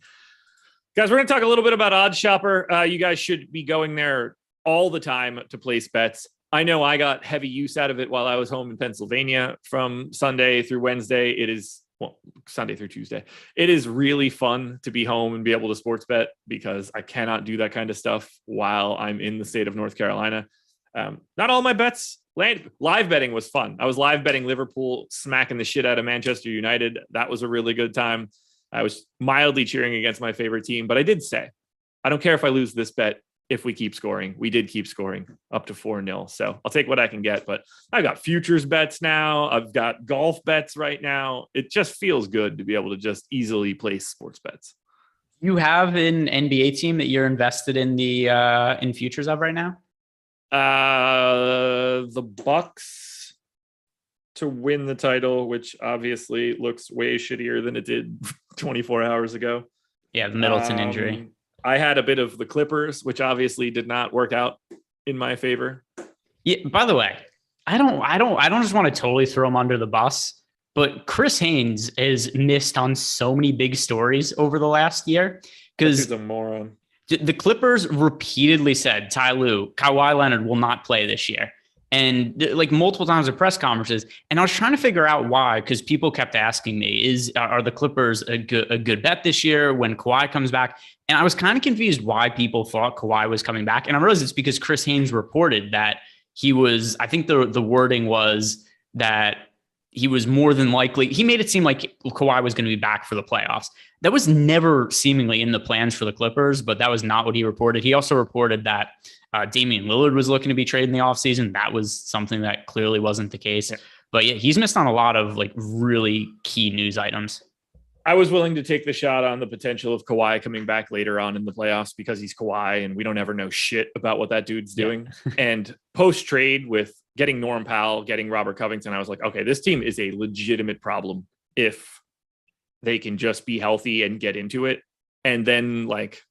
Guys, we're going to talk a little bit about Odds Shopper. You guys should be going there all the time to place bets. I know I got heavy use out of it while I was home in Pennsylvania from Sunday through Wednesday. Sunday through Tuesday. It is really fun to be home and be able to sports bet because I cannot do that kind of stuff while I'm in the state of North Carolina. Not all my bets land. Live betting was fun. I was live betting Liverpool smacking the shit out of Manchester United. That was a really good time. I was mildly cheering against my favorite team, but I did say, I don't care if I lose this bet if we keep scoring. We did keep scoring up to 4-0. So I'll take what I can get, but I've got futures bets now. I've got golf bets right now. It just feels good to be able to just easily place sports bets. You have an NBA team that you're invested in the in futures of right now? The Bucks to win the title, which obviously looks way shittier than it did 24 hours ago. Yeah, the Middleton injury. I had a bit of the Clippers, which obviously did not work out in my favor. Yeah. By the way, I don't just want to totally throw him under the bus, but Chris Haynes has missed on so many big stories over the last year because he's a moron. The Clippers repeatedly said, Kawhi Leonard will not play this year. And like multiple times at press conferences. And I was trying to figure out why, because people kept asking me, are the Clippers a good bet this year when Kawhi comes back? And I was kind of confused why people thought Kawhi was coming back. And I realized it's because Chris Haynes reported that he was, I think the wording was that he was more than likely, he made it seem like Kawhi was going to be back for the playoffs. That was never seemingly in the plans for the Clippers, but that was not what he reported. He also reported that Damian Lillard was looking to be traded in the offseason. That was something that clearly wasn't the case. Yeah. But yeah, he's missed on a lot of like really key news items. I was willing to take the shot on the potential of Kawhi coming back later on in the playoffs because he's Kawhi and we don't ever know shit about what that dude's doing. And post-trade with getting Norm Powell, getting Robert Covington, I was like, okay, this team is a legitimate problem if they can just be healthy and get into it. And then like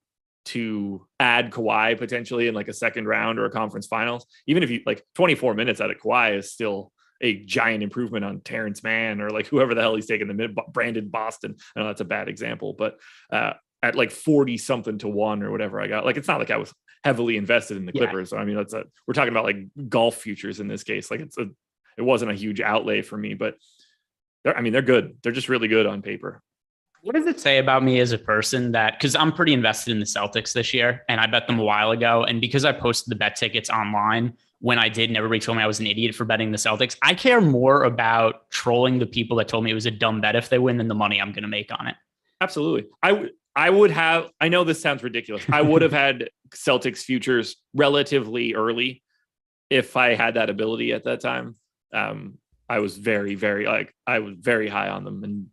to add Kawhi potentially in like a second round or a conference finals, even if you like 24 minutes out of Kawhi is still a giant improvement on Terrence Mann or like whoever the hell he's taking the mid Brandon Boston. I know that's a bad example, but at like 40 something to 1 or whatever I got, like, it's not like I was heavily invested in the Clippers. So, I mean, we're talking about like golf futures in this case. Like it wasn't a huge outlay for me, but they're good. They're just really good on paper. What does it say about me as a person that, because I'm pretty invested in the Celtics this year and I bet them a while ago. And because I posted the bet tickets online when I did and everybody told me I was an idiot for betting the Celtics, I care more about trolling the people that told me it was a dumb bet if they win than the money I'm going to make on it. Absolutely. I would have, I know this sounds ridiculous. I would have had Celtics futures relatively early if I had that ability at that time. I was very, very I was very high on them and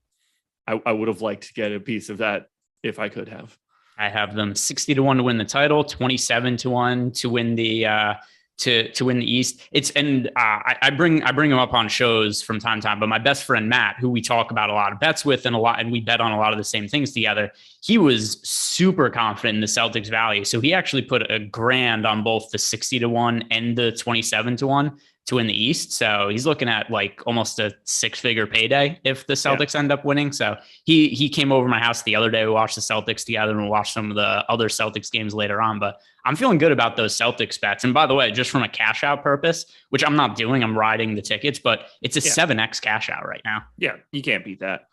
I would have liked to get a piece of that if I could have. I have them 60 to 1 to win the title, 27 to 1 to win the to win the East. I bring them up on shows from time to time, but my best friend Matt, who we talk about a lot of bets with and we bet on a lot of the same things together, he was super confident in the Celtics value. So he actually put $1,000 on both the 60 to 1 and the 27 to 1. to win the East. So he's looking at like almost a 6-figure payday if the Celtics end up winning. So he came over my house the other day. We watched the Celtics together and we'll watch some of the other Celtics games later on. But I'm feeling good about those Celtics bets. And by the way, just from a cash out purpose, which I'm not doing, I'm riding the tickets, but it's a 7x cash out right now. Yeah, you can't beat that.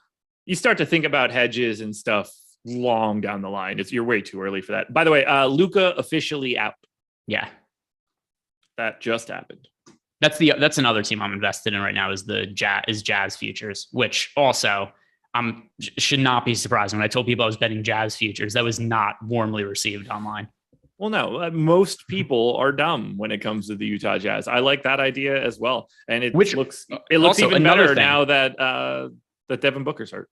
You start to think about hedges and stuff long down the line. You're way too early for that. By the way, Luka officially out. Yeah. That just happened. That's another team I'm invested in right now is Jazz futures, which also should not be surprising. When I told people I was betting Jazz futures, that was not warmly received online. Well, no, most people are dumb when it comes to the Utah Jazz. I like that idea as well. And it looks even better now that Devin Booker's hurt.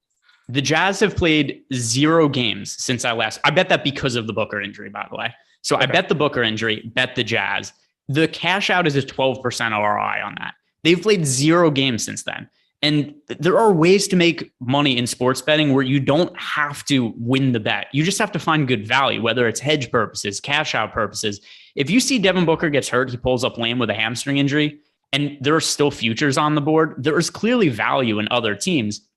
The Jazz have played 0 games since I bet that because of the Booker injury, by the way. So I bet the Booker injury, bet the Jazz. The cash out is a 12% ROI on that. They've played 0 games since then. And there are ways to make money in sports betting where you don't have to win the bet. You just have to find good value, whether it's hedge purposes, cash out purposes. If you see Devin Booker gets hurt, he pulls up lame with a hamstring injury, and there are still futures on the board, there is clearly value in other teams.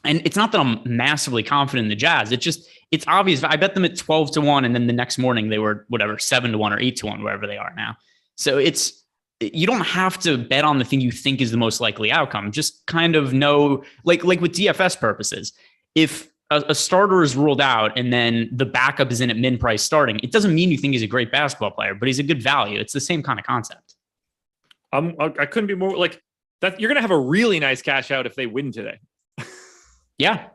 And it's not that I'm massively confident in the Jazz. It's obvious. I bet them at 12-1, and then the next morning they were 7-1 or 8-1, wherever they are now. So you don't have to bet on the thing you think is the most likely outcome. Just kind of know, like with DFS purposes, if a starter is ruled out and then the backup is in at min price starting, it doesn't mean you think he's a great basketball player, but he's a good value. It's the same kind of concept. I couldn't be more like that. You're going to have a really nice cash out if they win today. Yeah.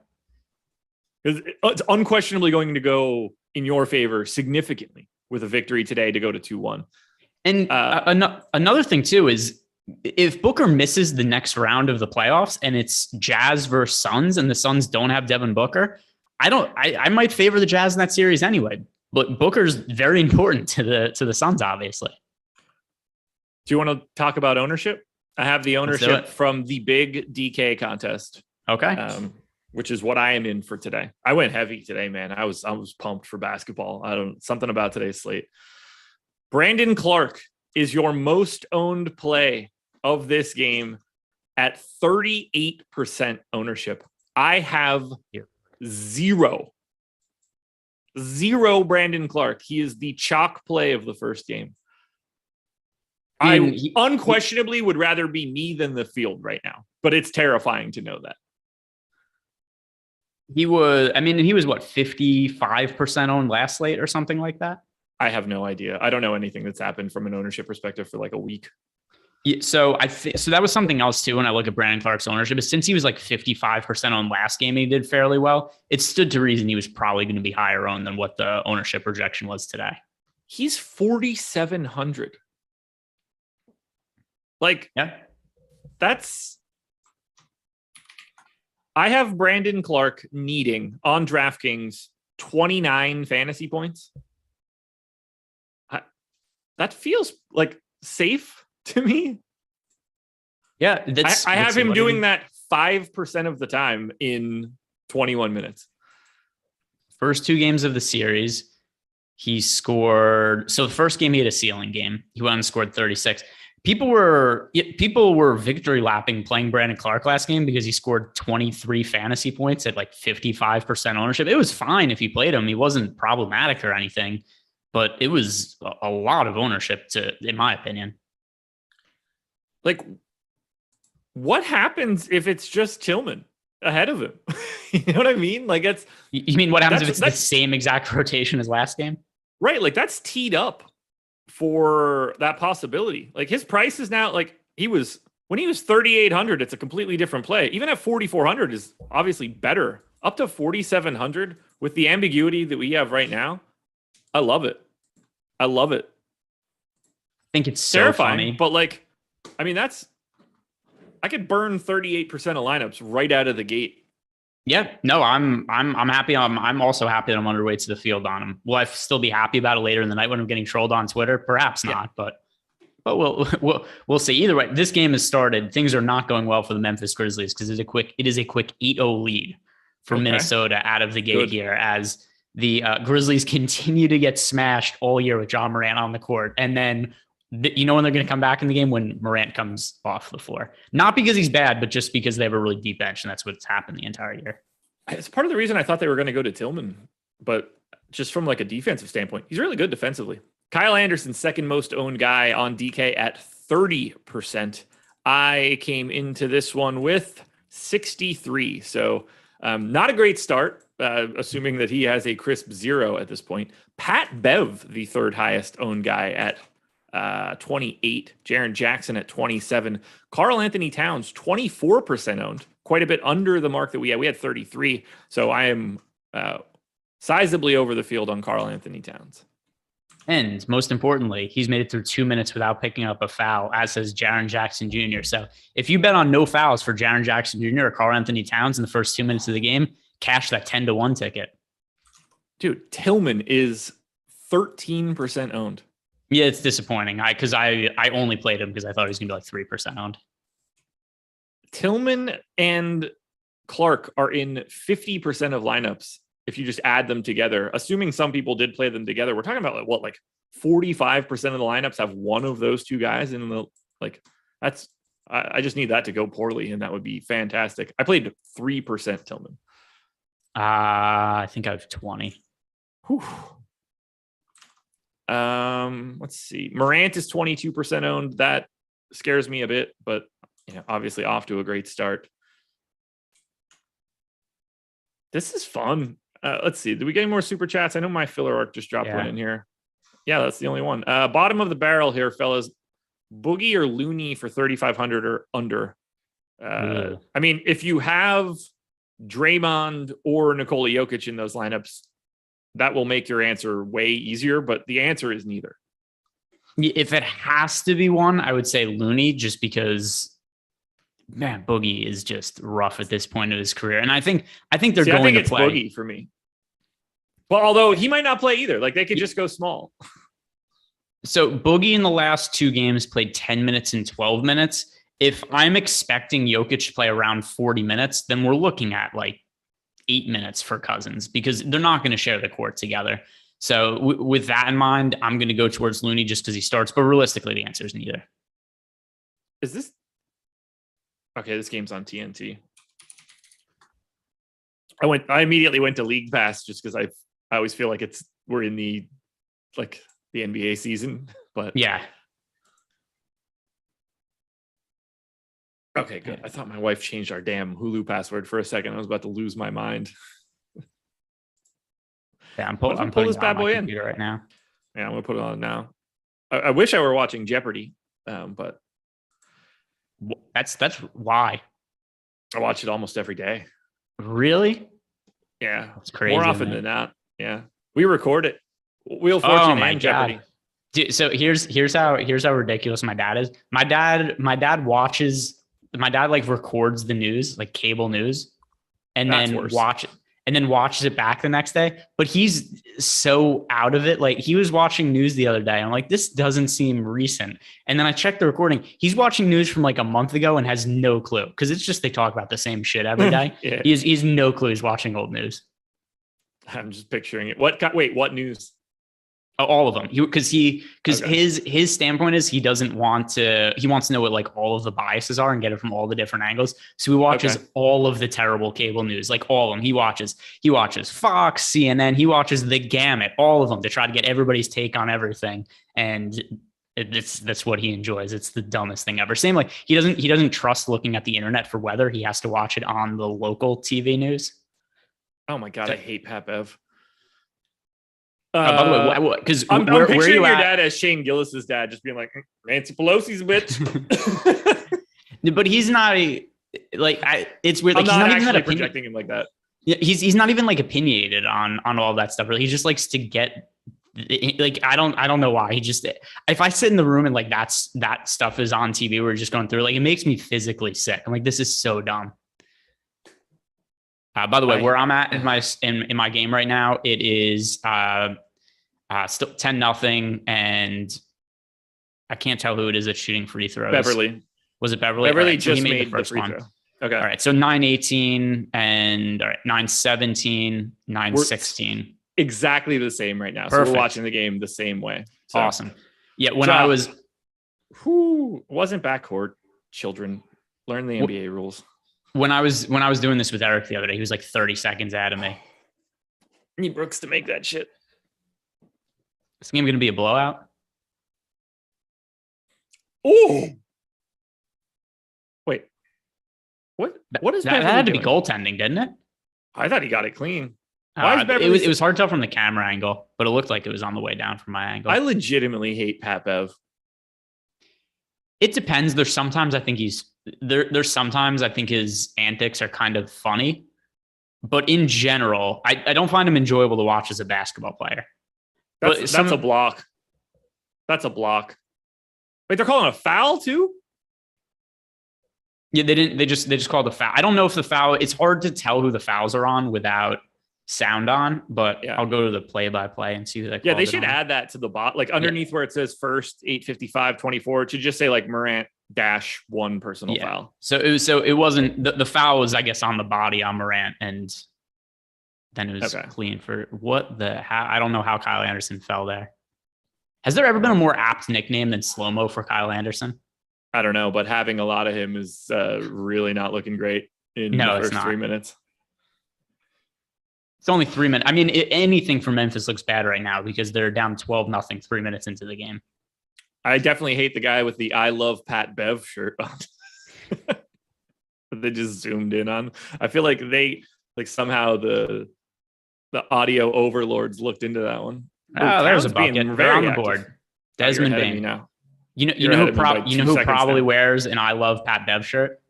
Because it's unquestionably going to go in your favor significantly with a victory today to go to 2-1. And another thing too is if Booker misses the next round of the playoffs and it's Jazz versus Suns and the Suns don't have Devin Booker, I might favor the Jazz in that series anyway. But Booker's very important to the Suns, obviously. Do you want to talk about ownership? I have the ownership from the big DK contest. Okay. Which is what I am in for today. I went heavy today, man. I was pumped for basketball. Something about today's slate. Brandon Clark is your most owned play of this game at 38% ownership. I have zero Brandon Clark. He is the chalk play of the first game. I unquestionably would rather be me than the field right now, but it's terrifying to know that. He was 55% owned last slate or something like that. I have no idea. I don't know anything that's happened from an ownership perspective for like a week. Yeah, so so that was something else too. When I look at Brandon Clark's ownership, is since he was like 55% on last game, and he did fairly well. It stood to reason he was probably going to be higher owned than what the ownership projection was today. He's 4,700. Like, yeah, I have Brandon Clark needing on DraftKings 29 fantasy points. That feels like safe to me. Yeah, I have him doing that 5% of the time in 21 minutes. First 2 games of the series, he scored. So the first game, he had a ceiling game. He went and scored 36. People were victory lapping playing Brandon Clark last game because he scored 23 fantasy points at like 55% ownership. It was fine if you played him. He wasn't problematic or anything. But it was a lot of ownership in my opinion. Like, what happens if it's just Tillman ahead of him? You know what I mean? Like, you mean what happens if it's the same exact rotation as last game? Right. Like, that's teed up for that possibility. Like, his price is now like when he was 3,800, it's a completely different play. Even at 4,400 is obviously better. Up to 4,700 with the ambiguity that we have right now. I love it. I think it's so terrifying, funny. But like, I mean, I could burn 38% of lineups right out of the gate. Yeah, no, I'm happy. I'm also happy that I'm underweight to the field on him. Will I still be happy about it later in the night when I'm getting trolled on Twitter? Perhaps not, but we'll see. Either way, this game has started. Things are not going well for the Memphis Grizzlies because it is a quick 8-0 lead for Minnesota out of the gate here as the Grizzlies continue to get smashed all year with John Morant on the court. And then You know when they're going to come back in the game? When Morant comes off the floor. Not because he's bad, but just because they have a really deep bench, and that's what's happened the entire year. It's part of the reason I thought they were going to go to Tillman, but just from like a defensive standpoint, he's really good defensively. Kyle Anderson, second most owned guy on DK at 30%. I came into this one with 63. So not a great start, assuming that he has a crisp 0 at this point. Pat Bev, the third highest owned guy at 28. Jaron Jackson at 27. Karl Anthony Towns, 24% owned. Quite a bit under the mark that we had. We had 33. So I am sizably over the field on Karl Anthony Towns. And most importantly, he's made it through 2 minutes without picking up a foul, as has Jaron Jackson Jr. So if you bet on no fouls for Jaron Jackson Jr. or Karl Anthony Towns in the first 2 minutes of the game, cash that 10-1 ticket. Dude, Tillman is 13% owned. Yeah, it's disappointing. Because I only played him because I thought he was going to be like 3% owned. Tillman and Clark are in 50% of lineups. If you just add them together, assuming some people did play them together, we're talking about like 45% of the lineups have one of those two guys in the, like, that's, I just need that to go poorly, and that would be fantastic. I played 3% Tillman. I think I have 20. Whew. Let's see. Morant is 22% owned. That scares me a bit, but obviously off to a great start. This is fun. Let's see. Did we get any more super chats? I know my filler arc just dropped one in here. Yeah, that's the only one. Bottom of the barrel here, fellas. Boogie or Looney for 3,500 or under. I mean, if you have Draymond or Nikola Jokic in those lineups, that will make your answer way easier, but the answer is neither. If it has to be one, I would say Looney, just because, man, Boogie is just rough at this point of his career. And I think they're going to play. Boogie for me. Well, although he might not play either. Like, they could just go small. So Boogie in the last 2 games played 10 minutes and 12 minutes. If I'm expecting Jokic to play around 40 minutes, then we're looking at like 8 minutes for Cousins, because they're not going to share the court together. So with that in mind, I'm going to go towards Looney just because he starts. But realistically, the answer is neither. Is this... Okay, this game's on TNT. I immediately went to League Pass just because I always feel like we're in the NBA season, but yeah. Okay, good. I thought my wife changed our damn Hulu password for a second. I was about to lose my mind. Yeah, I'm putting this bad boy in right now. Yeah, I'm gonna put it on now. I wish I were watching Jeopardy, but that's why I watch it almost every day. Really? Yeah, that's crazy. More often than not. Yeah, we record it. Wheel of Fortune and Jeopardy. Dude, so here's how ridiculous my dad is. My dad like records the news, like cable news, and then watches it back the next day. But he's so out of it. Like, he was watching news the other day. I'm like, this doesn't seem recent. And then I checked the recording. He's watching news from like a month ago and has no clue, because it's just they talk about the same shit every day. Yeah. He's no clue he's watching old news. I'm just picturing it. What news? All of them. His standpoint is he wants to know what like all of the biases are and get it from all the different angles. So he watches all of the terrible cable news, like all of them. He watches Fox, CNN, he watches the gamut, all of them, to try to get everybody's take on everything. And that's what he enjoys. It's the dumbest thing ever. Same, like he doesn't trust looking at the internet for weather. He has to watch it on the local TV news. Oh my God, I hate Pat Bev. By the way, because I'm picturing your dad as Shane Gillis's dad, just being like, Nancy Pelosi's a bitch. But he's not it's weird. Like, I'm not he's not actually even projecting him like that. Yeah, he's not even like opinionated on all that stuff. Really, he just likes to get like, I don't know why. He just, if I sit in the room and like that stuff is on TV, we're just going through, like, it makes me physically sick. I'm like, this is so dumb. By the way, where I'm at in my game right now, it is still 10-0, and I can't tell who it is that's shooting free throws. Beverly. Was it Beverly? Beverly right, just so made the first free throw. Okay. All right. So 9-18 and 9-17, 9-16. Exactly the same right now. Perfect. So we're watching the game the same way. So. Awesome. Yeah. When I was Who wasn't backcourt? Children, learn the NBA rules. When I was doing this with Eric the other day, he was like 30 seconds ahead of me. Need Brooks to make that shit. This game going to be a blowout? Oh, wait. What is that had to be goaltending, didn't it? I thought he got it clean. Why is Beverly? It was hard to tell from the camera angle, but it looked like it was on the way down from my angle. I legitimately hate Pat Bev. It depends. There's sometimes I think there's sometimes I think his antics are kind of funny, but in general, I don't find him enjoyable to watch as a basketball player. That's a block. That's a block. Wait, they're calling a foul too? Yeah, they didn't. They just called a foul. I don't know if the foul. It's hard to tell who the fouls are on without sound on, but yeah. I'll go to the play-by-play and see who they. Yeah, they should add that to the bot, like underneath where it says first 8:55:24. It should just say like Morant -1 personal foul. So it wasn't the foul was I guess on the body on Morant, and then it was clean for what the how I don't know how Kyle Anderson fell there. Has there ever been a more apt nickname than Slow-Mo for Kyle Anderson? I don't know, but having a lot of him is really not looking great in the first 3 minutes. It's only 3 minutes. I mean, anything from Memphis looks bad right now because they're down 12-0 3 minutes into the game. I definitely hate the guy with the I love Pat Bev shirt on. They just zoomed in on. I feel like somehow the audio overlords looked into that one. Oh, there's a bucket. They're on the board. Desmond Bain. Now. You know who probably wears an I love Pat Bev shirt?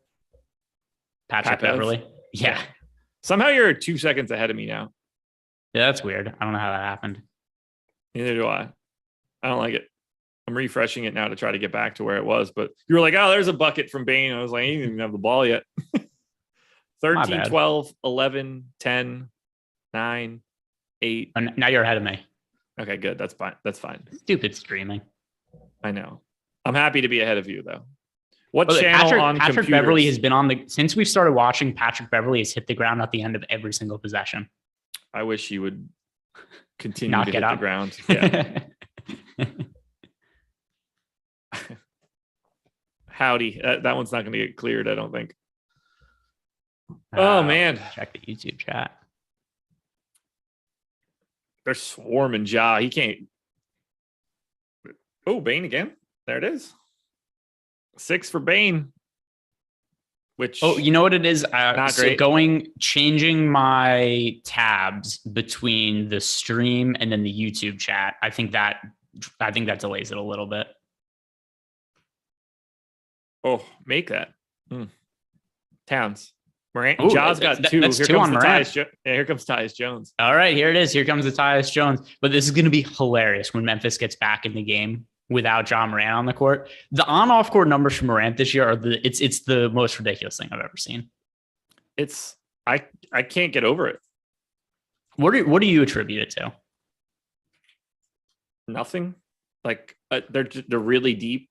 Patrick Beverly. Yeah. Somehow you're 2 seconds ahead of me now. Yeah, that's weird. I don't know how that happened. Neither do I. I don't like it. I'm refreshing it now to try to get back to where it was, but you were like, oh, there's a bucket from Bain. I was like, he didn't even have the ball yet. 13, 12, 11, 10, 9, 8. Oh, now you're ahead of me. Okay, good. That's fine. That's fine. Stupid streaming. I know. I'm happy to be ahead of you, though. What channel Patrick Beverly has been since we've started watching, Patrick Beverly has hit the ground at the end of every single possession. I wish he would continue not to get hit up. the ground. Yeah. Howdy. That one's not going to get cleared, I don't think. Oh, man. Check the YouTube chat. They're swarming Ja. He can't. Oh, Bain again. There it is. 6 for Bain. Which you know what it is? Not great. Changing my tabs between the stream and then the YouTube chat. I think that delays it a little bit. Oh, make that. Towns. Morant. Ooh, Ja's got 2. That's 2 on Morant. Here comes Tyus Jones. All right, here it is. Here comes the Tyus Jones. But this is going to be hilarious when Memphis gets back in the game without Ja Morant on the court. The on-off court numbers for Morant this year are it's the most ridiculous thing I've ever seen. I can't get over it. What do you attribute it to? Nothing. Like they're really deep.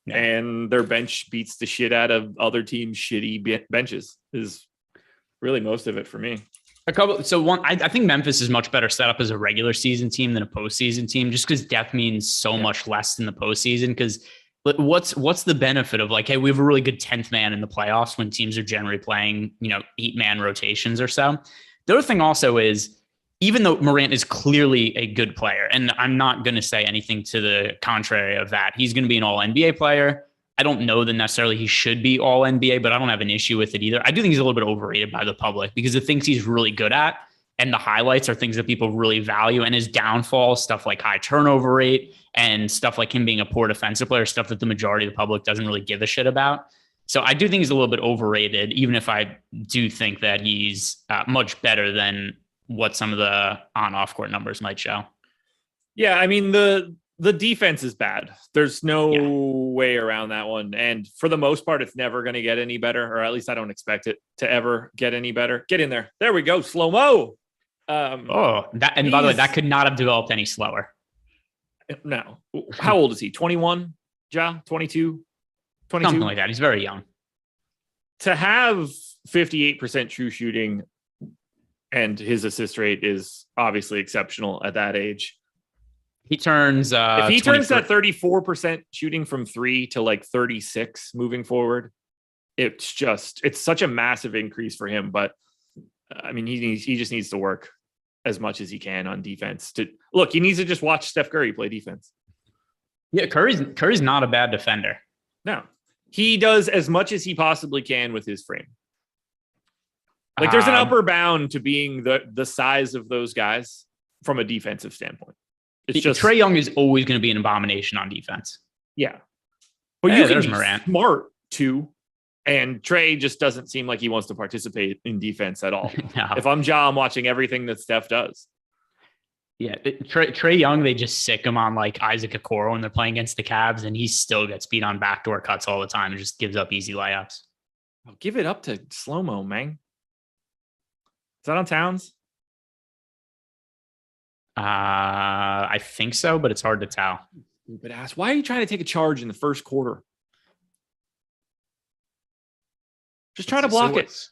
Yeah. And their bench beats the shit out of other teams' shitty benches is really most of it for me. I think Memphis is much better set up as a regular season team than a postseason team, just because depth means so much less in the postseason. Because what's the benefit of like, hey, we have a really good 10th man in the playoffs when teams are generally playing, 8-man rotations or so. The other thing also is, even though Morant is clearly a good player, and I'm not going to say anything to the contrary of that, he's going to be an all-NBA player. I don't know that necessarily he should be all-NBA, but I don't have an issue with it either. I do think he's a little bit overrated by the public because the things he's really good at and the highlights are things that people really value. And his downfall, stuff like high turnover rate and stuff like him being a poor defensive player, stuff that the majority of the public doesn't really give a shit about. So I do think he's a little bit overrated, even if I do think that he's much better than what some of the on-off court numbers might show. Yeah, I mean, the defense is bad. There's no way around that one. And for the most part, it's never going to get any better, or at least I don't expect it to ever get any better. Get in there. There we go. Slow-mo. By the way, that could not have developed any slower. No. How old is he? 21? Ja? 22? 22? Something like that. He's very young. To have 58% true shooting and his assist rate is obviously exceptional at that age. He turns if he 23 turns that 34% shooting from 3 to like 36 moving forward, it's such a massive increase for him. But I mean, he just needs to work as much as he can on defense. He needs to just watch Steph Curry play defense. Yeah, Curry's not a bad defender. No, he does as much as he possibly can with his frame. Like there's an upper bound to being the size of those guys from a defensive standpoint. It's just Trae Young is always going to be an abomination on defense. Yeah, but you can be Morant. Smart too. And Trae just doesn't seem like he wants to participate in defense at all. No. If I'm Ja, I'm watching everything that Steph does. Yeah, Trae Young, they just sick him on like Isaac Okoro when they're playing against the Cavs, and he still gets beat on backdoor cuts all the time and just gives up easy layups. I'll give it up to Slow-Mo, man. Is that on Towns? I think so, but it's hard to tell. Stupid ass. Why are you trying to take a charge in the first quarter? Just try to block it.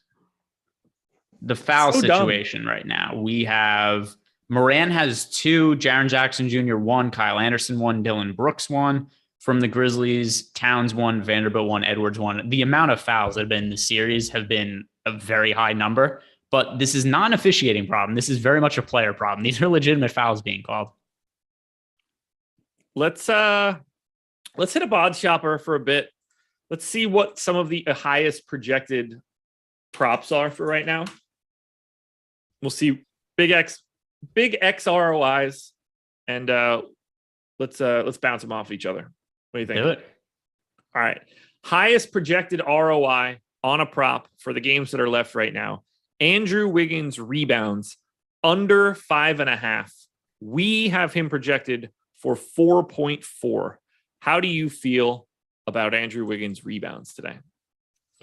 The foul situation right now. We have Morant has 2, Jaron Jackson Jr. 1, Kyle Anderson 1, Dylan Brooks 1 from the Grizzlies, Towns 1, Vanderbilt 1, Edwards 1. The amount of fouls that have been in the series have been a very high number, but this is not an officiating problem. This is very much a player problem. These are legitimate fouls being called. Let's hit a bod shopper for a bit. Let's see what some of the highest projected props are for right now. We'll see big X ROIs, and let's bounce them off each other. What do you think? Do it. All right. Highest projected ROI on a prop for the games that are left right now. Andrew Wiggins rebounds under 5.5. We have him projected for 4.4. How do you feel about Andrew Wiggins rebounds today?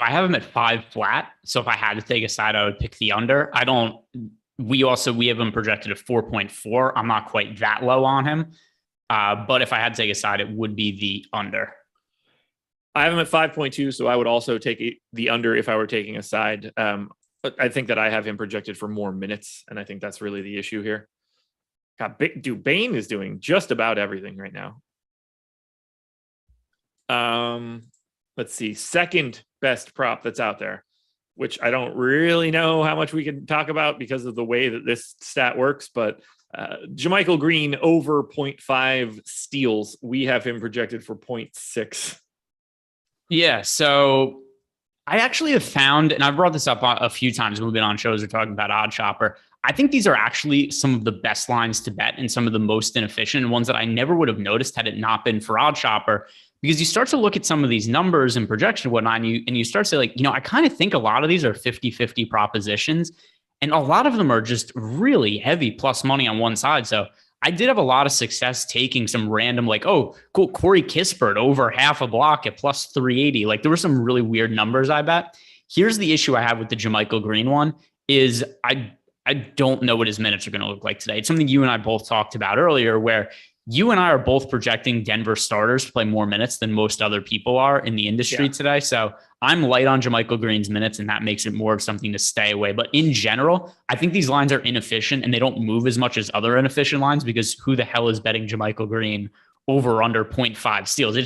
I have him at 5 flat. So if I had to take a side, I would pick the under. We have him projected at 4.4. I'm not quite that low on him. But if I had to take a side, it would be the under. I have him at 5.2. So I would also take the under if I were taking a side. But I think that I have him projected for more minutes. And I think that's really the issue here. God, Bain is doing just about everything right now. Let's see, second best prop that's out there, which I don't really know how much we can talk about because of the way that this stat works, but JaMychal Green over 0.5 steals. We have him projected for 0.6. Yeah, so I actually have found, and I've brought this up a few times when we've been on shows or talking about Odd Shopper, I think these are actually some of the best lines to bet and some of the most inefficient and ones that I never would have noticed had it not been for Odd Shopper. Because you start to look at some of these numbers and projection and whatnot, and you start to say, like, I kind of think a lot of these are 50-50 propositions, and a lot of them are just really heavy plus money on one side. So I did have a lot of success taking some random, like, oh, cool, Corey Kispert over half a block at plus 380. Like, there were some really weird numbers, I bet. Here's the issue I have with the JaMychal Green one is I don't know what his minutes are going to look like today. It's something you and I both talked about earlier, where you and I are both projecting Denver starters to play more minutes than most other people are in the industry today. So I'm light on JaMychal Green's minutes, and that makes it more of something to stay away. But in general, I think these lines are inefficient and they don't move as much as other inefficient lines, because who the hell is betting JaMychal Green over or under 0.5 steals?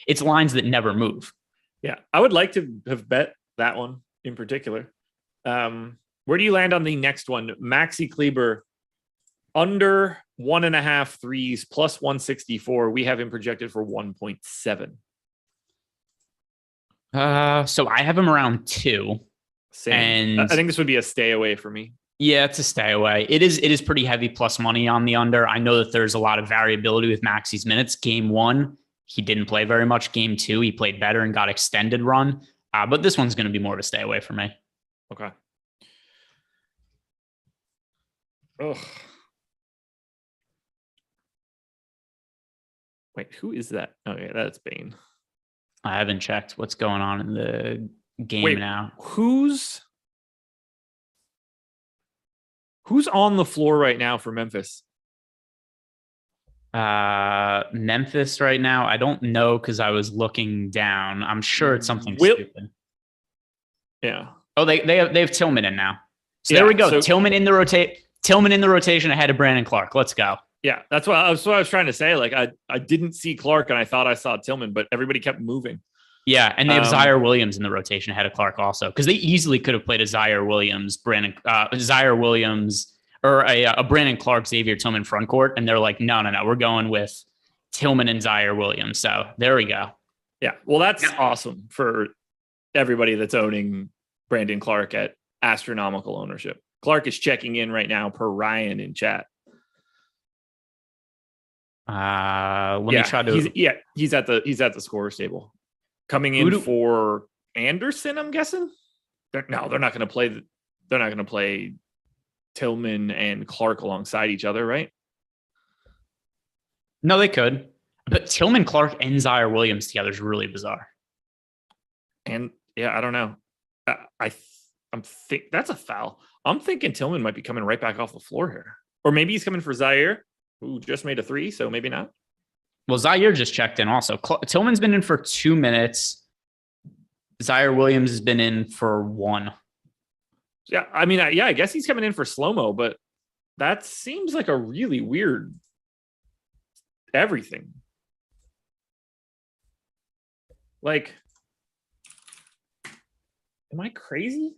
It's lines that never move. Yeah, I would like to have bet that one in particular. Where do you land on the next one? Maxi Kleber under 1.5 threes plus 164. We have him projected for 1.7. So I have him around 2. Same. And I think this would be a stay away for me. Yeah, it's a stay away. It is pretty heavy plus money on the under. I know that there's a lot of variability with Maxi's minutes. Game 1, he didn't play very much. Game 2, he played better and got extended run. But this one's going to be more of a stay away for me. Okay. Ugh. Wait, who is that? Okay, that's Bain. I haven't checked what's going on in the game now. Who's on the floor right now for Memphis? Memphis right now, I don't know because I was looking down. I'm sure it's something stupid. Yeah. Oh, they have Tillman in now. So there we go. So, Tillman in the rotation ahead of Brandon Clark. Let's go. Yeah, that's what I was trying to say. Like I didn't see Clark and I thought I saw Tillman, but everybody kept moving. Yeah, and they have Zaire Williams in the rotation ahead of Clark also, because they easily could have played a Zaire Williams, or a Brandon Clark, Xavier Tillman front court, and they're like, no, we're going with Tillman and Zaire Williams. So there we go. Yeah, well, that's awesome for everybody that's owning Brandon Clark at astronomical ownership. Clark is checking in right now per Ryan in chat. Let me try to. He's at the scorer's table. Coming in for Anderson, I'm guessing. They're not going to play. They're not going to play Tillman and Clark alongside each other, right? No, they could. But Tillman, Clark, and Zaire Williams together is really bizarre. And yeah, I don't know. I'm think that's a foul. I'm thinking Tillman might be coming right back off the floor here, or maybe he's coming for Zaire, who just made a 3, so maybe not. Well, Zaire just checked in also. Tillman's been in for 2 minutes. Zaire Williams has been in for 1. Yeah, I mean, I guess he's coming in for slow-mo, but that seems like a really weird everything. Like, am I crazy?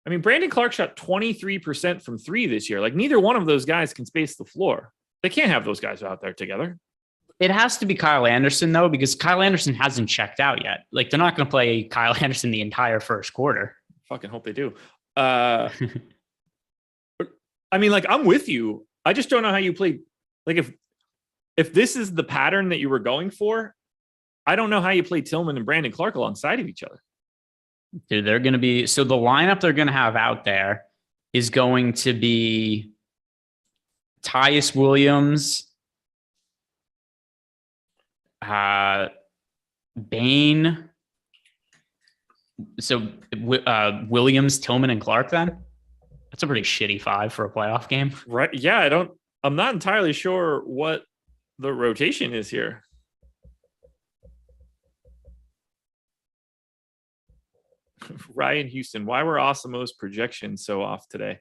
I mean, Brandon Clark shot 23% from 3 this year. Like, neither one of those guys can space the floor. They can't have those guys out there together. It has to be Kyle Anderson, though, because Kyle Anderson hasn't checked out yet. Like, they're not going to play Kyle Anderson the entire first quarter. Fucking hope they do. I mean, like, I'm with you. I just don't know how you play. Like, if this is the pattern that you were going for, I don't know how you play Tillman and Brandon Clark alongside of each other. Dude, they're going to be... So the lineup they're going to have out there is going to be Tyus Williams, Bain. So Williams, Tillman, and Clark then? That's a pretty shitty 5 for a playoff game. Right. Yeah, I'm not entirely sure what the rotation is here. Ryan Houston, why were Awesemo's projections so off today?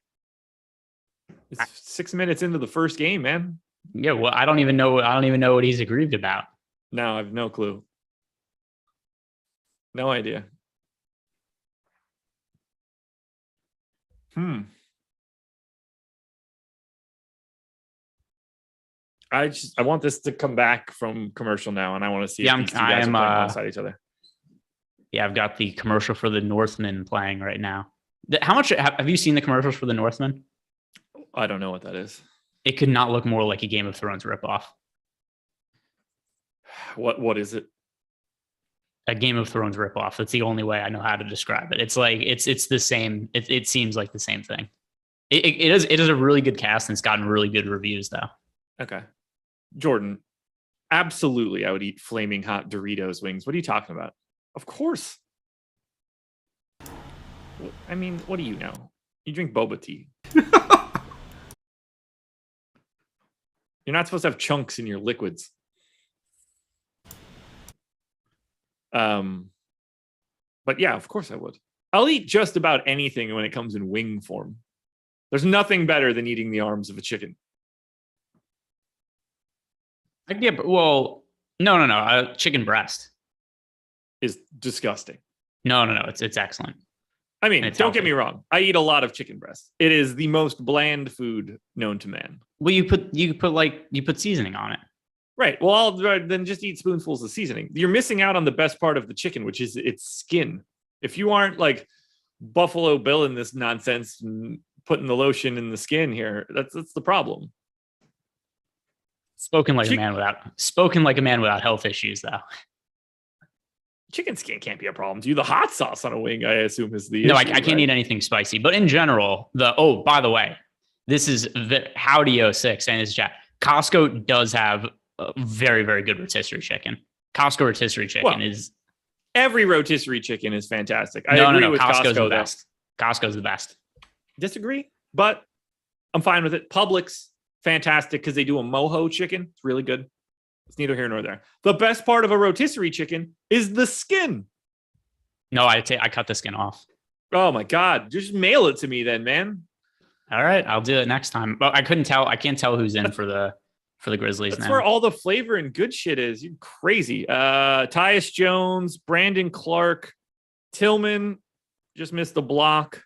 It's 6 minutes into the first game, man. Yeah, well, I don't even know what he's aggrieved about. No, I have no clue. No idea. I want this to come back from commercial now, and I want to see if these two guys are playing alongside each other. Yeah, I've got the commercial for the Northman playing right now. How much have you seen the commercials for the Northman? I don't know what that is. It could not look more like a Game of Thrones ripoff. What is it? A Game of Thrones ripoff. That's the only way I know how to describe it. It's like it's the same. It seems like the same thing. It is a really good cast, and it's gotten really good reviews though. Okay, Jordan, absolutely, I would eat flaming hot Doritos wings. What are you talking about? Of course. I mean, what do you know? You drink boba tea. You're not supposed to have chunks in your liquids. But yeah, of course I would. I'll eat just about anything when it comes in wing form. There's nothing better than eating the arms of a chicken. Yeah, but well, no. Chicken breast Is disgusting. No. It's excellent. I mean, don't get me wrong. I eat a lot of chicken breast. It is the most bland food known to man. Well, you put seasoning on it. Right. Well, then just eat spoonfuls of seasoning. You're missing out on the best part of the chicken, which is its skin. If you aren't like Buffalo Bill in this nonsense and putting the lotion in the skin here, that's the problem. Spoken like a man without health issues, though. Chicken skin can't be a problem to you. The hot sauce on a wing, I assume, is the no. issue, I can't eat anything spicy. But in general, by the way, this is Howdy 06 and his chat. Costco does have a very, very good rotisserie chicken. Costco rotisserie chicken is every rotisserie chicken is fantastic. I agree with Costco's Costco. The best. Costco's the best. Disagree, but I'm fine with it. Publix, fantastic because they do a mojo chicken. It's really good. It's neither here nor there. The best part of a rotisserie chicken is the skin. No, I cut the skin off. Oh my God. Just mail it to me then, man. All right. I'll do it next time. But I can't tell who's in for the Grizzlies. That's now. where all the flavor and good shit is. You crazy. Tyus Jones, Brandon Clark, Tillman, just missed the block,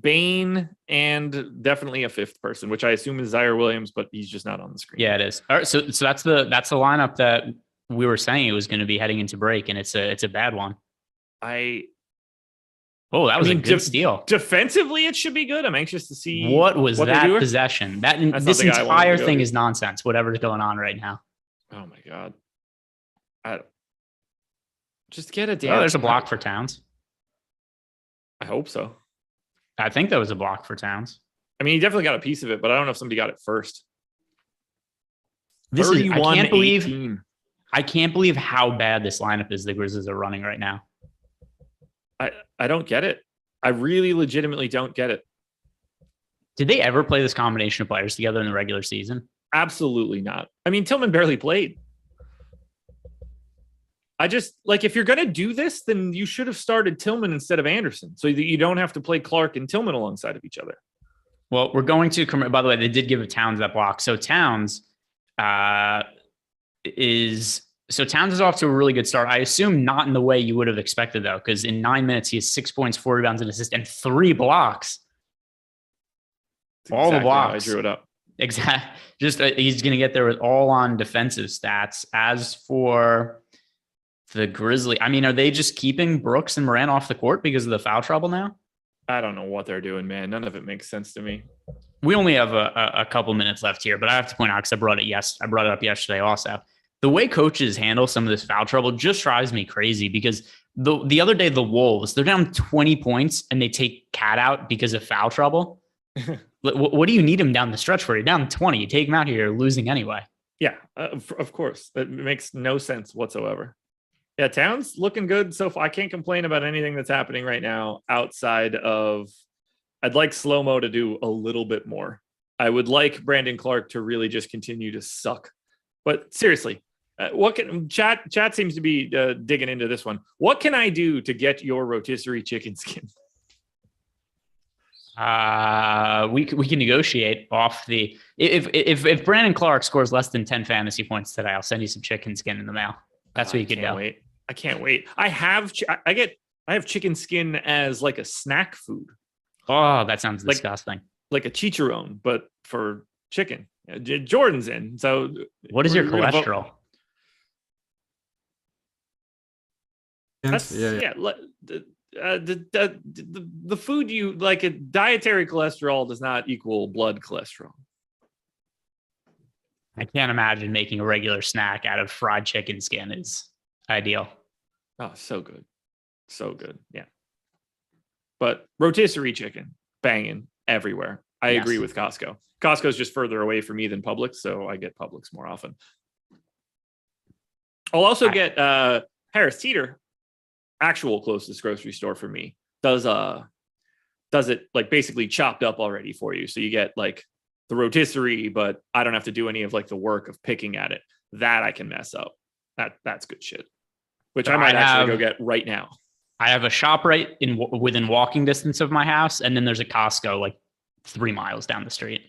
Bain, and definitely a fifth person, which I assume is Zaire Williams, but he's just not on the screen. Yeah, it is. All right. So that's the lineup that we were saying it was going to be heading into break, and it's a bad one. That was a good steal. Defensively, it should be good. I'm anxious to see what that possession. This entire thing is nonsense. Whatever's going on right now. Oh my God! Just get a damn. Oh, there's a block for Towns. I hope so. I think that was a block for Towns. I mean, he definitely got a piece of it, but I don't know if somebody got it first. I can't believe how bad this lineup is the Grizzlies are running right now. I don't get it. I really legitimately don't get it. Did they ever play this combination of players together in the regular season? Absolutely not. I mean, Tillman barely played. I just if you're going to do this, then you should have started Tillman instead of Anderson so that you don't have to play Clark and Tillman alongside of each other. Well, we're going to come. By the way, they did give Towns that block. So Towns is off to a really good start. I assume not in the way you would have expected, though, because in 9 minutes, he has 6 points, 4 rebounds, an assist, and 3 blocks. All the blocks. I drew it up. Exactly. Just he's going to get there with all on defensive stats. As for the Grizzly, I mean, are they just keeping Brooks and Morant off the court because of the foul trouble now? I don't know what they're doing, man. None of it makes sense to me. We only have a couple minutes left here, but I have to point out, because I brought it up yesterday also. The way coaches handle some of this foul trouble just drives me crazy, because the other day, the Wolves, they're down 20 points and they take Cat out because of foul trouble. What do you need him down the stretch for? You're down 20. You take him out here, you're losing anyway. Yeah, of course. It makes no sense whatsoever. Yeah, Towns looking good so far. I can't complain about anything that's happening right now outside of I'd like Slow-Mo to do a little bit more. I would like Brandon Clark to really just continue to suck. But seriously, what can chat seems to be digging into this one. What can I do to get your rotisserie chicken skin? We can negotiate off the if Brandon Clark scores less than 10 fantasy points today, I'll send you some chicken skin in the mail. That's what you could do. I can't wait. I have chicken skin as like a snack food. Oh, that sounds disgusting. Like a chicharron, but for chicken. Jordan's in. So what is your cholesterol? The food you like, a dietary cholesterol does not equal blood cholesterol. I can't imagine making a regular snack out of fried chicken skin is ideal. Oh, so good. So good. Yeah. But rotisserie chicken, banging everywhere. I agree with Costco. Costco's just further away from me than Publix, so I get Publix more often. I'll also get Harris Teeter, actual closest grocery store for me, does it like basically chopped up already for you. So you get like the rotisserie, but I don't have to do any of like the work of picking at it. That I can mess up. That's good shit. Which I might actually go get right now. I have a ShopRite within walking distance of my house, and then there's a Costco like 3 miles down the street.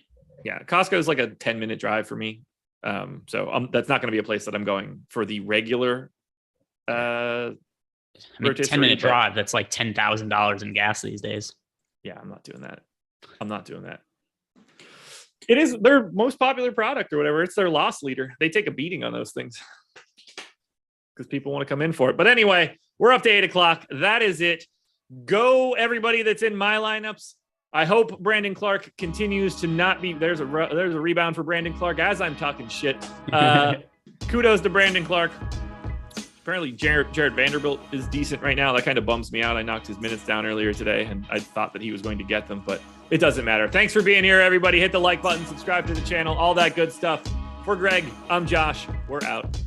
Yeah, Costco is like a 10-minute drive for me. So that's not going to be a place that I'm going for the regular. 10-minute drive. That's like $10,000 in gas these days. Yeah, I'm not doing that. It is their most popular product or whatever. It's their loss leader. They take a beating on those things because people want to come in for it. But anyway, we're up to 8:00. That is it. Go, everybody that's in my lineups. I hope Brandon Clark continues to not be. There's a rebound for Brandon Clark as I'm talking shit. Kudos to Brandon Clark. Apparently, Jared Vanderbilt is decent right now. That kind of bums me out. I knocked his minutes down earlier today, and I thought that he was going to get them, but it doesn't matter. Thanks for being here, everybody. Hit the like button, subscribe to the channel, all that good stuff. For Greg, I'm Josh. We're out.